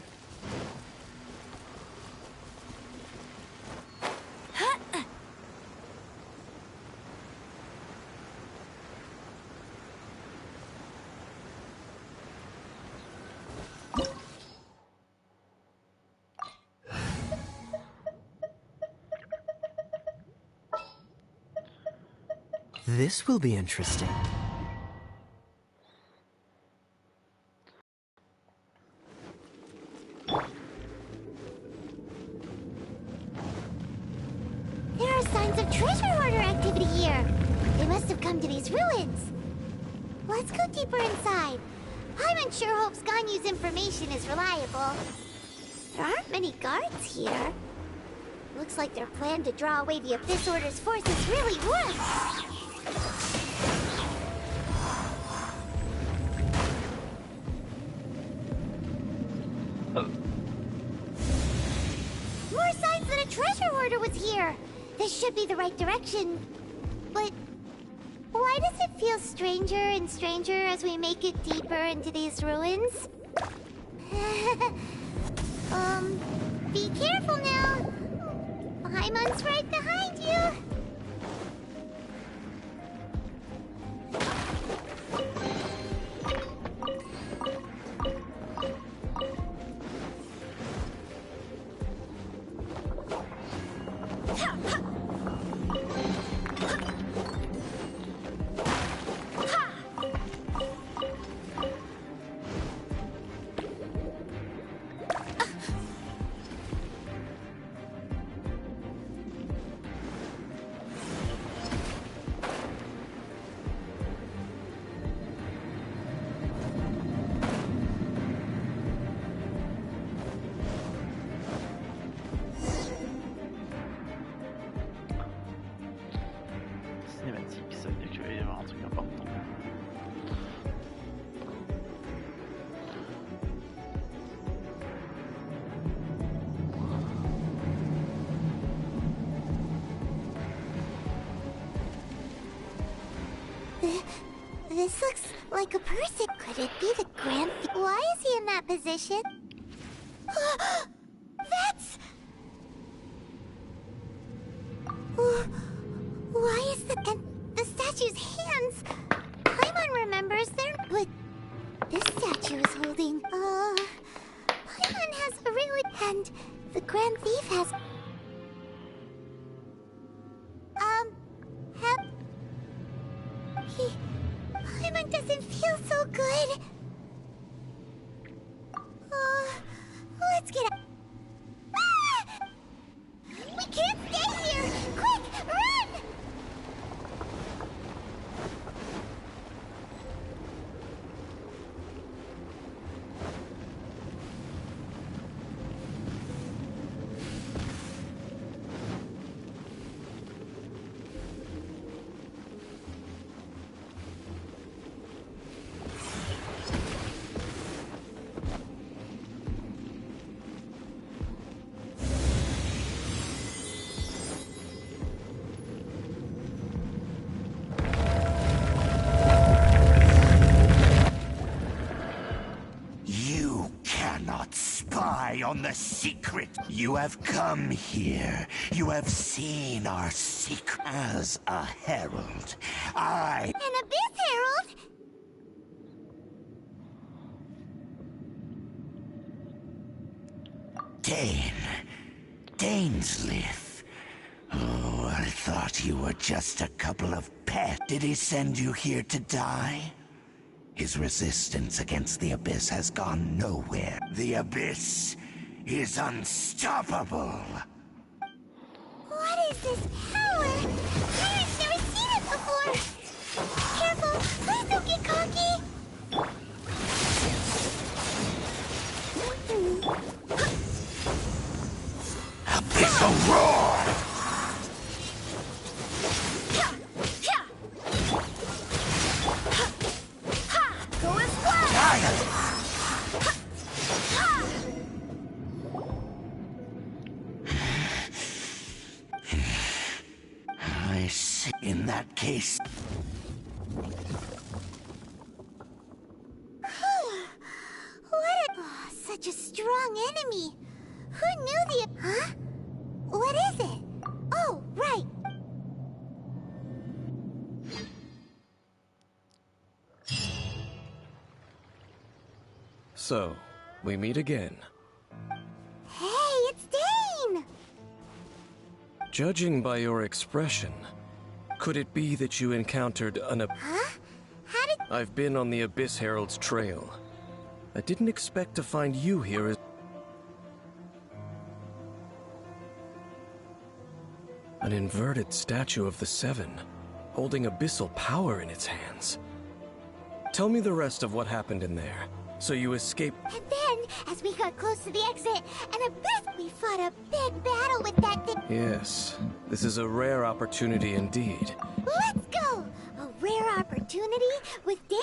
This will be interesting. There are signs of treasure hoarder activity here. They must have come to these ruins. Let's go deeper inside. I'm sure Hope's Ganyu's information is reliable. There aren't many guards here. Looks like their plan to draw away the Abyss Order's forces really worked. More signs that a treasure hoarder was here. This should be the right direction. But why does it feel stranger and stranger as we make it deeper into these ruins? Be careful now. Paimon's right behind you. This looks like a person. Could it be the Grand... Why is he in that position? That's... Why is the statue's hands? Paimon remembers their... But this statue is holding... Paimon has a really... And the Grand Thief has... Paimon doesn't feel so good. Let's get out. Ah! We can't stay here! Quick, run! On the secret. You have come here. You have seen our secret. As a herald, An Abyss Herald? Dainsleif. Oh, I thought you were just a couple of pets. Did he send you here to die? His resistance against the Abyss has gone nowhere. The Abyss is unstoppable. What is this power? I've never seen it before. Careful, please don't get cocky. Abyssal roar! Go as one! I see. In that case... Such a strong enemy. Who knew the... Huh? What is it? Oh, right. So, we meet again. Hey, it's Dane! Judging by your expression, could it be that you encountered an Huh? How did... I've been on the Abyss Herald's trail. I didn't expect to find you here as... An inverted statue of the Seven, holding abyssal power in its hands. Tell me the rest of what happened in there. So you escaped... And then, as we got close to the exit, an Abyss, we fought a big battle with that thing. Yes, this is a rare opportunity indeed. Let's go! A rare opportunity with Dane...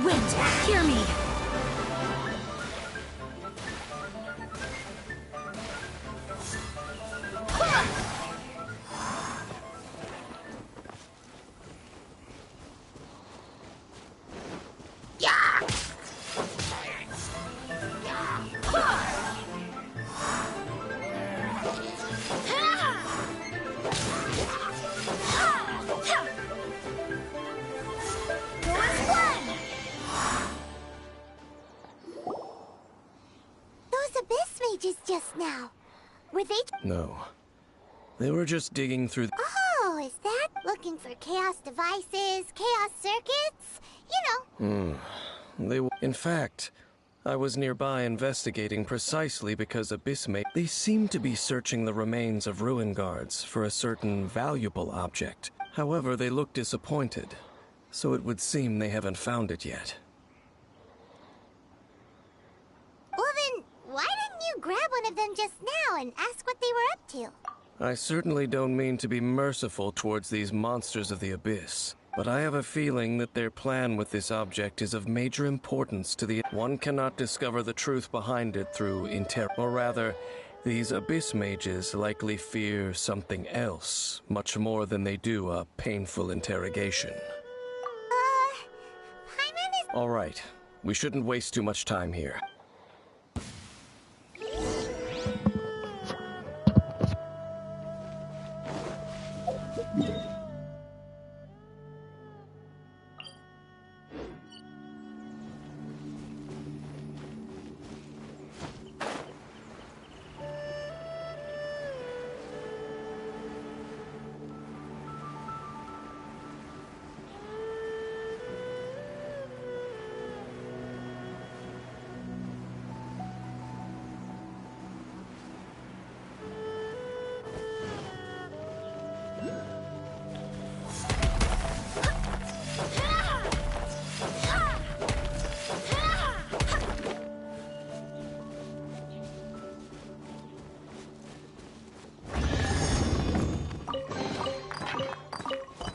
Wind, hear me! Just now. Were they? No. They were just digging through. Oh, is that? Looking for chaos devices, chaos circuits? You know. In fact, I was nearby investigating precisely because Abyss made. They seemed to be searching the remains of ruin guards for a certain valuable object. However, they looked disappointed, so it would seem they haven't found it yet. Well then, why didn't you grab one of them just now and ask what they were up to? I certainly don't mean to be merciful towards these monsters of the Abyss, but I have a feeling that their plan with this object is of major importance to the... One cannot discover the truth behind it through or rather, these Abyss mages likely fear something else, much more than they do a painful interrogation. Paimon is... All right, we shouldn't waste too much time here.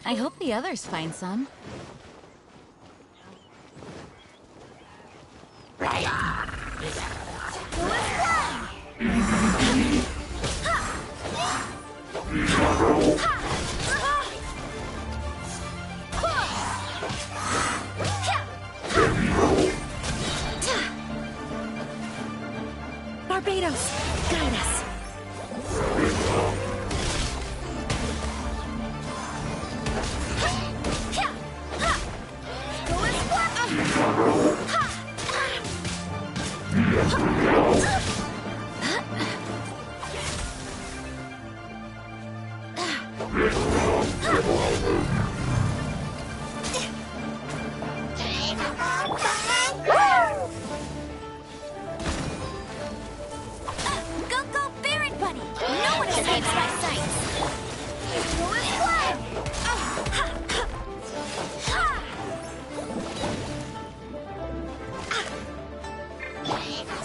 I hope the others find some. Barbados, guide us.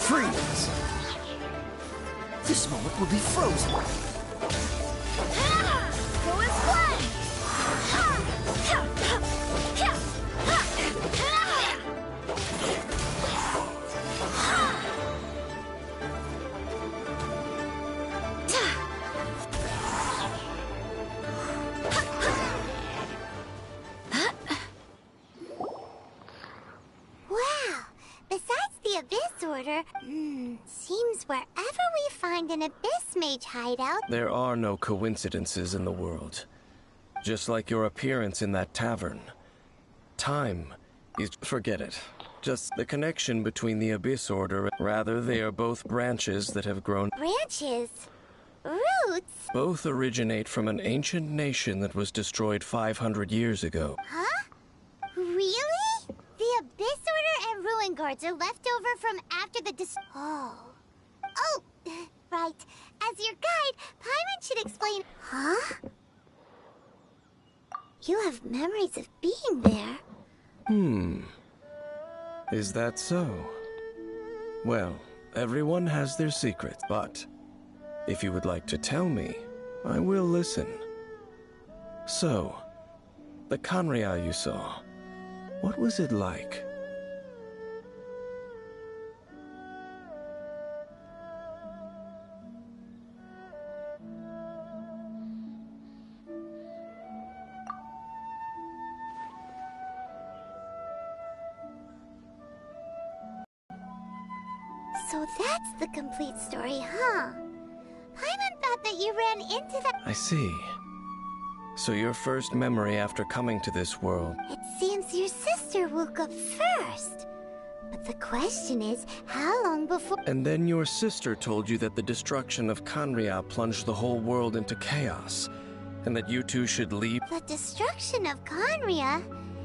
Freeze! This moment will be frozen. Go as one! Wow! Besides the Abyss Order, seems wherever we find an Abyss Mage hideout... There are no coincidences in the world. Just like your appearance in that tavern. Time is... Forget it. Just the connection between the Abyss Order... Rather, they are both branches that have grown... Branches? Roots? Both originate from an ancient nation that was destroyed 500 years ago. Huh? Really? The Abyss Order and Ruin Guards are left over from after the Oh, right. As your guide, Paimon should explain... Huh? You have memories of being there. Is that so? Well, everyone has their secrets, but... If you would like to tell me, I will listen. So, the Khaenri'ah you saw, what was it like? So that's the complete story, huh? Paimon thought that you ran into that. I see. So your first memory after coming to this world. It seems your sister woke up first. But the question is, how long before... And then your sister told you that the destruction of Tartagliaaa plunged the whole world into chaos, and that you two should leave. The destruction of Tartagliaaa?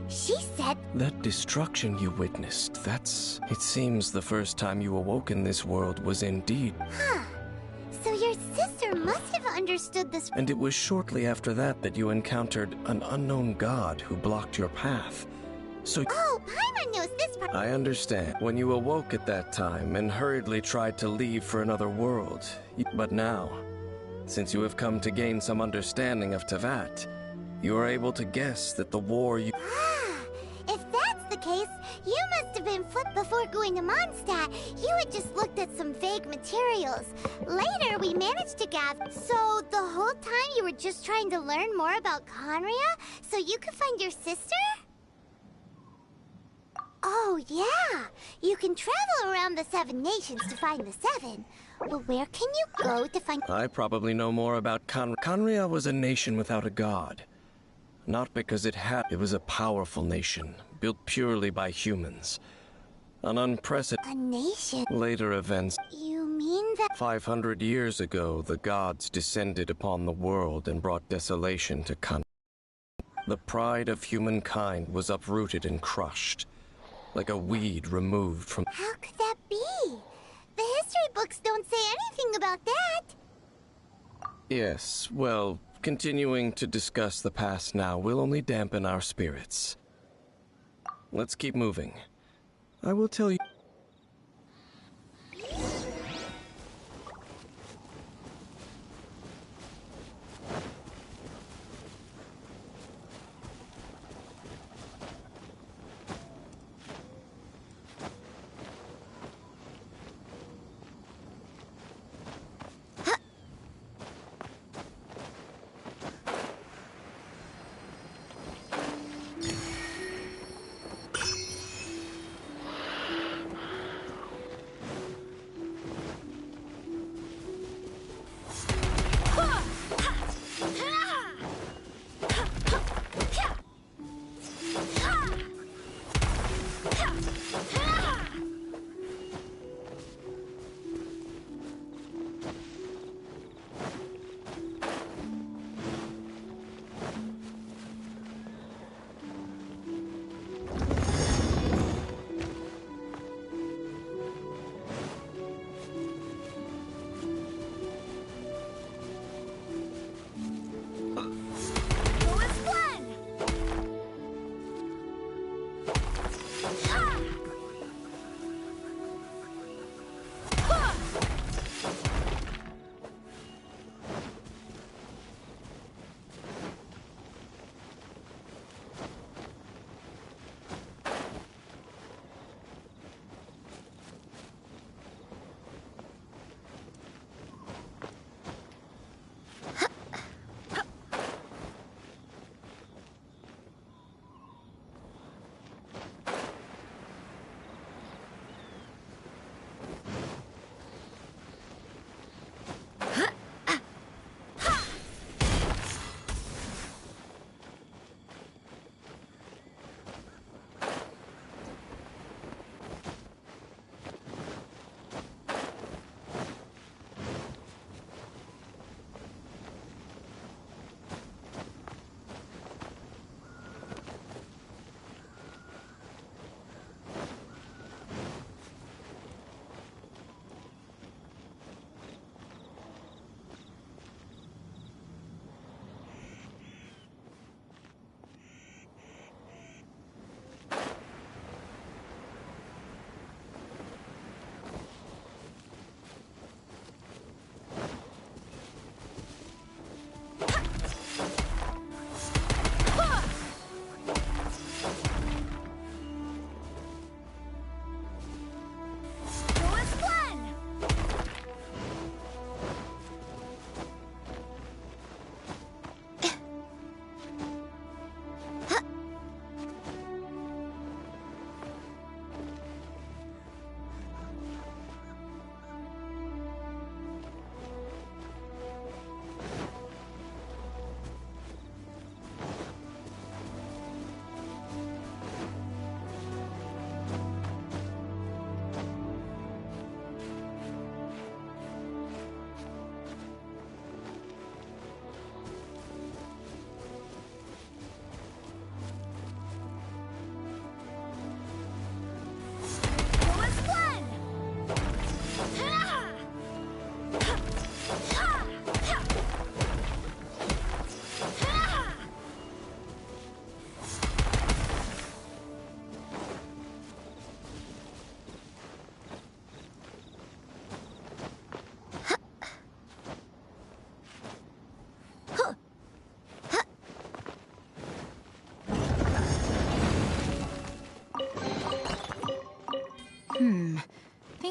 She said... That destruction you witnessed, that's... It seems the first time you awoke in this world was indeed... Huh. So your sister must have understood this... And it was shortly after that that you encountered an unknown god who blocked your path. So... Oh, Paimon knows this part... I understand. When you awoke at that time and hurriedly tried to leave for another world. But now, since you have come to gain some understanding of Teyvat, you are able to guess that the war you... If that's the case, you must have been flipped before going to Mondstadt. You had just looked at some vague materials. Later, we managed to gather... So, the whole time you were just trying to learn more about Tartagliaaa so you could find your sister? Oh, yeah. You can travel around the 7 nations to find the 7. Well, where can you go to find... I probably know more about Tartagliaaa was a nation without a god. Not because it was a powerful nation, built purely by humans. An unprecedented... A nation? Later events... You mean that... 500 years ago, the gods descended upon the world and brought desolation to Tartagliaaa. The pride of humankind was uprooted and crushed, like a weed removed from... How could that be? The history books don't say anything about that. Yes, well, continuing to discuss the past now will only dampen our spirits. Let's keep moving. I will tell you...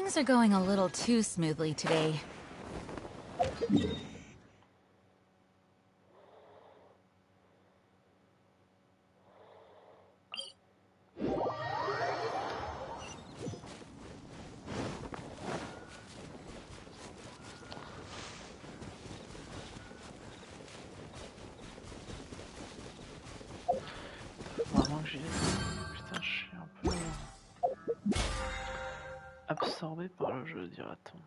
Things are going a little too smoothly today. Vraiment que j'y ai. Putain, je suis un peu absorbé par le jeu, dira-t-on.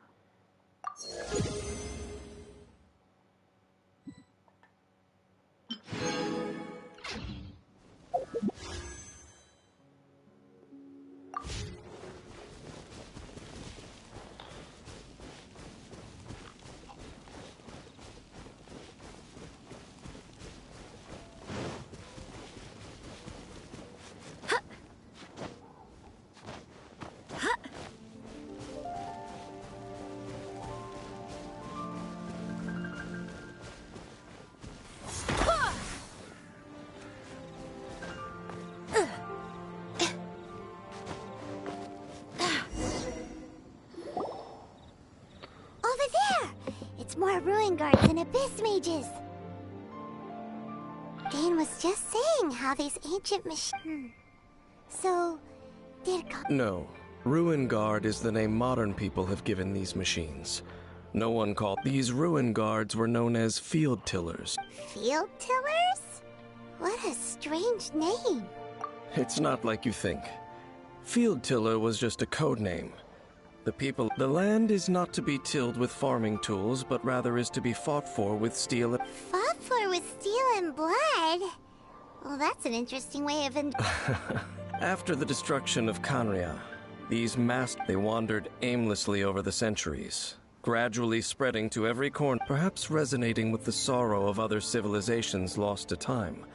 More ruin guards and abyss mages. Dane was just saying how these ancient machines. So, did No. Ruin Guard is the name modern people have given these machines. No one called these ruin guards were known as field tillers. Field tillers? What a strange name. It's not like you think. Field tiller was just a code name. The land is not to be tilled with farming tools, but rather is to be fought for with steel. Fought for with steel and blood? Well, that's an interesting way of After the destruction of Tartagliaaa, they wandered aimlessly over the centuries, gradually spreading to every corner, perhaps resonating with the sorrow of other civilizations lost to time.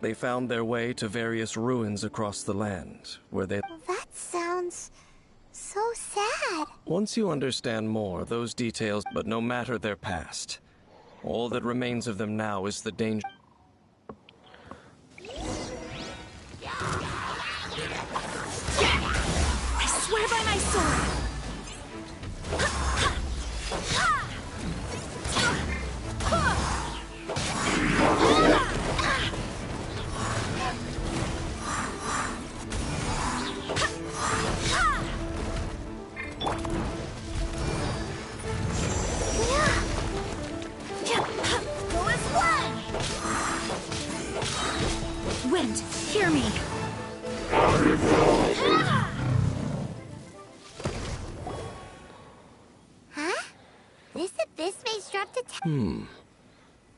They found their way to various ruins across the land, where they... That sounds... so sad. Once you understand more, those details, but no matter their past, all that remains of them now is the danger. I swear by my sword! Wind, hear me! Huh? This abyss maze dropped a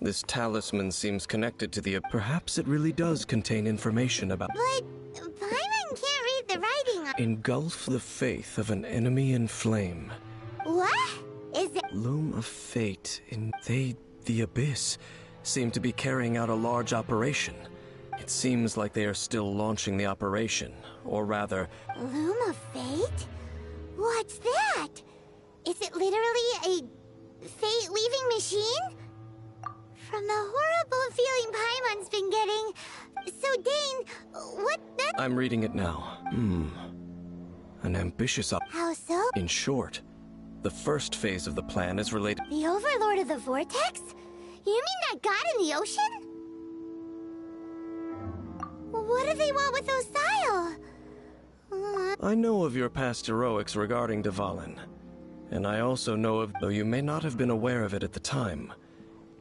This talisman seems connected to the... Perhaps it really does contain information about... But Paimon can't read the writing on... Engulf the faith of an enemy in flame. What? Is it... Loom of fate in... the abyss, seem to be carrying out a large operation. It seems like they are still launching the operation, or rather... Loom of fate? What's that? Is it literally a fate-leaving machine? From the horrible feeling Paimon's been getting... So, Dane, what the... I'm reading it now. An ambitious How so? In short, the first phase of the plan is related... The Overlord of the Vortex? You mean that god in the ocean? What do they want with Osile? I know of your past heroics regarding Dvalin, and I also know of, though you may not have been aware of it at the time,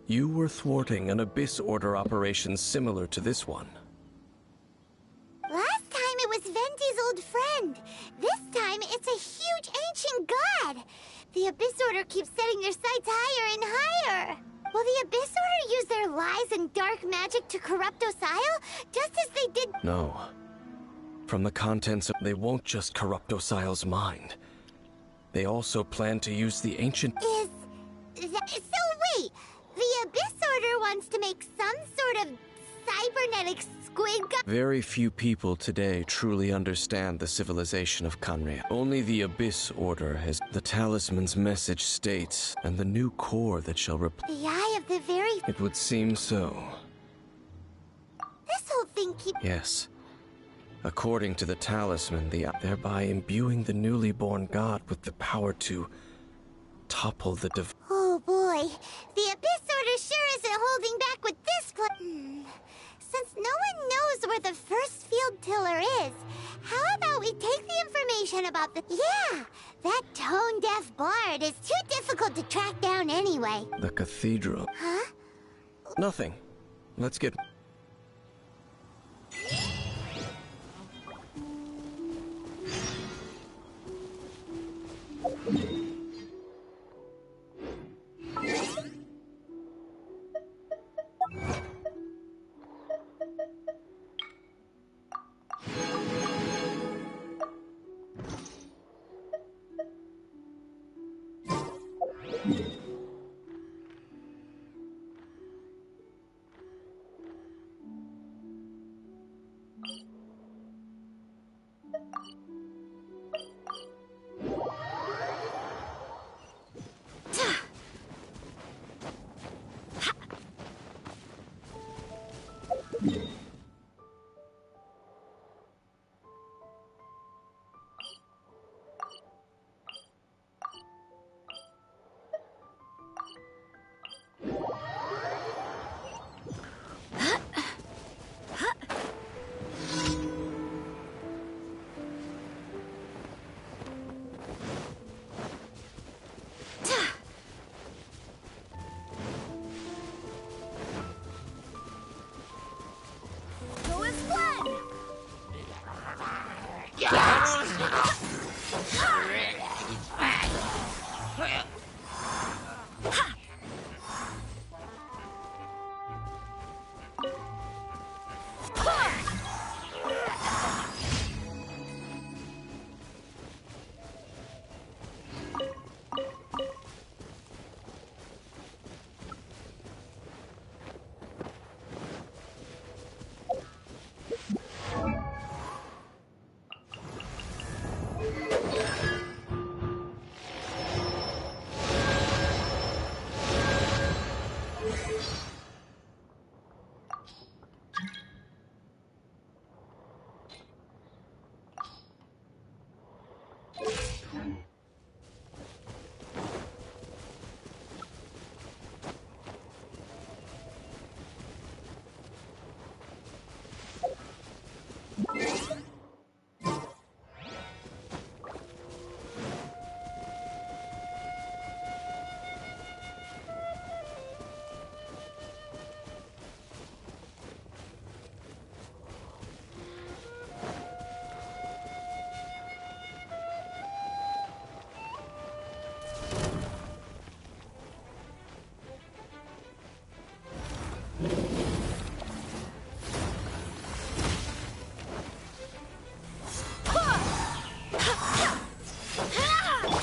you were thwarting an Abyss Order operation similar to this one. Last time it was Venti's old friend. This time it's a huge ancient god. The Abyss Order keeps setting their sights higher and higher. Will the Abyss Order use their lies and dark magic to corrupt Osile, just as they did... No. From the contents of... They won't just corrupt Osile's mind. They also plan to use the ancient... So wait, the Abyss Order wants to make some sort of cybernetic squid god... Very few people today truly understand the civilization of Tartagliaaa. Only the Abyss Order has... The talisman's message states, and the new core that shall The eye of the very... It would seem so. This whole thing keeps... Yes. According to the talisman, thereby imbuing the newly born god with the power to topple the Oh boy, the Abyss Order sure isn't holding back with this Since no one knows where the first field tiller is, how about we take the information about Yeah, that tone-deaf bard is too difficult to track down anyway. The cathedral. Huh? Nothing. Let's get...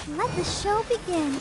Let the show begin.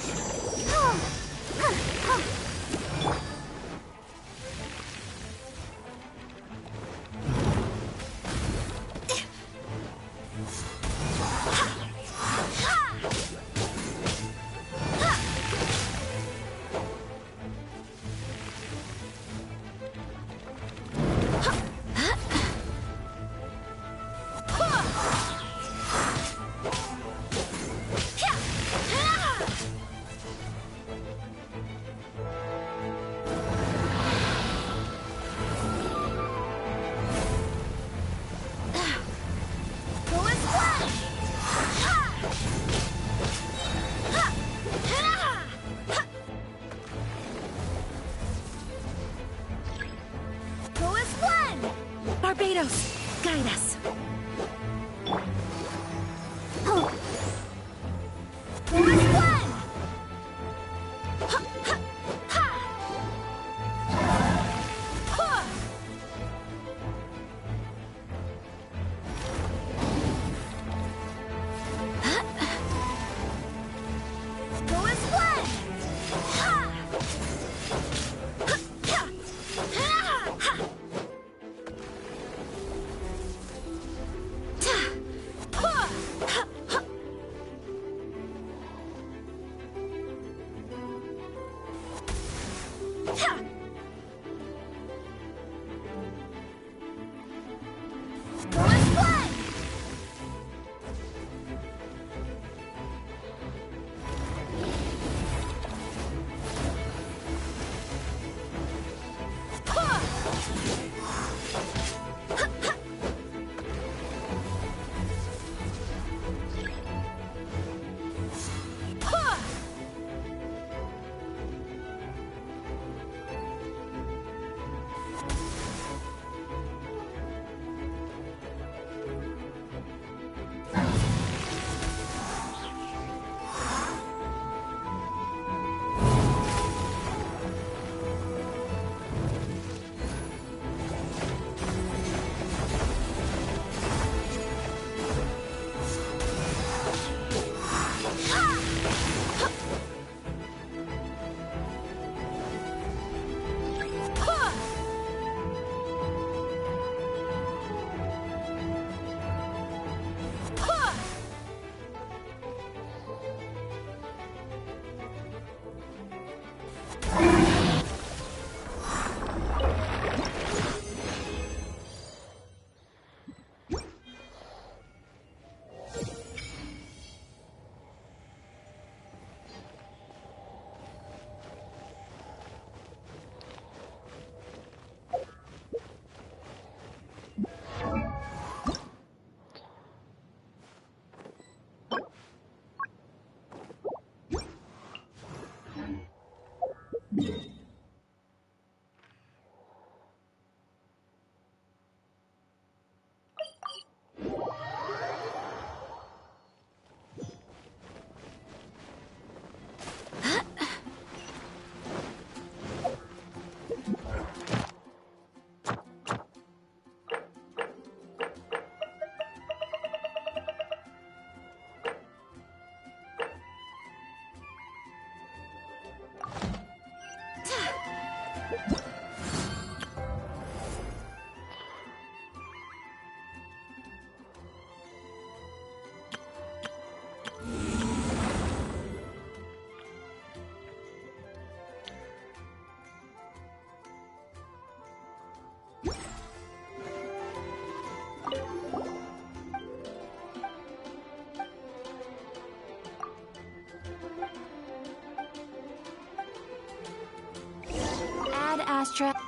Astra.